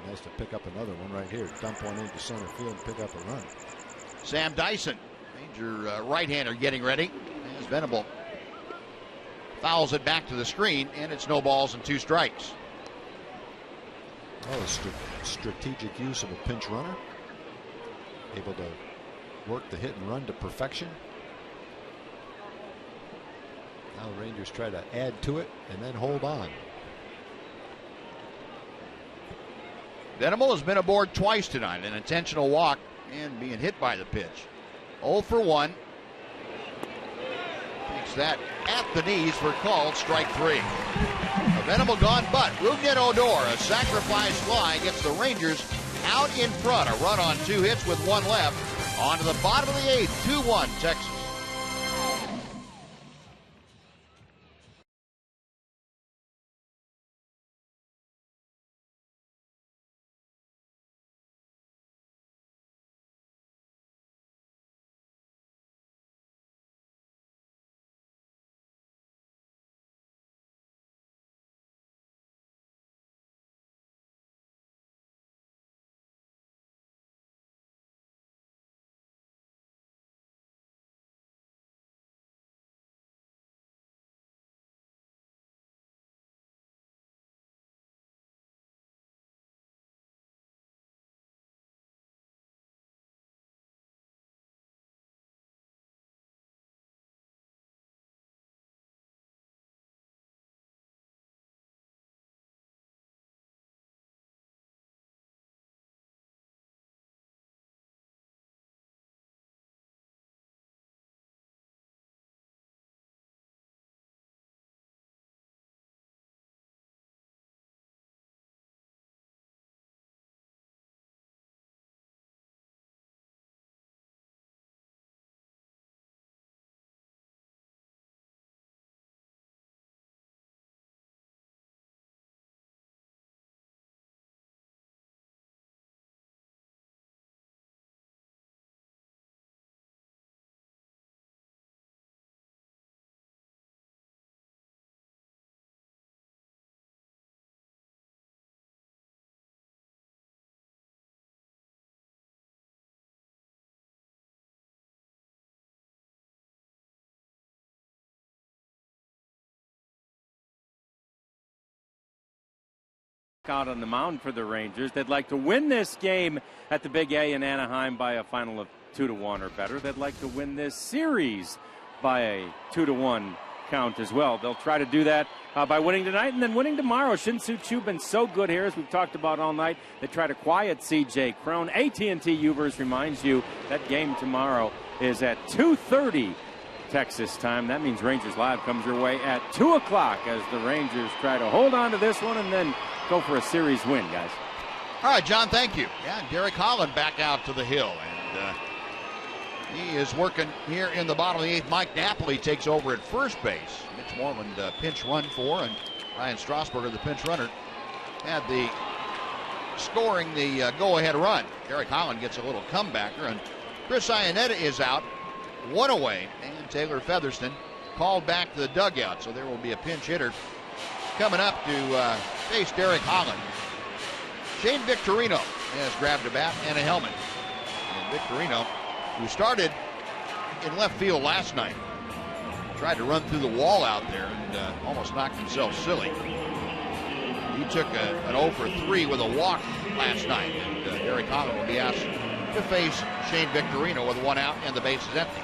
Nice to pick up another one right here. Dump one into center field and pick up a run. Sam Dyson, Ranger right-hander, getting ready. As Venable fouls it back to the screen, and it's no balls and 2 strikes. Oh, strategic use of a pinch runner. Able to work the hit and run to perfection. Now the Rangers try to add to it and then hold on. Venable has been aboard twice tonight. An intentional walk and being hit by the pitch. 0 for 1. Takes that at the knees for called strike 3. A Venable gone, but Rougned Odor, a sacrifice fly, gets the Rangers out in front. A run on 2 hits with 1 left. On to the bottom of the 8th. 2-1 Texas. Out on the mound for the Rangers. They'd like to win this game at the Big A in Anaheim by a final of 2-1 or better. They'd like to win this series by a 2-1 count as well. They'll try to do that by winning tonight and then winning tomorrow. Shin-Soo Choo been so good here, as we've talked about all night. They try to quiet C.J. Cron. AT&T Ubers reminds you that game tomorrow is at 2:30 Texas time. That means Rangers Live comes your way at 2 o'clock as the Rangers try to hold on to this one and then go for a series win, guys. All right, John, thank you. Yeah, Derek Holland back out to the hill, and he is working here in the bottom of the 8th. Mike Napoli takes over at first base. Mitch Moreland pinch run for, and Ryan Strasburger, the pinch runner, had the scoring the go-ahead run. Derek Holland gets a little comebacker, and Chris Iannetta is out, 1 away, and Taylor Featherston called back to the dugout, so there will be a pinch hitter coming up to face Derek Holland. Shane Victorino has grabbed a bat and a helmet. And Victorino, who started in left field last night, tried to run through the wall out there and almost knocked himself silly. He took an 0 for 3 with a walk last night, and Derek Holland will be asked to face Shane Victorino with 1 out and the base is empty.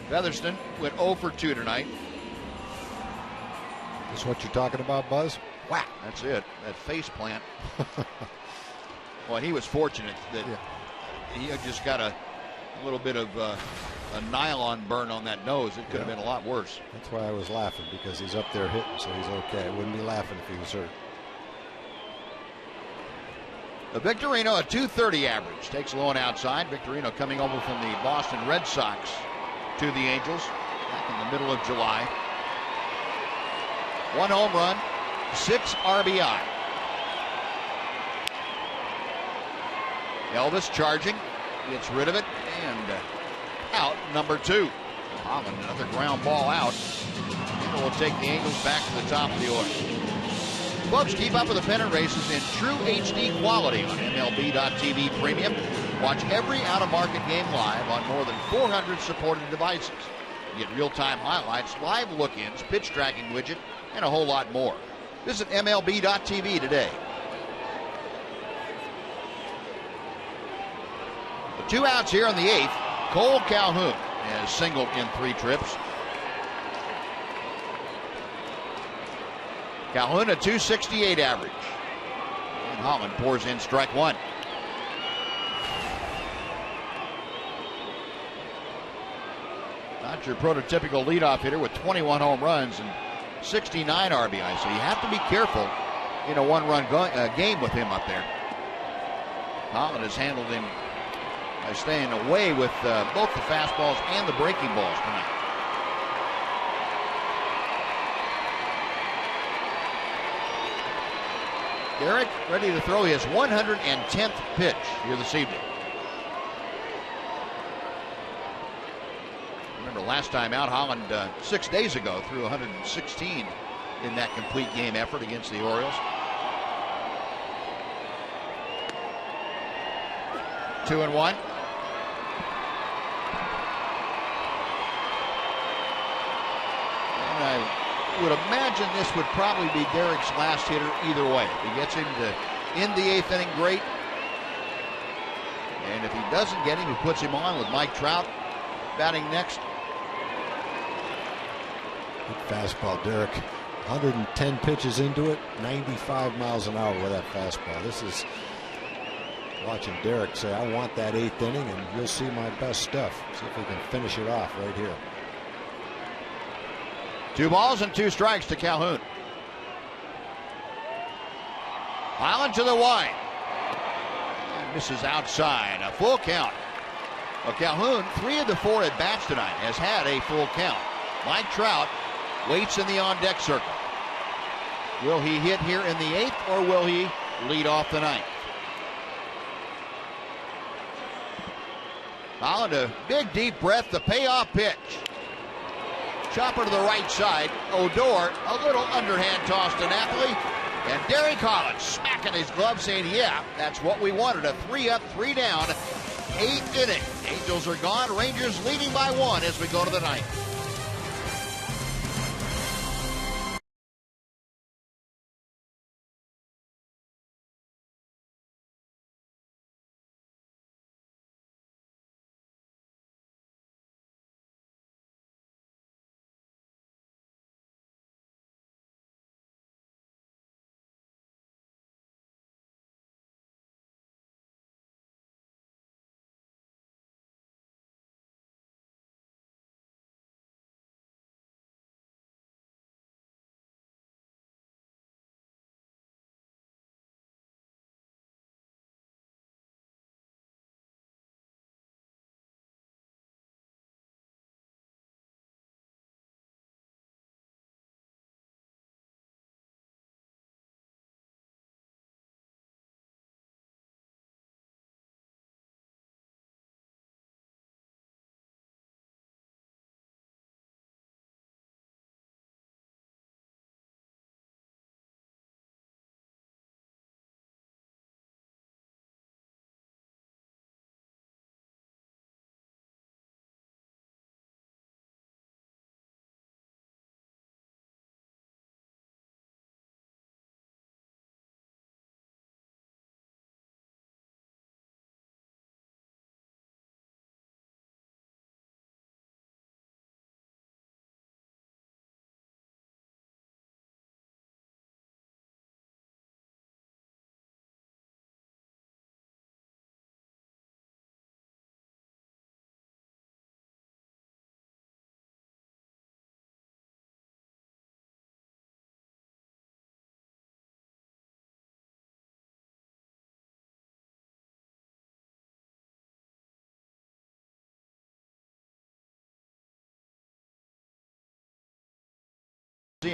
Featherston went 0 for 2 tonight. Is what you're talking about, Buzz? Whack. That's it. That face plant. Well, he was fortunate that he just got a little bit of a nylon burn on that nose. It could have been a lot worse. That's why I was laughing, because he's up there hitting, so he's okay. I wouldn't be laughing if he was hurt. Victorino, a 230 average, takes a low and outside. Victorino coming over from the Boston Red Sox to the Angels back in the middle of July. 1 home run, 6 RBI. Elvis charging, gets rid of it, and out number 2. Holland, another ground ball out. And will take the Angels back to the top of the order. Folks, keep up with the pennant races in true HD quality on MLB.TV Premium. Watch every out-of-market game live on more than 400 supported devices. You get real-time highlights, live look-ins, pitch tracking widget, and a whole lot more. Visit MLB.TV today. The 2 outs here in the 8th. Cole Calhoun has singled in 3 trips. Calhoun a 268 average. And Holland pours in strike 1. Not your prototypical leadoff hitter with 21 home runs and 69 RBI, so you have to be careful in a 1-run game with him up there. Holland has handled him by staying away with both the fastballs and the breaking balls tonight. Derek ready to throw his 110th pitch here this evening. Remember last time out, Holland 6 days ago threw 116 in that complete game effort against the Orioles. 2-1. And I would imagine this would probably be Derek's last hitter either way. If he gets him to end the 8th inning, great. And if he doesn't get him, he puts him on with Mike Trout batting next. Good fastball, Derek. 110 pitches into it, 95 miles an hour with that fastball. This is watching Derek say, I want that 8th inning, and you'll see my best stuff. See if we can finish it off right here. 2 balls and 2 strikes to Calhoun. Holland to the wide. And misses outside. A full count. Well, Calhoun, 3 of the 4 at bats tonight, has had a full count. Mike Trout waits in the on-deck circle. Will he hit here in the 8th, or will he lead off the 9th? Holland, a big deep breath, the payoff pitch. Chopper to the right side. Odor, a little underhand toss to Napoli. And Derek Holland smacking his glove saying, yeah, that's what we wanted. A 3-up, 3-down, 8th inning. Angels are gone. Rangers leading by 1 as we go to the 9th.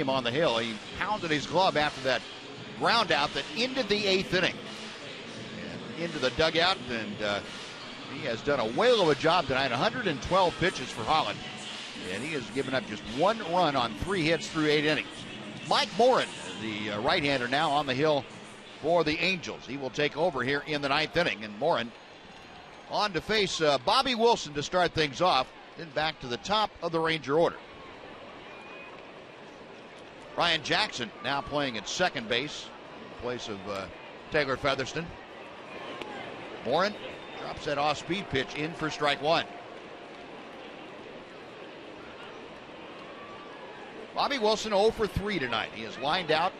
him on the hill. He pounded his glove after that ground out that ended the 8th inning. And into the dugout, and he has done a whale of a job tonight. 112 pitches for Holland, and he has given up just 1 run on 3 hits through 8 innings. Mike Morin, the right-hander, now on the hill for the Angels. He will take over here in the 9th inning, and Morin on to face Bobby Wilson to start things off, then back to the top of the Ranger order. Ryan Jackson now playing at second base in place of Taylor Featherston. Morin drops that off-speed pitch in for strike 1. Bobby Wilson 0 for 3 tonight. He has lined out,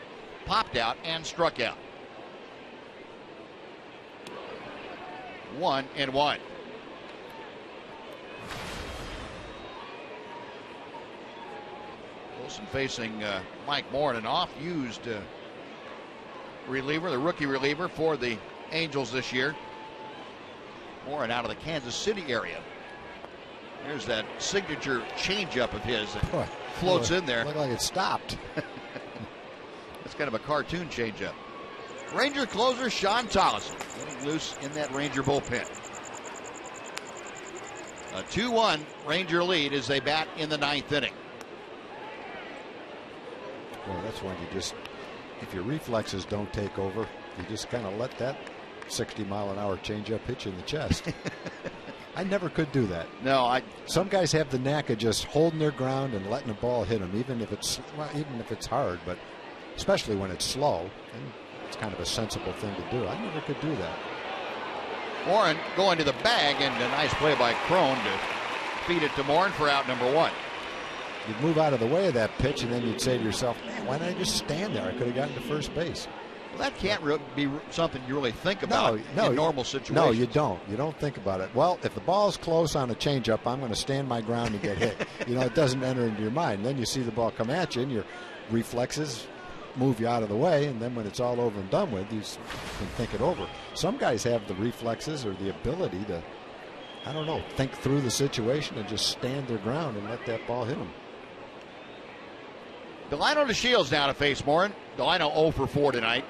popped out, and struck out. 1-1. Wilson facing Mike Morin, an off-used reliever, the rookie reliever for the Angels this year. Morin out of the Kansas City area. There's that signature changeup of his that floats in there. Looked like it stopped. That's kind of a cartoon changeup. Ranger closer Sean Tolleson getting loose in that Ranger bullpen. A 2-1 Ranger lead as they bat in the 9th inning. Well, that's when you just, if your reflexes don't take over, you just kind of let that 60-mile-an-hour changeup hit you in the chest. I never could do that. No, some guys have the knack of just holding their ground and letting the ball hit them, even if it's hard, but especially when it's slow. And it's kind of a sensible thing to do. I never could do that. Morin going to the bag, and a nice play by Crone to feed it to Morin for out number 1. You'd move out of the way of that pitch, and then you'd say to yourself, man, why didn't I just stand there? I could have gotten to first base. Well, that can't be something you really think about in normal situations. No, you don't. You don't think about it. Well, if the ball's close on a changeup, I'm going to stand my ground and get hit. It doesn't enter into your mind. And then you see the ball come at you, and your reflexes move you out of the way, and then when it's all over and done with, you can think it over. Some guys have the reflexes or the ability to, I don't know, think through the situation and just stand their ground and let that ball hit them. Delino DeShields now to face Morin. Delino 0 for 4 tonight.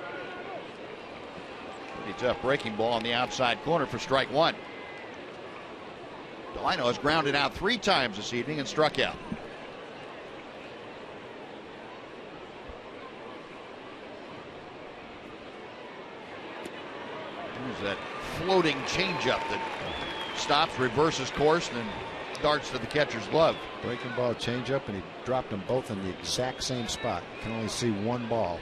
Pretty tough breaking ball on the outside corner for strike 1. Delino has grounded out 3 times this evening and struck out. There's that floating changeup that stops, reverses course, and then darts to the catcher's glove. Breaking ball changeup, and he dropped them both in the exact same spot. Can only see one ball.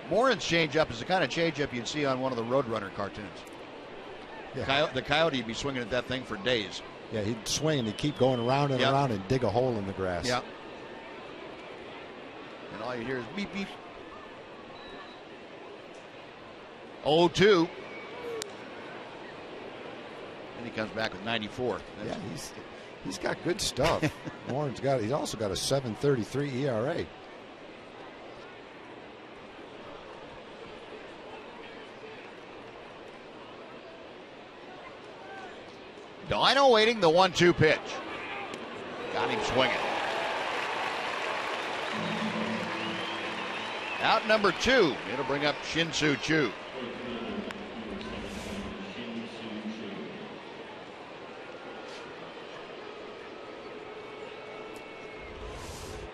Morin's changeup is the kind of changeup you'd see on one of the Roadrunner cartoons. Yeah. The Coyote would be swinging at that thing for days. Yeah, he'd swing and he'd keep going around and around and dig a hole in the grass. Yeah. And all you hear is beep, beep. 0-2. And he comes back with 94. Yeah, he's got good stuff. Morin's he's also got a 7.33 ERA. Delino waiting, the 1-2 pitch. Got him swinging. Out number 2. It'll bring up Shin-Soo Choo.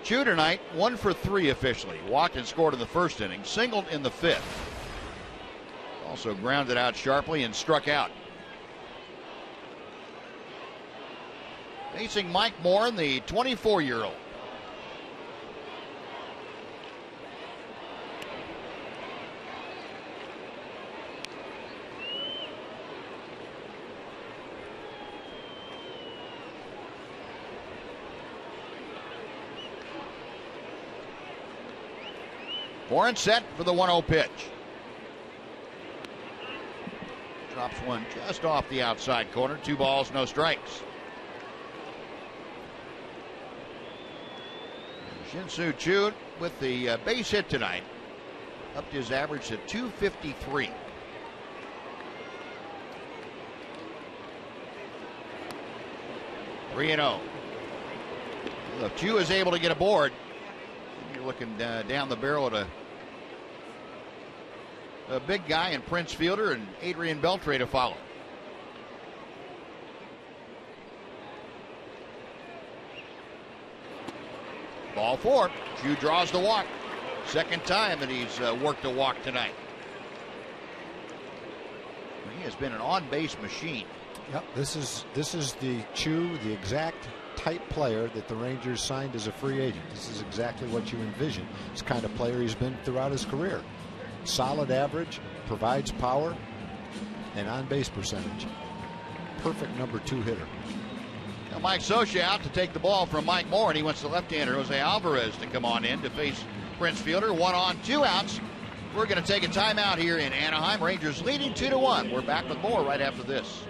Choo tonight, 1 for 3 officially. Walked and scored in the first inning, singled in the 5th. Also grounded out sharply and struck out. Facing Mike Morin, the 24-year-old. Morin set for the 1-0 pitch. Drops one just off the outside corner. 2 balls, no strikes. Shin-Soo Choo with the base hit tonight. Upped his average to 253. Three 3-0. If Chu is able to get aboard, you're looking down the barrel at a big guy in Prince Fielder and Adrian Beltre to follow. Ball 4. Chu draws the walk. Second time that he's worked a walk tonight. He has been an on-base machine. Yep, this is the Chu, the exact type player that the Rangers signed as a free agent. This is exactly what you envision. This kind of player he's been throughout his career. Solid average, provides power, and on-base percentage. Perfect number 2 hitter. Now Mike Scioscia out to take the ball from Mike Moore, and he wants the left-hander Jose Alvarez to come on in to face Prince Fielder. 1 on, 2 outs. We're going to take a timeout here in Anaheim. Rangers leading 2-1. We're back with more right after this.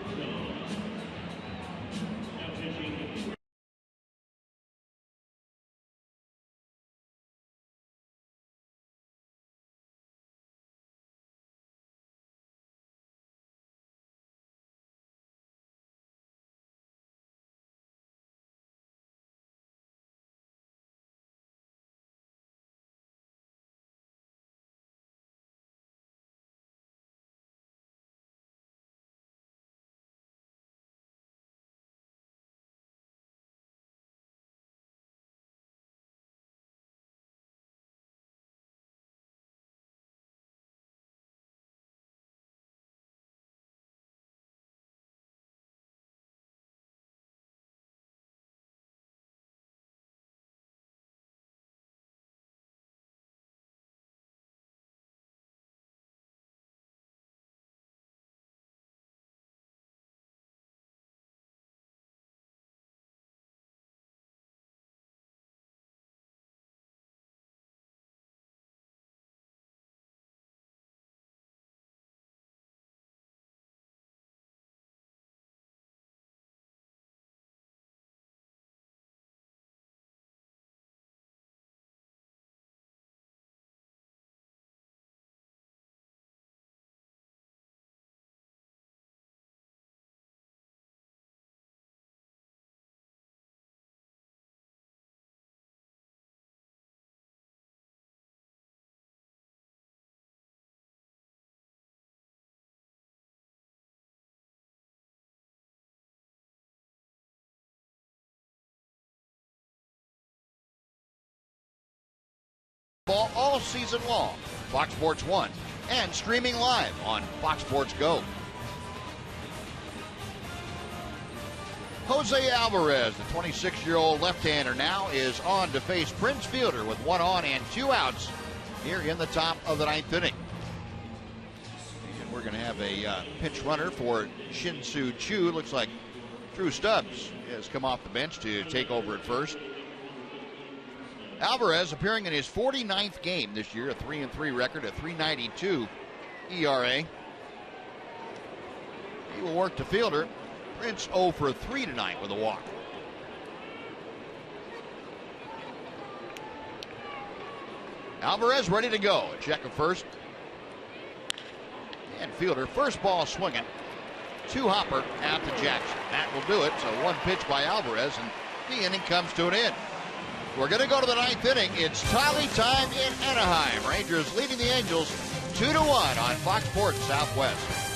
Ball all season long, Fox Sports 1, and streaming live on Fox Sports Go. Jose Alvarez, the 26-year-old left-hander, now is on to face Prince Fielder with 1 on and 2 outs here in the top of the 9th inning. And we're going to have a pinch runner for Shin-Soo Choo. Looks like Drew Stubbs has come off the bench to take over at first. Alvarez appearing in his 49th game this year, a 3-3 record, a 3.92 ERA. He will work to Fielder. Prince 0 for 3 tonight with a walk. Alvarez ready to go. A check of first. And Fielder, first ball swinging. 2 hopper out to Jackson. That will do it. So 1 pitch by Alvarez, and the inning comes to an end. We're going to go to the 9th inning. It's tally time in Anaheim. Rangers leading the Angels 2-1 on Fox Sports Southwest.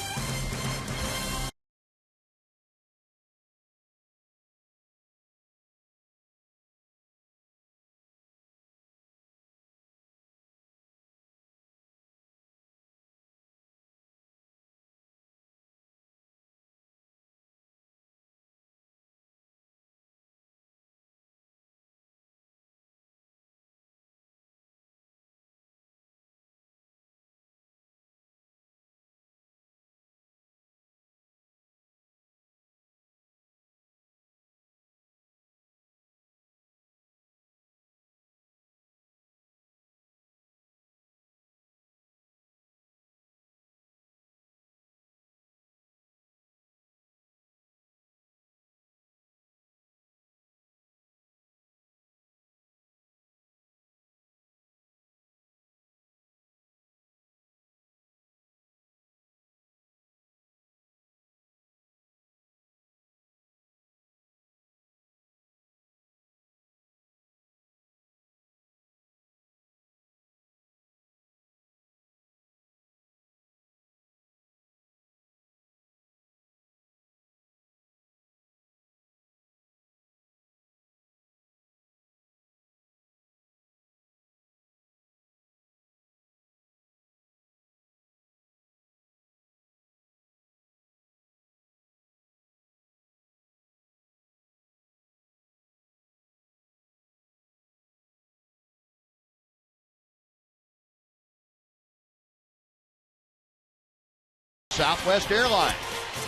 Southwest Airlines.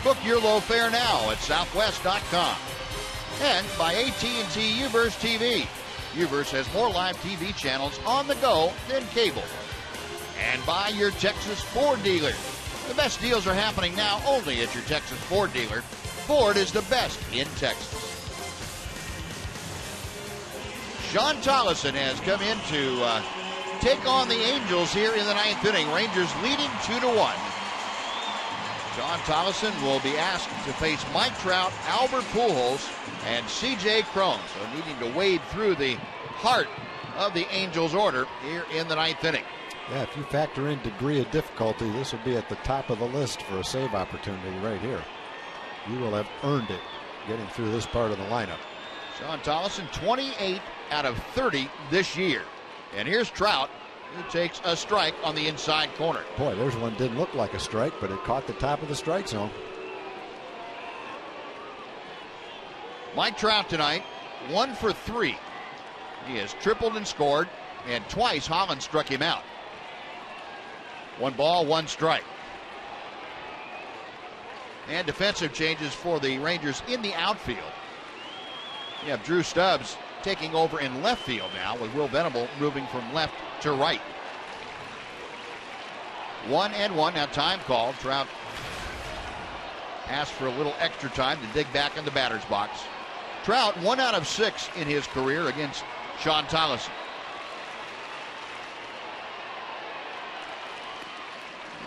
Book your low fare now at southwest.com. And by AT&T Uverse TV. Uverse has more live TV channels on the go than cable. And by your Texas Ford dealer. The best deals are happening now only at your Texas Ford dealer. Ford is the best in Texas. Sean Tollison has come in to take on the Angels here in the ninth inning. Rangers leading 2-1. Sean Tollison will be asked to face Mike Trout, Albert Pujols, and C.J. Cron. So needing to wade through the heart of the Angels' order here in the ninth inning. Yeah, if you factor in degree of difficulty, this will be at the top of the list for a save opportunity right here. You will have earned it getting through this part of the lineup. Sean Tollison, 28 out of 30 this year. And here's Trout, who takes a strike on the inside corner. Boy, there's one didn't look like a strike, but it caught the top of the strike zone. Mike Trout tonight, 1 for 3. He has tripled and scored, and twice Holland struck him out. 1 ball, 1 strike. And defensive changes for the Rangers in the outfield. You have Drew Stubbs taking over in left field now, with Will Venable moving from left to right. 1-1, now time called. Trout asked for a little extra time to dig back in the batter's box. Trout 1 out of 6 in his career against Sean Tollison.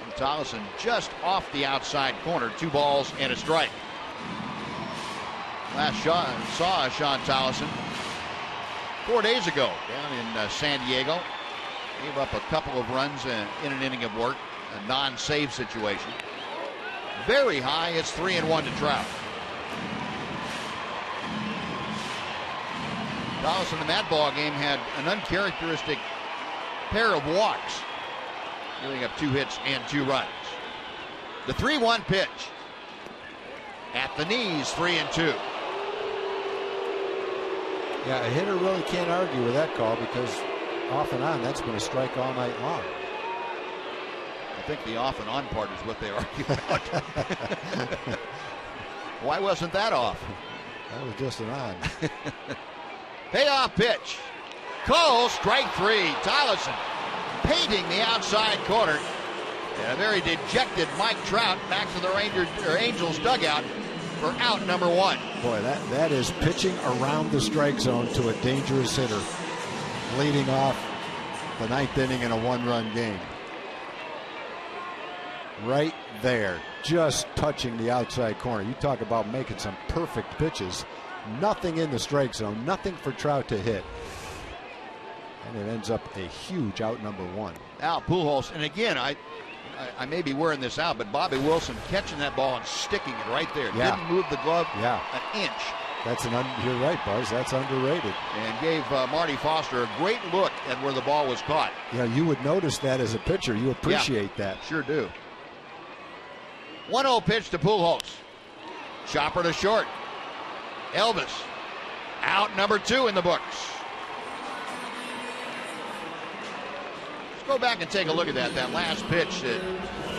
And Tollison just off the outside corner, 2 balls and a strike. Last saw Sean Tollison 4 days ago down in San Diego. Gave up a couple of runs in an inning of work, a non-save situation. Very high, it's 3-1 to Trout. Tollison in that ball game had an uncharacteristic pair of walks, giving up 2 hits and 2 runs. The 3-1 pitch at the knees, 3-2. Yeah, a hitter really can't argue with that call, because off and on, that's been a strike all night long. I think the off and on part is what they argue about. Why wasn't that off? That was just an on. Payoff pitch. Cole, strike 3. Tollison painting the outside corner. And a very dejected Mike Trout back to the Angels dugout for out number 1. Boy, that is pitching around the strike zone to a dangerous hitter, leading off the ninth inning in a 1-run game. Right there, just touching the outside corner. You talk about making some perfect pitches. Nothing in the strike zone, nothing for Trout to hit. And it ends up a huge out number 1. Al Pujols, and again, I may be wearing this out, but Bobby Wilson catching that ball and sticking it right there. Yeah. Didn't move the glove Yeah. an inch. You're right, Buzz. That's underrated. And gave Marty Foster a great look at where the ball was caught. Yeah, you would notice that as a pitcher. You appreciate that. Sure do. 1-0 pitch to Pujols. Chopper to short. Elvis. Out number 2 in the books. Let's go back and take a look at that last pitch that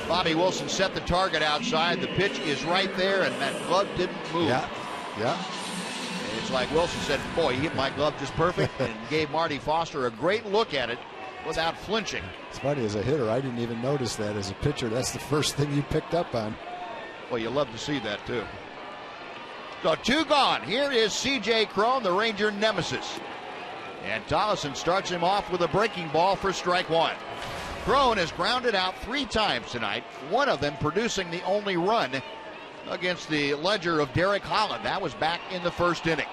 Bobby Wilson set the target outside. The pitch is right there, and that glove didn't move. Yeah. And it's like Wilson said, boy, he hit my glove just perfect, and gave Marty Foster a great look at it without flinching. It's funny, as a hitter, I didn't even notice that. As a pitcher, that's the first thing you picked up on. Well, you love to see that, too. So 2 gone. Here is C.J. Cron, the Ranger nemesis. And Tollison starts him off with a breaking ball for strike 1. Cron has grounded out 3 times tonight, one of them producing the only run against the ledger of Derek Holland. That was back in the first inning.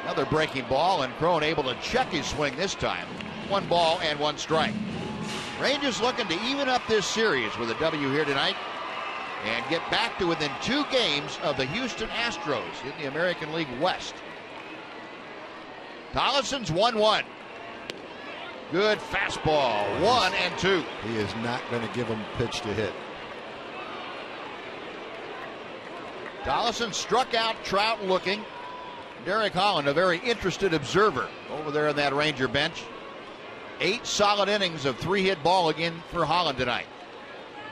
Another breaking ball, and Cron able to check his swing this time. 1 ball and 1 strike. Rangers looking to even up this series with a W here tonight and get back to within 2 games of the Houston Astros in the American League West. Tollison's 1-1. Good fastball, 1-2. He is not going to give him a pitch to hit. Tollison struck out Trout looking. Derek Holland, a very interested observer over there on that Ranger bench. 8 solid innings of 3-hit ball again for Holland tonight.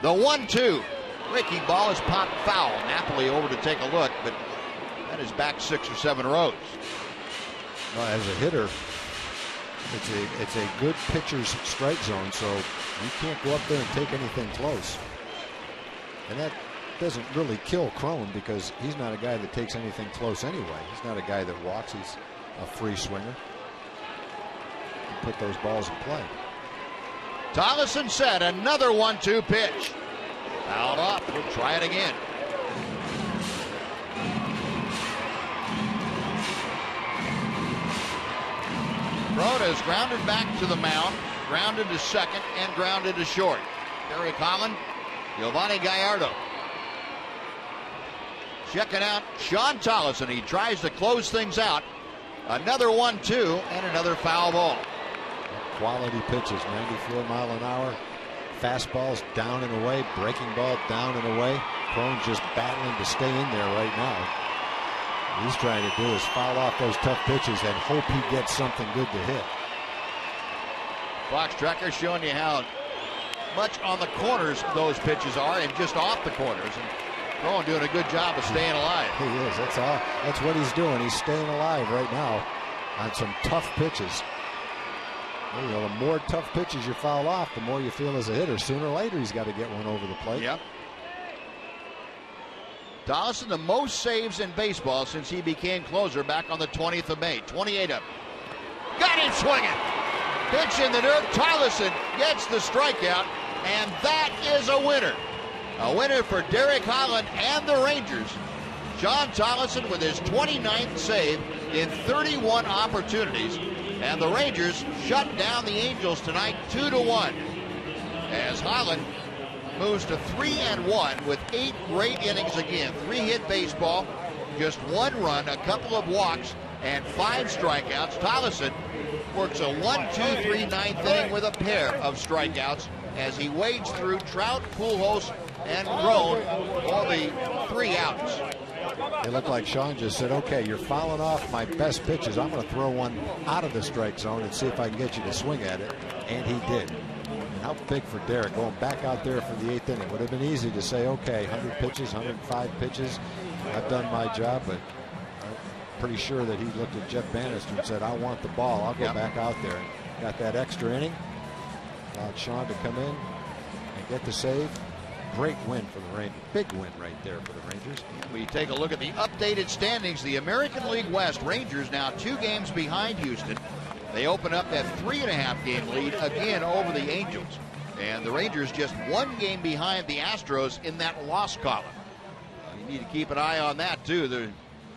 The 1-2. Breaking ball is popped foul. Napoli over to take a look, but that is back 6 or 7 rows. Well, as a hitter, it's a good pitcher's strike zone, so you can't go up there and take anything close. And that doesn't really kill Crone because he's not a guy that takes anything close anyway. He's not a guy that walks. He's a free swinger. Put those balls in play. Tollison set, another 1-2 pitch. Fouled off. We'll try it again. Crone is grounded back to the mound, grounded to second, and grounded to short. Derek Holland, Giovanni Gallardo. Checking out Sean Tollison. He tries to close things out. Another 1-2 and another foul ball. Quality pitches, 94 mile an hour. Fastballs down and away, breaking ball down and away. Crone just battling to stay in there right now. What he's trying to do is foul off those tough pitches and hope he gets something good to hit. Fox tracker showing you how much on the corners those pitches are and just off the corners. And Crone doing a good job of staying alive. He is. That's what he's doing. He's staying alive right now on some tough pitches. You know, the more tough pitches you foul off, the more you feel as a hitter. Sooner or later, he's got to get one over the plate. Yep. Tollison, the most saves in baseball since he became closer back on the 20th of May. 28 of them. Got him swinging. Pitch in the dirt. Tollison gets the strikeout, and that is a winner. A winner for Derek Holland and the Rangers. Sean Tollison with his 29th save in 31 opportunities. And the Rangers shut down the Angels tonight 2-1. As Holland moves to 3-1 with 8 great innings again. 3-hit baseball, just 1 run, a couple of walks, and 5 strikeouts. Tollison works a 1-2-3 ninth inning with a pair of strikeouts as he wades through Trout, Pujols, and Crone for the 3 outs. It looked like Sean just said, okay, you're fouling off my best pitches. I'm going to throw one out of the strike zone and see if I can get you to swing at it. And he did. And how big for Derek going back out there for the 8th inning. Would have been easy to say, okay, 100 pitches, 105 pitches. I've done my job, but I'm pretty sure that he looked at Jeff Bannister and said, I want the ball. I'll go back out there. Got that extra inning. Allowed Sean to come in and get the save. Great win for the Rangers. Big win right there for the Rangers. We take a look at the updated standings. The American League West Rangers now 2 games behind Houston. They open up that 3.5 game lead again over the Angels. And the Rangers just 1 game behind the Astros in that loss column. You need to keep an eye on that too. The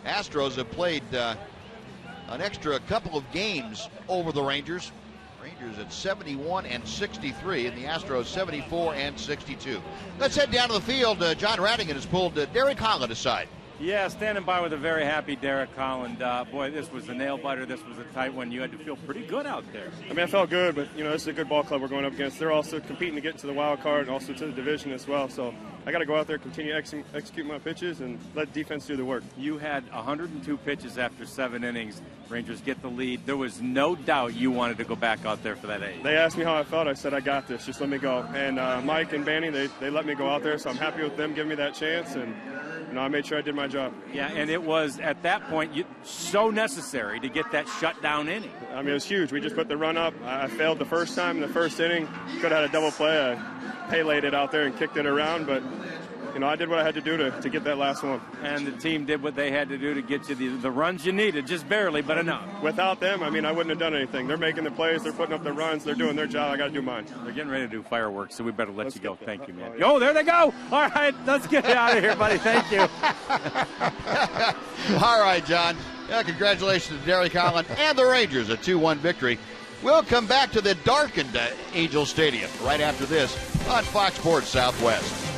Astros have played an extra couple of games over the Rangers. Rangers at 71 and 63, and the Astros 74 and 62. Let's head down to the field. John Rattigan has pulled Derek Holland aside. Yeah, standing by with a very happy Derek Holland. Boy, this was a nail biter. This was a tight one. You had to feel pretty good out there. I mean, I felt good, but, you know, this is a good ball club we're going up against. They're also competing to get to the wild card and also to the division as well. So I got to go out there, continue to execute my pitches, and let defense do the work. You had 102 pitches after 7 innings. Rangers get the lead. There was no doubt you wanted to go back out there for that 8th. They asked me how I felt. I said, I got this. Just let me go. And Mike and Banny, they let me go out there, so I'm happy with them giving me that chance. And you know, I made sure I did my job. Yeah, and it was at that point so necessary to get that shutdown inning. I mean, it was huge. We just put the run up. I failed the first time in the first inning. Could have had a double play. I Pele'd it out there and kicked it around, but you know, I did what I had to do to get that last one. And the team did what they had to do to get you the runs you needed, just barely, but enough. Without them, I mean, I wouldn't have done anything. They're making the plays. They're putting up the runs. They're doing their job. I got to do mine. They're getting ready to do fireworks, so we better let you go. Thank you, man. Oh, there they go. All right, let's get out of here, buddy. Thank you. All right, John. Yeah, congratulations to Derek Holland and the Rangers, a 2-1 victory. We'll come back to the darkened Angel Stadium right after this on Fox Sports Southwest.